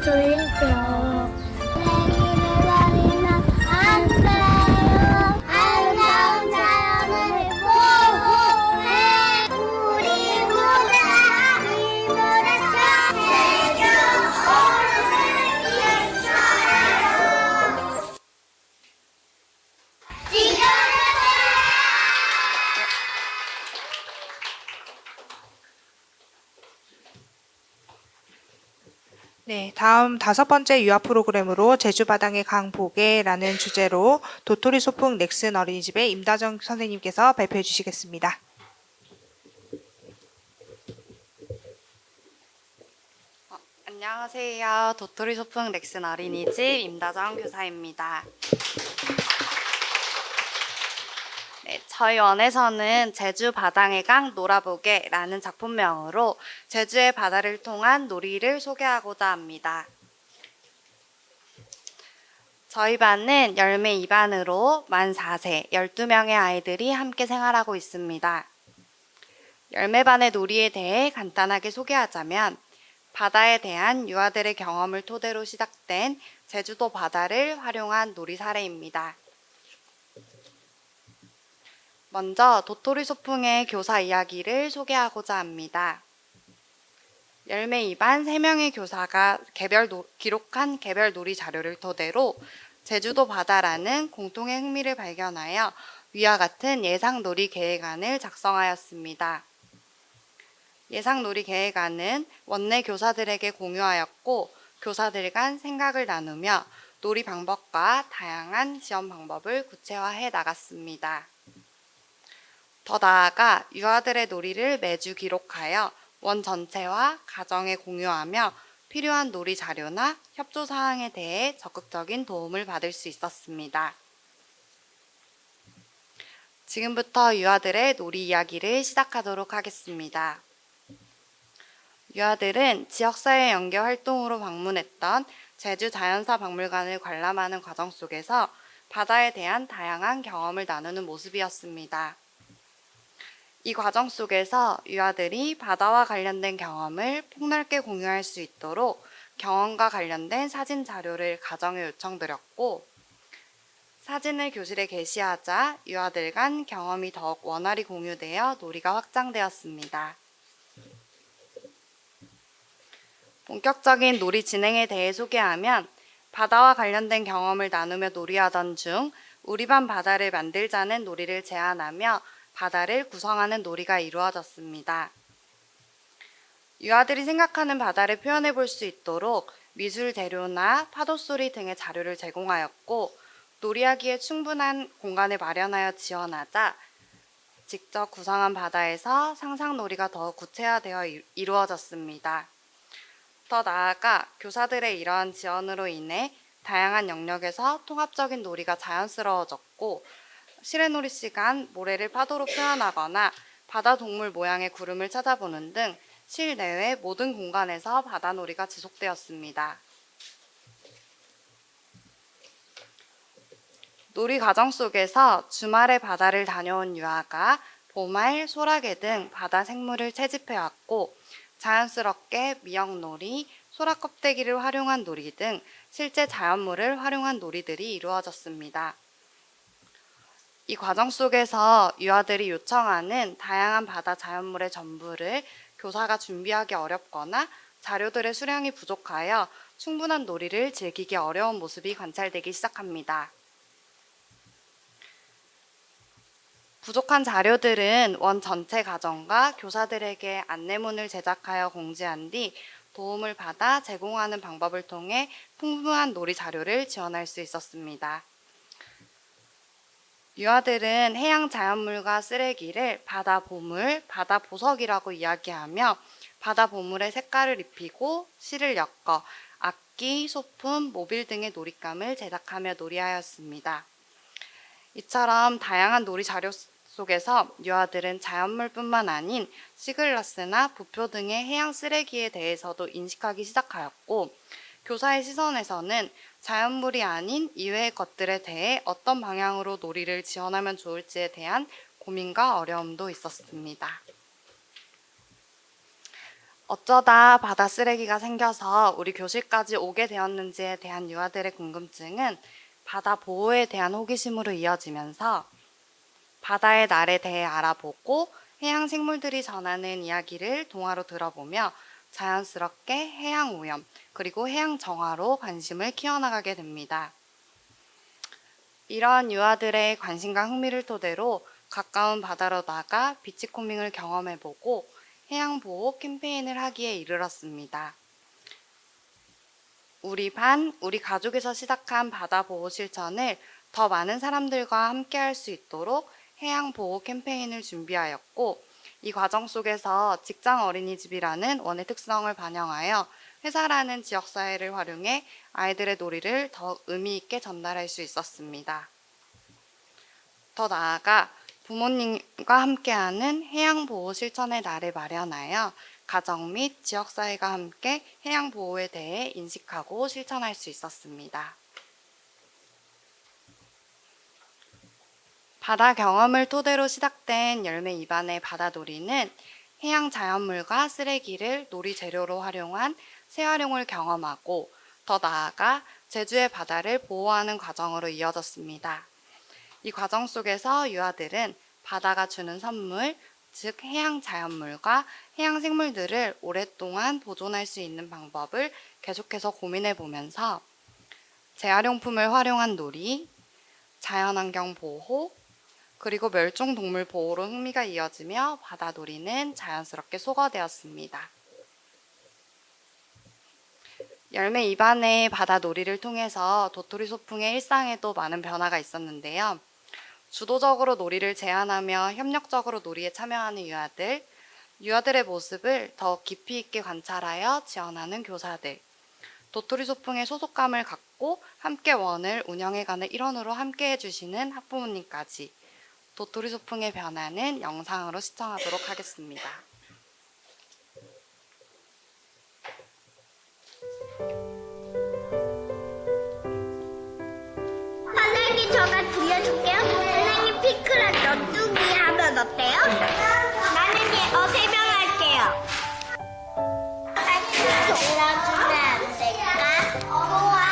수 있죠. 쓰레기를 버리면 안 돼요. 아름다운 자연을 보호해. 우리 모두가 힘을 합쳐 오름을 위해서요. 네, 다음 5번째 유아 프로그램으로 제주바당의 강보게라는 주제로 도토리 소풍 넥슨 어린이집의 임다정 선생님께서 발표해 주시겠습니다. 안녕하세요. 도토리 소풍 넥슨 어린이집 임다정 교사입니다. 네, 저희 원에서는 제주 바당의 강 놀아보게라는 작품명으로 제주의 바다를 통한 놀이를 소개하고자 합니다. 저희 반은 열매 2반으로 만 4세 12명의 아이들이 함께 생활하고 있습니다. 열매반의 놀이에 대해 간단하게 소개하자면 바다에 대한 유아들의 경험을 토대로 시작된 제주도 바다를 활용한 놀이 사례입니다. 먼저 도토리 소풍의 교사 이야기를 소개하고자 합니다. 열매 2반 3명의 교사가 기록한 개별 놀이 자료를 토대로 제주도 바다라는 공통의 흥미를 발견하여 위와 같은 예상 놀이 계획안을 작성하였습니다. 예상 놀이 계획안은 원내 교사들에게 공유하였고 교사들 간 생각을 나누며 놀이 방법과 다양한 지원 방법을 구체화해 나갔습니다. 더 나아가 유아들의 놀이를 매주 기록하여 원 전체와 가정에 공유하며 필요한 놀이 자료나 협조 사항에 대해 적극적인 도움을 받을 수 있었습니다. 지금부터 유아들의 놀이 이야기를 시작하도록 하겠습니다. 유아들은 지역사회 연계 활동으로 방문했던 제주 자연사 박물관을 관람하는 과정 속에서 바다에 대한 다양한 경험을 나누는 모습이었습니다. 이 과정 속에서 유아들이 바다와 관련된 경험을 폭넓게 공유할 수 있도록 경험과 관련된 사진 자료를 가정에 요청드렸고 사진을 교실에 게시하자 유아들 간 경험이 더욱 원활히 공유되어 놀이가 확장되었습니다. 본격적인 놀이 진행에 대해 소개하면 바다와 관련된 경험을 나누며 놀이하던 중 우리 반 바다를 만들자는 놀이를 제안하며 바다를 구성하는 놀이가 이루어졌습니다. 유아들이 생각하는 바다를 표현해 볼 수 있도록 미술 재료나 파도 소리 등의 자료를 제공하였고 놀이하기에 충분한 공간을 마련하여 지원하자 직접 구성한 바다에서 상상놀이가 더 구체화되어 이루어졌습니다. 더 나아가 교사들의 이러한 지원으로 인해 다양한 영역에서 통합적인 놀이가 자연스러워졌고 실외놀이 시간 모래를 파도로 표현하거나 바다 동물 모양의 구름을 찾아보는 등 실내외 모든 공간에서 바다놀이가 지속되었습니다. 놀이 과정 속에서 주말에 바다를 다녀온 유아가 보말, 소라게 등 바다 생물을 채집해왔고 자연스럽게 미역놀이, 소라 껍데기를 활용한 놀이 등 실제 자연물을 활용한 놀이들이 이루어졌습니다. 이 과정 속에서 유아들이 요청하는 다양한 바다 자연물의 전부를 교사가 준비하기 어렵거나 자료들의 수량이 부족하여 충분한 놀이를 즐기기 어려운 모습이 관찰되기 시작합니다. 부족한 자료들은 원 전체 가정과 교사들에게 안내문을 제작하여 공지한 뒤 도움을 받아 제공하는 방법을 통해 풍부한 놀이 자료를 지원할 수 있었습니다. 유아들은 해양 자연물과 쓰레기를 바다 보물, 바다 보석이라고 이야기하며 바다 보물의 색깔을 입히고 실을 엮어 악기, 소품, 모빌 등의 놀잇감을 제작하며 놀이하였습니다. 이처럼 다양한 놀이 자료 속에서 유아들은 자연물뿐만 아닌 시글라스나 부표 등의 해양 쓰레기에 대해서도 인식하기 시작하였고, 교사의 시선에서는 자연물이 아닌 이외의 것들에 대해 어떤 방향으로 놀이를 지원하면 좋을지에 대한 고민과 어려움도 있었습니다. 어쩌다 바다 쓰레기가 생겨서 우리 교실까지 오게 되었는지에 대한 유아들의 궁금증은 바다 보호에 대한 호기심으로 이어지면서 바다의 날에 대해 알아보고 해양 생물들이 전하는 이야기를 동화로 들어보며 자연스럽게 해양 오염 그리고 해양 정화로 관심을 키워나가게 됩니다. 이러한 유아들의 관심과 흥미를 토대로 가까운 바다로 나가 비치코밍을 경험해보고 해양 보호 캠페인을 하기에 이르렀습니다. 우리 반, 우리 가족에서 시작한 바다 보호 실천을 더 많은 사람들과 함께 할 수 있도록 해양 보호 캠페인을 준비하였고, 이 과정 속에서 직장 어린이집이라는 원의 특성을 반영하여 회사라는 지역사회를 활용해 아이들의 놀이를 더 의미 있게 전달할 수 있었습니다. 더 나아가 부모님과 함께하는 해양 보호 실천의 날을 마련하여 가정 및 지역사회가 함께 해양 보호에 대해 인식하고 실천할 수 있었습니다. 바다 경험을 토대로 시작된 열매 2반의 바다놀이는 해양 자연물과 쓰레기를 놀이 재료로 활용한 재활용을 경험하고, 더 나아가 제주의 바다를 보호하는 과정으로 이어졌습니다. 이 과정 속에서 유아들은 바다가 주는 선물, 즉 해양 자연물과 해양 생물들을 오랫동안 보존할 수 있는 방법을 계속해서 고민해 보면서 재활용품을 활용한 놀이, 자연환경 보호, 그리고 멸종동물 보호로 흥미가 이어지며 바다놀이는 자연스럽게 소거되었습니다. 열매 2반의 바다놀이를 통해서 도토리 소풍의 일상에도 많은 변화가 있었는데요. 주도적으로 놀이를 제안하며 협력적으로 놀이에 참여하는 유아들의 모습을 더 깊이 있게 관찰하여 지원하는 교사들, 도토리 소풍의 소속감을 갖고 함께 원을 운영해가는 일원으로 함께 해주시는 학부모님까지 도토리 소풍의 변화는 영상으로 시청하도록 하겠습니다. 선생님, 저가 들려줄게요. 선생님, 피크랑 너뚜기 하면 어때요? 나는 설명할게요. 같이 골라주면 안 될까? 좋아.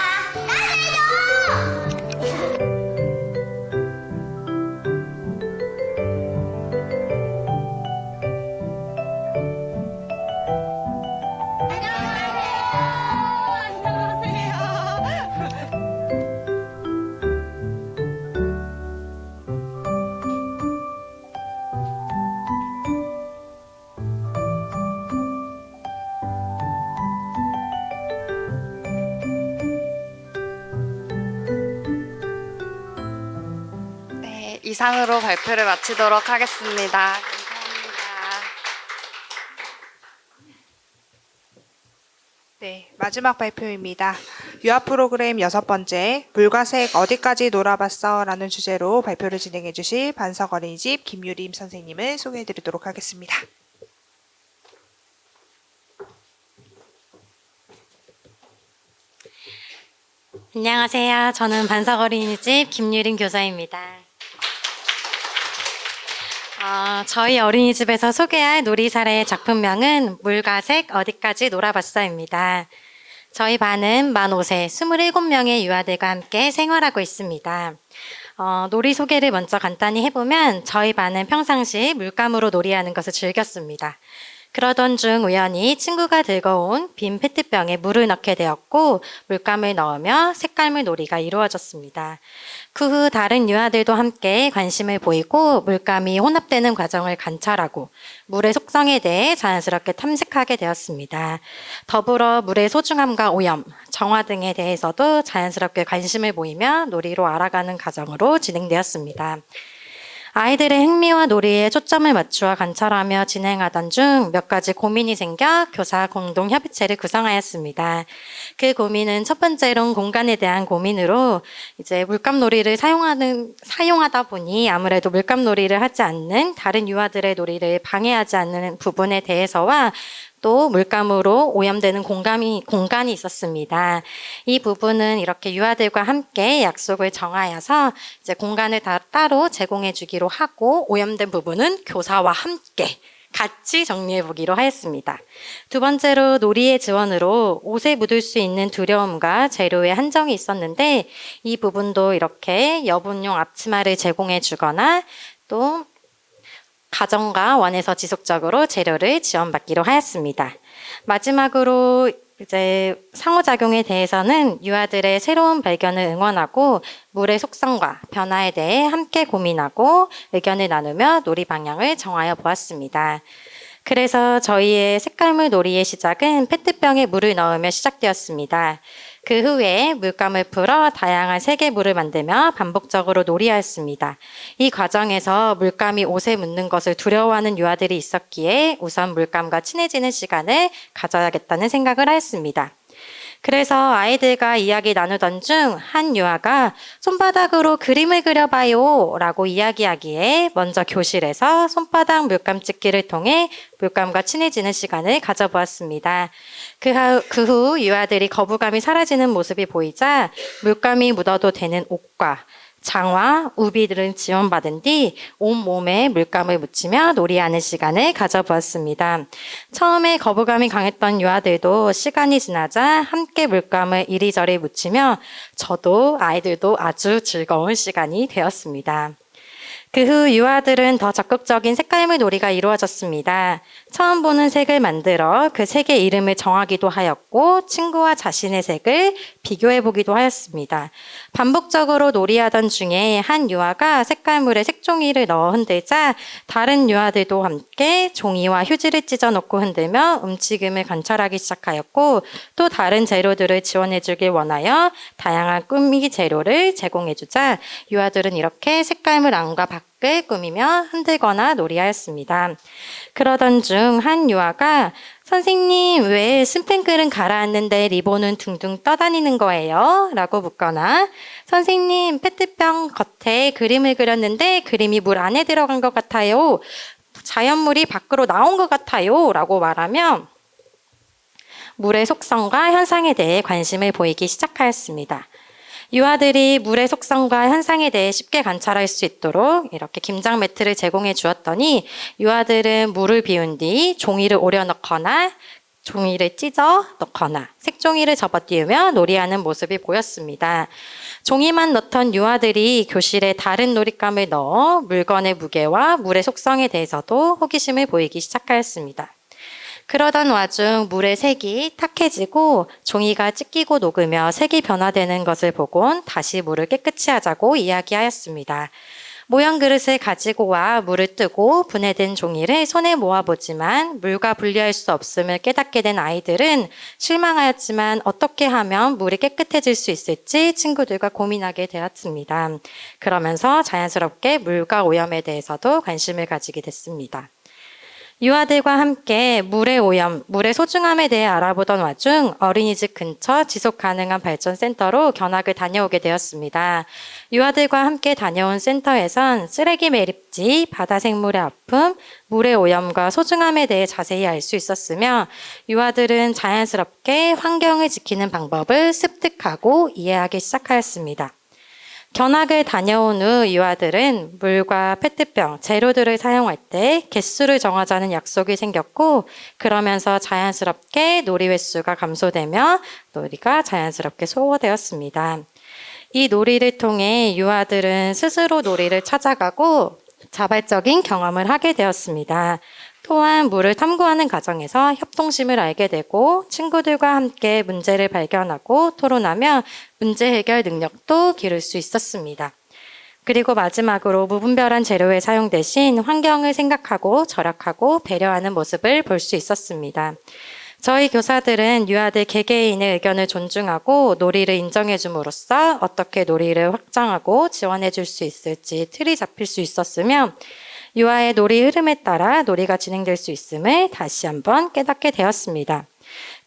네, 이상으로 발표를 마치도록 하겠습니다. 감사합니다. 네, 마지막 발표입니다. 유아 프로그램 6번째, 물과 색 어디까지 놀아봤어? 라는 주제로 발표를 진행해 주실 반석 어린이집 김유림 선생님을 소개해 드리도록 하겠습니다. 안녕하세요. 저는 반석 어린이집 김유림 교사입니다. 저희 어린이집에서 소개할 놀이 사례의 작품명은 물과 색 어디까지 놀아봤어입니다. 저희 반은 만 5세 27명의 유아들과 함께 생활하고 있습니다. 놀이 소개를 먼저 간단히 해보면 저희 반은 평상시 물감으로 놀이하는 것을 즐겼습니다. 그러던 중 우연히 친구가 들고 온 빈 페트병에 물을 넣게 되었고 물감을 넣으며 색깔물 놀이가 이루어졌습니다. 그 후 다른 유아들도 함께 관심을 보이고 물감이 혼합되는 과정을 관찰하고 물의 속성에 대해 자연스럽게 탐색하게 되었습니다. 더불어 물의 소중함과 오염, 정화 등에 대해서도 자연스럽게 관심을 보이며 놀이로 알아가는 과정으로 진행되었습니다. 아이들의 흥미와 놀이에 초점을 맞추어 관찰하며 진행하던 중 몇 가지 고민이 생겨 교사 공동 협의체를 구성하였습니다. 그 고민은 첫 번째로는 공간에 대한 고민으로 이제 물감 놀이를 사용하다 보니 아무래도 물감 놀이를 하지 않는 다른 유아들의 놀이를 방해하지 않는 부분에 대해서와 또 물감으로 오염되는 공간이 있었습니다. 이 부분은 이렇게 유아들과 함께 약속을 정하여서 이제 공간을 따로 제공해 주기로 하고 오염된 부분은 교사와 함께 같이 정리해 보기로 하였습니다. 두 번째로 놀이의 지원으로 옷에 묻을 수 있는 두려움과 재료의 한정이 있었는데 이 부분도 이렇게 여분용 앞치마를 제공해 주거나 또 가정과 원에서 지속적으로 재료를 지원받기로 하였습니다. 마지막으로 이제 상호작용에 대해서는 유아들의 새로운 발견을 응원하고 물의 속성과 변화에 대해 함께 고민하고 의견을 나누며 놀이 방향을 정하여 보았습니다. 그래서 저희의 색깔물 놀이의 시작은 페트병에 물을 넣으며 시작되었습니다. 그 후에 물감을 풀어 다양한 색의 물을 만들며 반복적으로 놀이하였습니다. 이 과정에서 물감이 옷에 묻는 것을 두려워하는 유아들이 있었기에 우선 물감과 친해지는 시간을 가져야겠다는 생각을 하였습니다. 그래서 아이들과 이야기 나누던 중 한 유아가 손바닥으로 그림을 그려봐요 라고 이야기하기에 먼저 교실에서 손바닥 물감 찍기를 통해 물감과 친해지는 시간을 가져보았습니다. 그 후 유아들이 거부감이 사라지는 모습이 보이자 물감이 묻어도 되는 옷과 장화, 우비들은 지원받은 뒤 온몸에 물감을 묻히며 놀이하는 시간을 가져보았습니다. 처음에 거부감이 강했던 유아들도 시간이 지나자 함께 물감을 이리저리 묻히며 저도 아이들도 아주 즐거운 시간이 되었습니다. 그 후 유아들은 더 적극적인 색깔물 놀이가 이루어졌습니다. 처음 보는 색을 만들어 그 색의 이름을 정하기도 하였고 친구와 자신의 색을 비교해보기도 하였습니다. 반복적으로 놀이하던 중에 한 유아가 색깔물에 색종이를 넣어 흔들자 다른 유아들도 함께 종이와 휴지를 찢어놓고 흔들며 움직임을 관찰하기 시작하였고 또 다른 재료들을 지원해주길 원하여 다양한 꾸미기 재료를 제공해주자 유아들은 이렇게 색깔물 안과 밖을 꾸미며 흔들거나 놀이하였습니다. 그러던 중 한 유아가 선생님 왜 스팽글은 가라앉는데 리본은 둥둥 떠다니는 거예요? 라고 묻거나 선생님 페트병 겉에 그림을 그렸는데 그림이 물 안에 들어간 것 같아요. 자연물이 밖으로 나온 것 같아요. 라고 말하며 물의 속성과 현상에 대해 관심을 보이기 시작하였습니다. 유아들이 물의 속성과 현상에 대해 쉽게 관찰할 수 있도록 이렇게 김장 매트를 제공해 주었더니 유아들은 물을 비운 뒤 종이를 오려 넣거나 종이를 찢어 넣거나 색종이를 접어띄우며 놀이하는 모습이 보였습니다. 종이만 넣던 유아들이 교실에 다른 놀잇감을 넣어 물건의 무게와 물의 속성에 대해서도 호기심을 보이기 시작하였습니다. 그러던 와중 물의 색이 탁해지고 종이가 찢기고 녹으며 색이 변화되는 것을 보곤 다시 물을 깨끗이 하자고 이야기하였습니다. 모형 그릇을 가지고 와 물을 뜨고 분해된 종이를 손에 모아보지만 물과 분리할 수 없음을 깨닫게 된 아이들은 실망하였지만 어떻게 하면 물이 깨끗해질 수 있을지 친구들과 고민하게 되었습니다. 그러면서 자연스럽게 물과 오염에 대해서도 관심을 가지게 됐습니다. 유아들과 함께 물의 오염, 물의 소중함에 대해 알아보던 와중 어린이집 근처 지속가능한 발전센터로 견학을 다녀오게 되었습니다. 유아들과 함께 다녀온 센터에선 쓰레기 매립지, 바다 생물의 아픔, 물의 오염과 소중함에 대해 자세히 알 수 있었으며 유아들은 자연스럽게 환경을 지키는 방법을 습득하고 이해하기 시작하였습니다. 견학을 다녀온 후 유아들은 물과 페트병, 재료들을 사용할 때 개수를 정하자는 약속이 생겼고 그러면서 자연스럽게 놀이 횟수가 감소되며 놀이가 자연스럽게 소화되었습니다. 이 놀이를 통해 유아들은 스스로 놀이를 찾아가고 자발적인 경험을 하게 되었습니다. 또한 물을 탐구하는 과정에서 협동심을 알게 되고 친구들과 함께 문제를 발견하고 토론하며 문제 해결 능력도 기를 수 있었습니다. 그리고 마지막으로 무분별한 재료의 사용 대신 환경을 생각하고 절약하고 배려하는 모습을 볼 수 있었습니다. 저희 교사들은 유아들 개개인의 의견을 존중하고 놀이를 인정해 줌으로써 어떻게 놀이를 확장하고 지원해 줄 수 있을지 틀이 잡힐 수 있었으며 유아의 놀이 흐름에 따라 놀이가 진행될 수 있음을 다시 한번 깨닫게 되었습니다.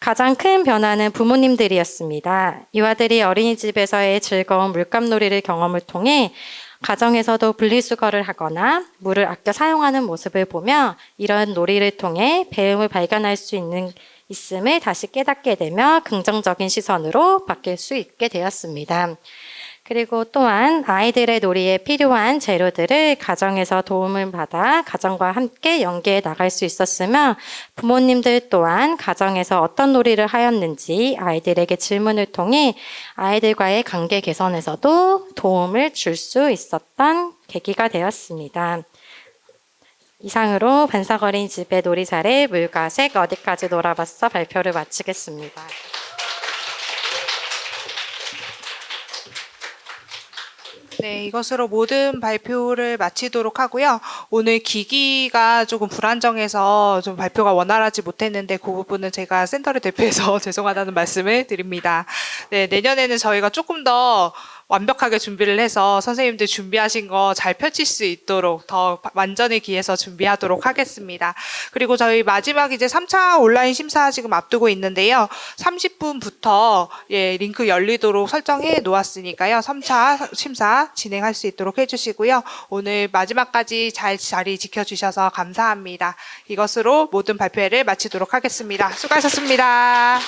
가장 큰 변화는 부모님들이었습니다. 유아들이 어린이집에서의 즐거운 물감놀이를 경험을 통해 가정에서도 분리수거를 하거나 물을 아껴 사용하는 모습을 보며 이런 놀이를 통해 배움을 발견할 수 있음을 다시 깨닫게 되며 긍정적인 시선으로 바뀔 수 있게 되었습니다. 그리고 또한 아이들의 놀이에 필요한 재료들을 가정에서 도움을 받아 가정과 함께 연계해 나갈 수 있었으며 부모님들 또한 가정에서 어떤 놀이를 하였는지 아이들에게 질문을 통해 아이들과의 관계 개선에서도 도움을 줄 수 있었던 계기가 되었습니다. 이상으로 반삭어린이집의 놀이 사례 물과 색 어디까지 놀아봤어 발표를 마치겠습니다. 네, 이것으로 모든 발표를 마치도록 하고요. 오늘 기기가 조금 불안정해서 좀 발표가 원활하지 못했는데 그 부분은 제가 센터를 대표해서 죄송하다는 말씀을 드립니다. 네, 내년에는 저희가 조금 더 완벽하게 준비를 해서 선생님들 준비하신 거 잘 펼칠 수 있도록 더 완전히 기해서 준비하도록 하겠습니다. 그리고 저희 마지막 이제 3차 온라인 심사 지금 앞두고 있는데요. 30분부터 링크 열리도록 설정해 놓았으니까요. 3차 심사 진행할 수 있도록 해주시고요. 오늘 마지막까지 잘 자리 지켜주셔서 감사합니다. 이것으로 모든 발표회를 마치도록 하겠습니다. 수고하셨습니다.